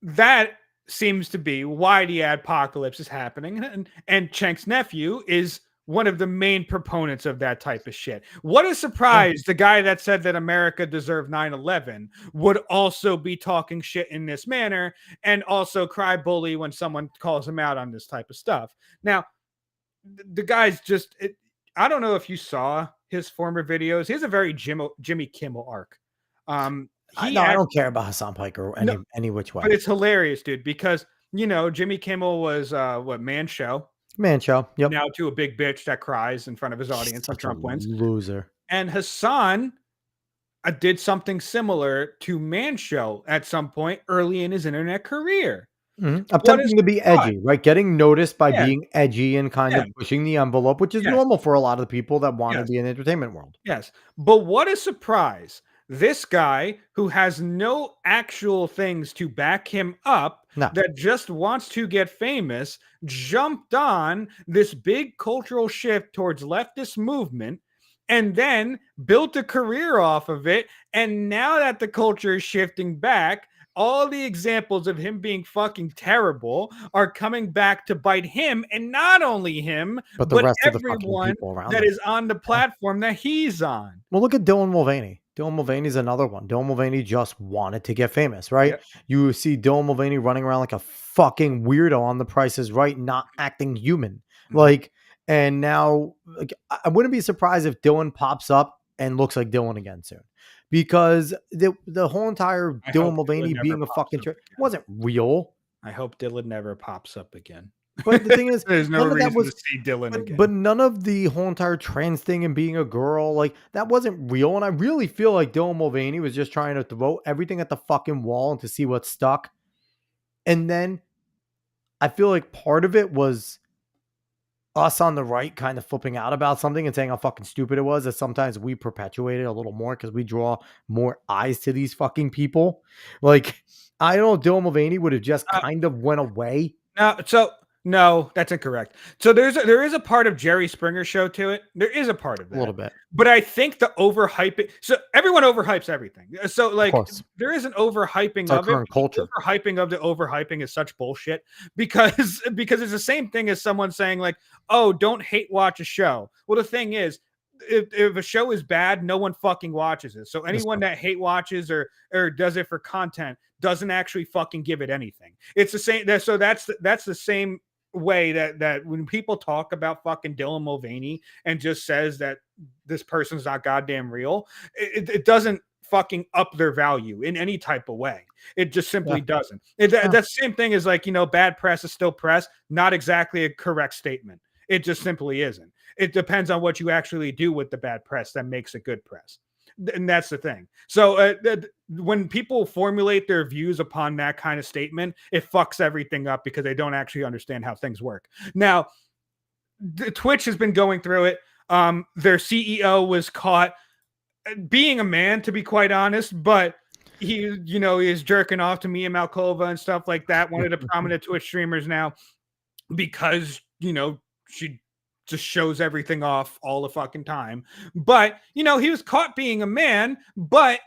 that seems to be why the adpocalypse is happening. And Chenk's nephew is one of the main proponents of that type of shit. What a surprise. The guy that said that America deserved 9/11 would also be talking shit in this manner and also cry bully when someone calls him out on this type of stuff. Now, the guy's just, I don't know if you saw his former videos. He has a very Jimmy Kimmel arc. I don't care about Hassan Piker any which way. But it's hilarious, dude, because, Jimmy Kimmel was, Man Show. Man Show. Yep. Now to a big bitch that cries in front of his audience when Trump wins. Loser. And Hassan did something similar to Man Show at some point early in his internet career. Attempting to be edgy, right? Getting noticed by being edgy and kind of pushing the envelope, which is normal for a lot of the people that want to be in the entertainment world. Yes. But what a surprise. This guy who has no actual things to back him up, that just wants to get famous, jumped on this big cultural shift towards leftist movement and then built a career off of it. And now that the culture is shifting back, all the examples of him being fucking terrible are coming back to bite him, and not only him, but rest of the fucking everyone people around that him. is on the platform that he's on. Well, look at Dylan Mulvaney. Dylan Mulvaney is another one. Dylan Mulvaney just wanted to get famous, right? Yep. You see Dylan Mulvaney running around like a fucking weirdo on The Price is Right, not acting human. And now, I wouldn't be surprised if Dylan pops up and looks like Dylan again soon. because the whole entire Dylan Mulvaney being a fucking wasn't real. I hope Dylan never pops up again. But the thing is, there's no reason to see Dylan again. But none of the whole entire trans thing and being a girl, like that wasn't real. And I really feel like Dylan Mulvaney was just trying to throw everything at the fucking wall and to see what stuck. And then I feel like part of it was us on the right kind of flipping out about something and saying how fucking stupid it was, that sometimes we perpetuate it a little more because we draw more eyes to these fucking people. Like, I don't know, Dylan Mulvaney would have just kind of went away. No, that's incorrect. So there is a part of Jerry Springer's show to it. There is a part of that. A little bit. But I think the overhyping. So everyone overhypes everything. So like there is an overhyping of it. Culture. Overhyping of the overhyping is such bullshit because it's the same thing as someone saying like, "Oh, don't hate watch a show." Well, the thing is, if a show is bad, no one fucking watches it. So anyone that hate watches or does it for content doesn't actually fucking give it anything. It's the same. So that's the same way that when people talk about fucking Dylan Mulvaney and just says that this person's not goddamn real, it doesn't fucking up their value in any type of way. It just simply doesn't. That's the same thing as like, bad press is still press. Not exactly a correct statement. It just simply isn't. It depends on what you actually do with the bad press that makes it good press. And that's the thing. So when people formulate their views upon that kind of statement, it fucks everything up because they don't actually understand how things work. Now, Twitch has been going through it. Their CEO was caught being a man, to be quite honest, but he is jerking off to Mia Malkova and stuff like that. One of the prominent Twitch streamers now, because, she just shows everything off all the fucking time. But, he was caught being a man, but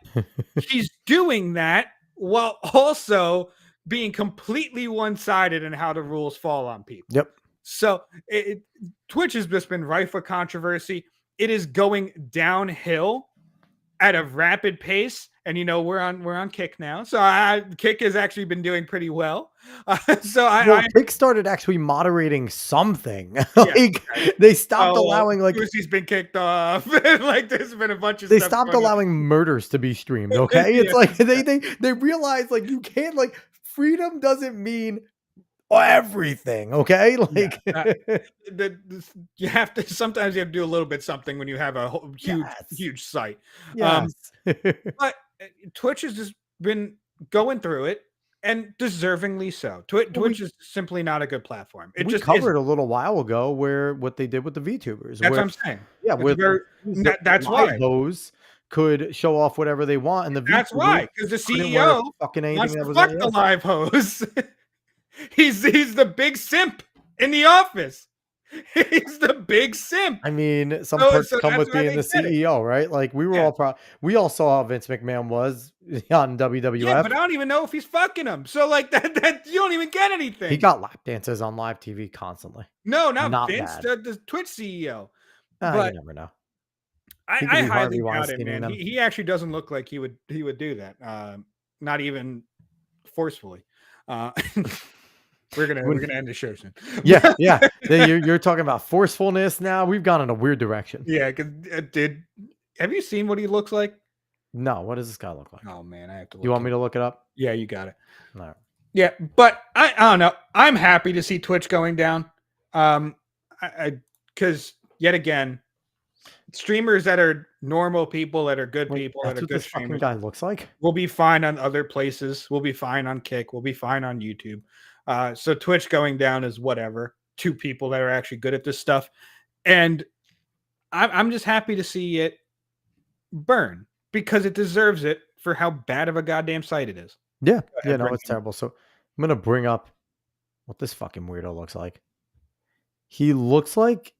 he's doing that while also being completely one-sided in how the rules fall on people. Yep. So Twitch has just been rife with controversy. It is going downhill at a rapid pace. And we're on Kick now, so Kick has actually been doing pretty well. Kick started actually moderating something. They stopped allowing Lucy's been kicked off. Like there's been a bunch of. They stuff stopped allowing murders to be streamed. Okay, it's like they realize like you can't freedom doesn't mean everything. Okay, you have to sometimes you have to do a little bit something when you have a huge site. Yes. But Twitch has just been going through it, and deservingly so. Twitch is simply not a good platform. We covered a little while ago what they did with the VTubers. That's what I'm saying. Yeah, that's why those could show off whatever they want, and that's why, because the CEO wants to fuck the live host. He's the big simp in the office. He's the big simp. I mean, some perks come with being the CEO, right? Like we were we all saw how Vince McMahon was on WWF. Yeah, but I don't even know if he's fucking him. So like that you don't even get anything. He got lap dances on live TV constantly. No, not Vince, the Twitch CEO. But you never know. I highly doubt it, man. He actually doesn't look like he would do that. Not even forcefully. We're gonna end the show soon. Yeah. You're talking about forcefulness now. We've gone in a weird direction. Yeah, because have you seen what he looks like? No. What does this guy look like? Oh man, I have to. You want me to look it up? Yeah, you got it. All right. Yeah, but I don't know. I'm happy to see Twitch going down. Because yet again, streamers that are normal people, that are good people, that are good streamers, guy looks like. We'll be fine on other places. We'll be fine on Kick. We'll be fine on YouTube. So Twitch going down is whatever. Two people that are actually good at this stuff, and I'm just happy to see it burn because it deserves it for how bad of a goddamn site it is. Yeah, no, it's terrible. So I'm gonna bring up what this fucking weirdo looks like. He looks like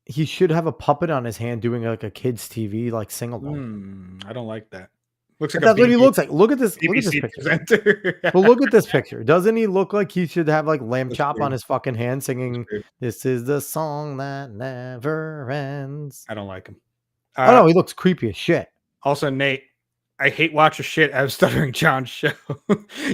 he should have a puppet on his hand doing like a kids' TV like sing along. I don't like that. Looks like that's what he looks like. Look at this BBC picture. Well, look at this picture. Doesn't he look like he should have like lamb chop on his fucking hand singing "This is the song that never ends"? I don't like him. Oh no, he looks creepy as shit. Also, Nate, I hate watching shit out of Stuttering John's show.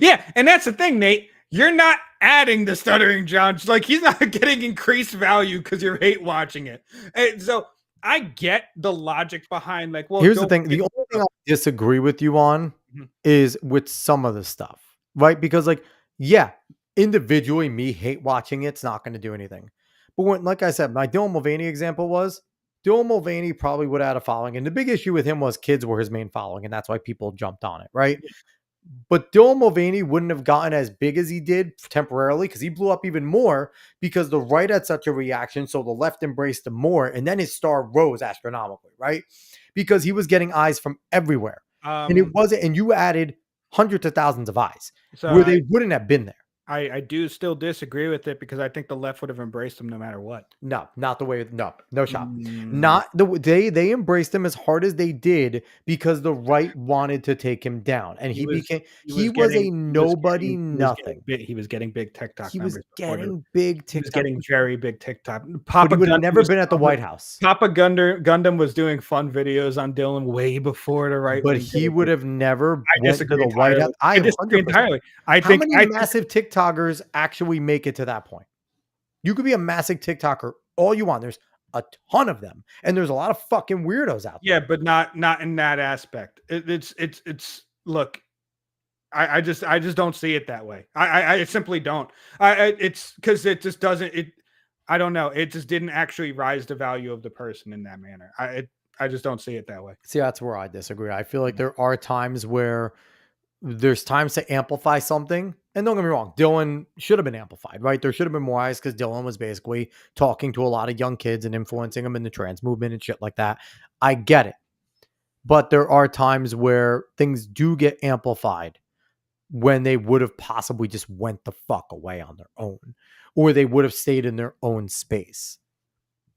Yeah, and that's the thing, Nate. You're not adding the Stuttering John. Like he's not getting increased value because you're hate watching it. And so I get the logic behind like, well, here's the thing. The only thing I disagree with you on is with some of the stuff, right? Because like, yeah, individually, me hate watching it's not going to do anything. But when, like I said, my Dylan Mulvaney example was Dylan Mulvaney probably would have had a following. And the big issue with him was kids were his main following. And that's why people jumped on it, right? But Dylan Mulvaney wouldn't have gotten as big as he did temporarily because he blew up even more because the right had such a reaction. So the left embraced him more. And then his star rose astronomically, right? Because he was getting eyes from everywhere. And it wasn't, and you added hundreds of thousands of eyes where they wouldn't have been there. I do still disagree with it because I think the left would have embraced him no matter what. No, not the way. No shot. Not the way they embraced him as hard as they did because the right wanted to take him down, and he was a nobody, nothing. He was getting big TikTok. He was getting big TikTok. He was getting very big TikTok. But he would have never been at the White House. Papa Gundam was doing fun videos on Dylan way before the right. But he would have never went to the White House. I disagree entirely. How many massive TikTokers actually make it to that point? You could be a massive TikToker all you want. There's a ton of them, and there's a lot of fucking weirdos out there. Yeah, but not in that aspect. It's look. I just don't see it that way. I simply don't. It's because it just doesn't. I don't know. It just didn't actually rise the value of the person in that manner. I just don't see it that way. See, that's where I disagree. I feel like there are times where there's times to amplify something. And don't get me wrong, Dylan should have been amplified, right? There should have been more eyes because Dylan was basically talking to a lot of young kids and influencing them in the trans movement and shit like that. I get it. But there are times where things do get amplified when they would have possibly just went the fuck away on their own, or they would have stayed in their own space.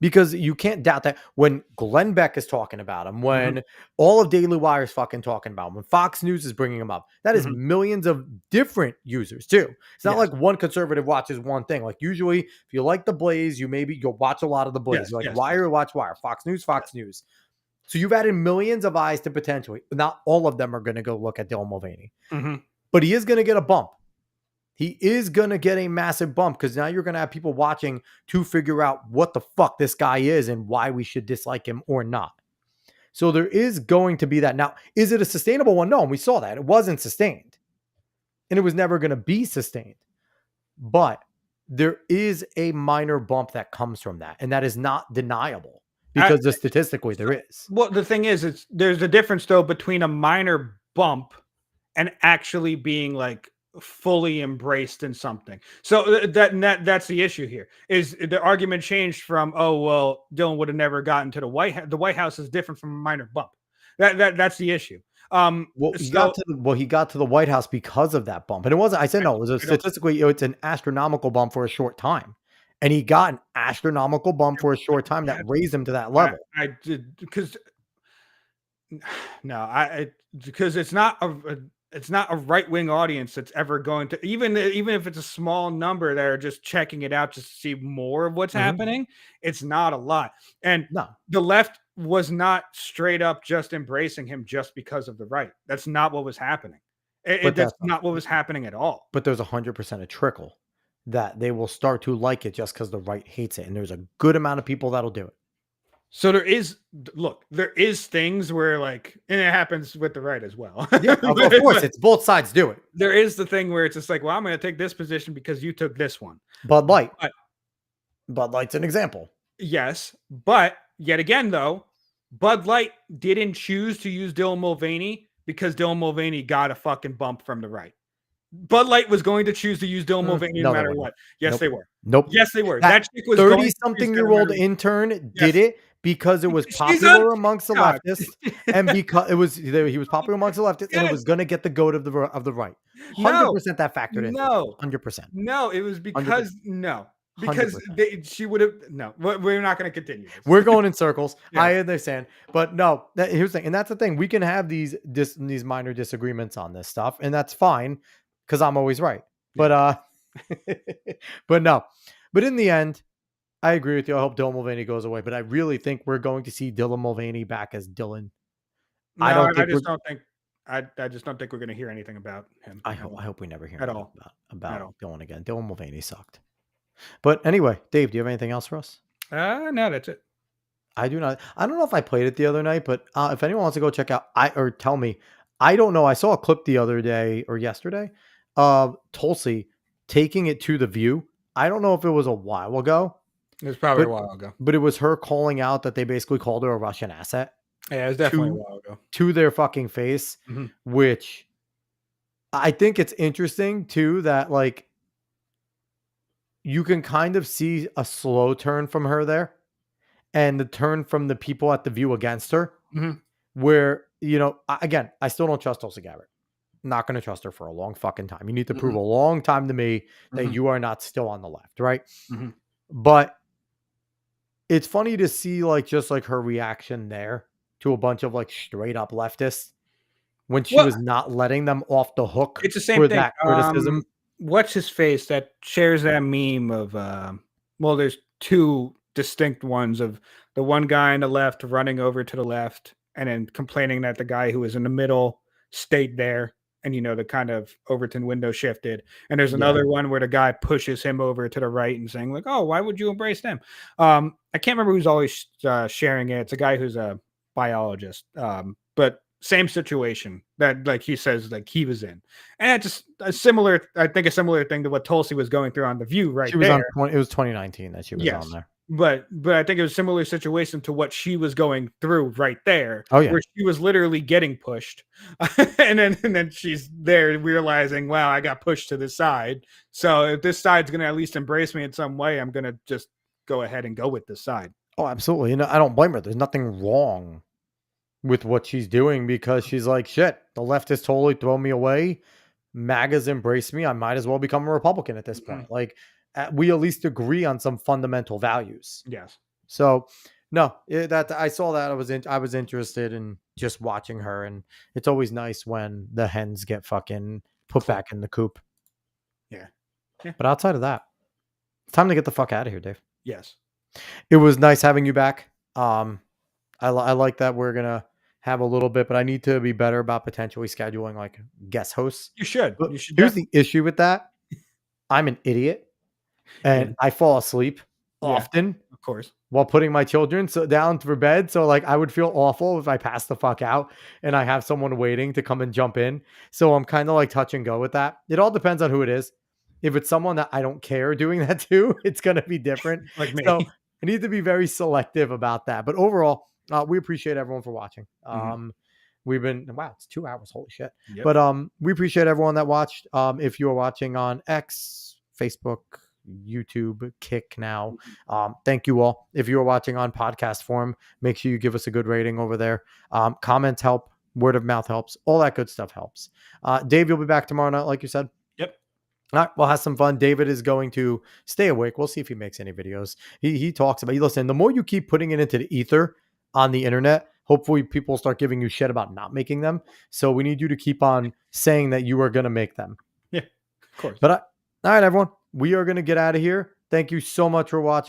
Because you can't doubt that when Glenn Beck is talking about him, when all of Daily Wire is fucking talking about him, when Fox News is bringing him up, that is millions of different users too. It's not like one conservative watches one thing. Like usually, if you like the Blaze, you'll watch a lot of the Blaze. Wire, watch Wire. Fox News, Fox News. So you've added millions of eyes to potentially. Not all of them are going to go look at Dylan Mulvaney, but he is going to get a bump. He is going to get a massive bump because now you're going to have people watching to figure out what the fuck this guy is and why we should dislike him or not. So there is going to be that. Now, is it a sustainable one? No, and we saw that. It wasn't sustained. And it was never going to be sustained. But there is a minor bump that comes from that. And that is not deniable because statistically there is. Well, the thing is, there's a difference though between a minor bump and actually being like fully embraced in something. So that's the issue here. Is the argument changed from, oh well, Dylan would have never gotten to the White House. The White House is different from a minor bump. That's the issue. He got to the White House because of that bump, and it wasn't. I said no. It was statistically, it's an astronomical bump for a short time, and he got an astronomical bump for a short time that raised him to that level. I did because because it's not a right-wing audience that's ever going to, even if it's a small number that are just checking it out just to see more of what's happening, it's not a lot. And the left was not straight up just embracing him just because of the right. That's not what was happening. That's not what was happening at all. But there's 100% a trickle that they will start to like it just because the right hates it. And there's a good amount of people that'll do it. So there is things where like, and it happens with the right as well. Yeah, of course, it's both sides do it. There is the thing where it's just like, well, I'm going to take this position because you took this one. Bud Light's an example. Yes, but yet again, though, Bud Light didn't choose to use Dylan Mulvaney because Dylan Mulvaney got a fucking bump from the right. Bud Light was going to choose to use Dylan Mulvaney no matter what. Yes, they were. Nope. Yes, they were. That chick was 30-something-year-old intern did it because it was popular amongst the leftists, and because he was popular amongst the leftists, and it was going to get the goat of the right. 100% that factored in. No, 100%. No, it was because 100%. Because she would have. No, we're not going to continue this. We're going in circles. Yeah. I understand, but no. Here's the thing, and that's the thing. We can have these minor disagreements on this stuff, and that's fine because I'm always right. But but no. But in the end, I agree with you. I hope Dylan Mulvaney goes away, but I really think we're going to see Dylan Mulvaney back as Dylan. No, I just don't think we're going to hear anything about him. I hope we never hear at all about Dylan again. Dylan Mulvaney sucked. But anyway, Dave, do you have anything else for us? No, that's it. I do not. I don't know if I played it the other night, but if anyone wants to go check out, or tell me, I don't know. I saw a clip the other day or yesterday of Tulsi taking it to The View. I don't know if it was a while ago. It was probably a while ago. But it was her calling out that they basically called her a Russian asset. Yeah, it was definitely a while ago. To their fucking face, which I think it's interesting too that like you can kind of see a slow turn from her there and the turn from the people at The View against her where, you know, again, I still don't trust Tulsi Gabbard. Not going to trust her for a long fucking time. You need to prove a long time to me that you are not still on the left, right? But it's funny to see like just like her reaction there to a bunch of like straight up leftists when she was not letting them off the hook. It's the same for thing. that criticism. What's his face that shares that meme of well, there's two distinct ones of the one guy on the left running over to the left and then complaining that the guy who was in the middle stayed there. And, you know, the kind of Overton window shifted. And there's another one where the guy pushes him over to the right and saying like, oh, why would you embrace them? I can't remember who's always sharing it. It's a guy who's a biologist, but same situation that like he says like he was in. And just a similar thing to what Tulsi was going through on The View right there. It was 2019 that she was on there. But I think it was a similar situation to what she was going through right there. Oh, yeah. Where she was literally getting pushed. and then she's there realizing, wow, I got pushed to the side. So if this side's going to at least embrace me in some way, I'm going to just go ahead and go with this side. Oh, absolutely. You know, I don't blame her. There's nothing wrong with what she's doing because she's like, shit, the left has totally thrown me away. MAGA's embraced me. I might as well become a Republican at this point. Like, we at least agree on some fundamental values. Yes. So no, that I saw that I was interested in just watching her, and it's always nice when the hens get fucking put back in the coop. Yeah. But outside of that, it's time to get the fuck out of here, Dave. Yes. It was nice having you back. I like that we're gonna have a little bit, but I need to be better about potentially scheduling like guest hosts. You should. But here's the issue with that. I'm an idiot. And I fall asleep often, of course, while putting my children down for bed. So like I would feel awful if I passed the fuck out and I have someone waiting to come and jump in. So I'm kind of like touch and go with that. It all depends on who it is. If it's someone that I don't care doing that to, it's going to be different. Like me. So I need to be very selective about that. But overall, we appreciate everyone for watching. We've been, wow, it's 2 hours. Holy shit. Yep. But we appreciate everyone that watched. If you're watching on X, Facebook, YouTube, Kick now. Thank you all. If you're watching on podcast form, make sure you give us a good rating over there. Comments help. Word of mouth helps. All that good stuff helps. Dave, you'll be back tomorrow night, like you said. Yep. All right, we'll have some fun. David is going to stay awake. We'll see if he makes any videos. He talks about, listen, the more you keep putting it into the ether on the internet, hopefully people start giving you shit about not making them. So we need you to keep on saying that you are going to make them. Yeah, of course. But all right, everyone. We are going to get out of here. Thank you so much for watching.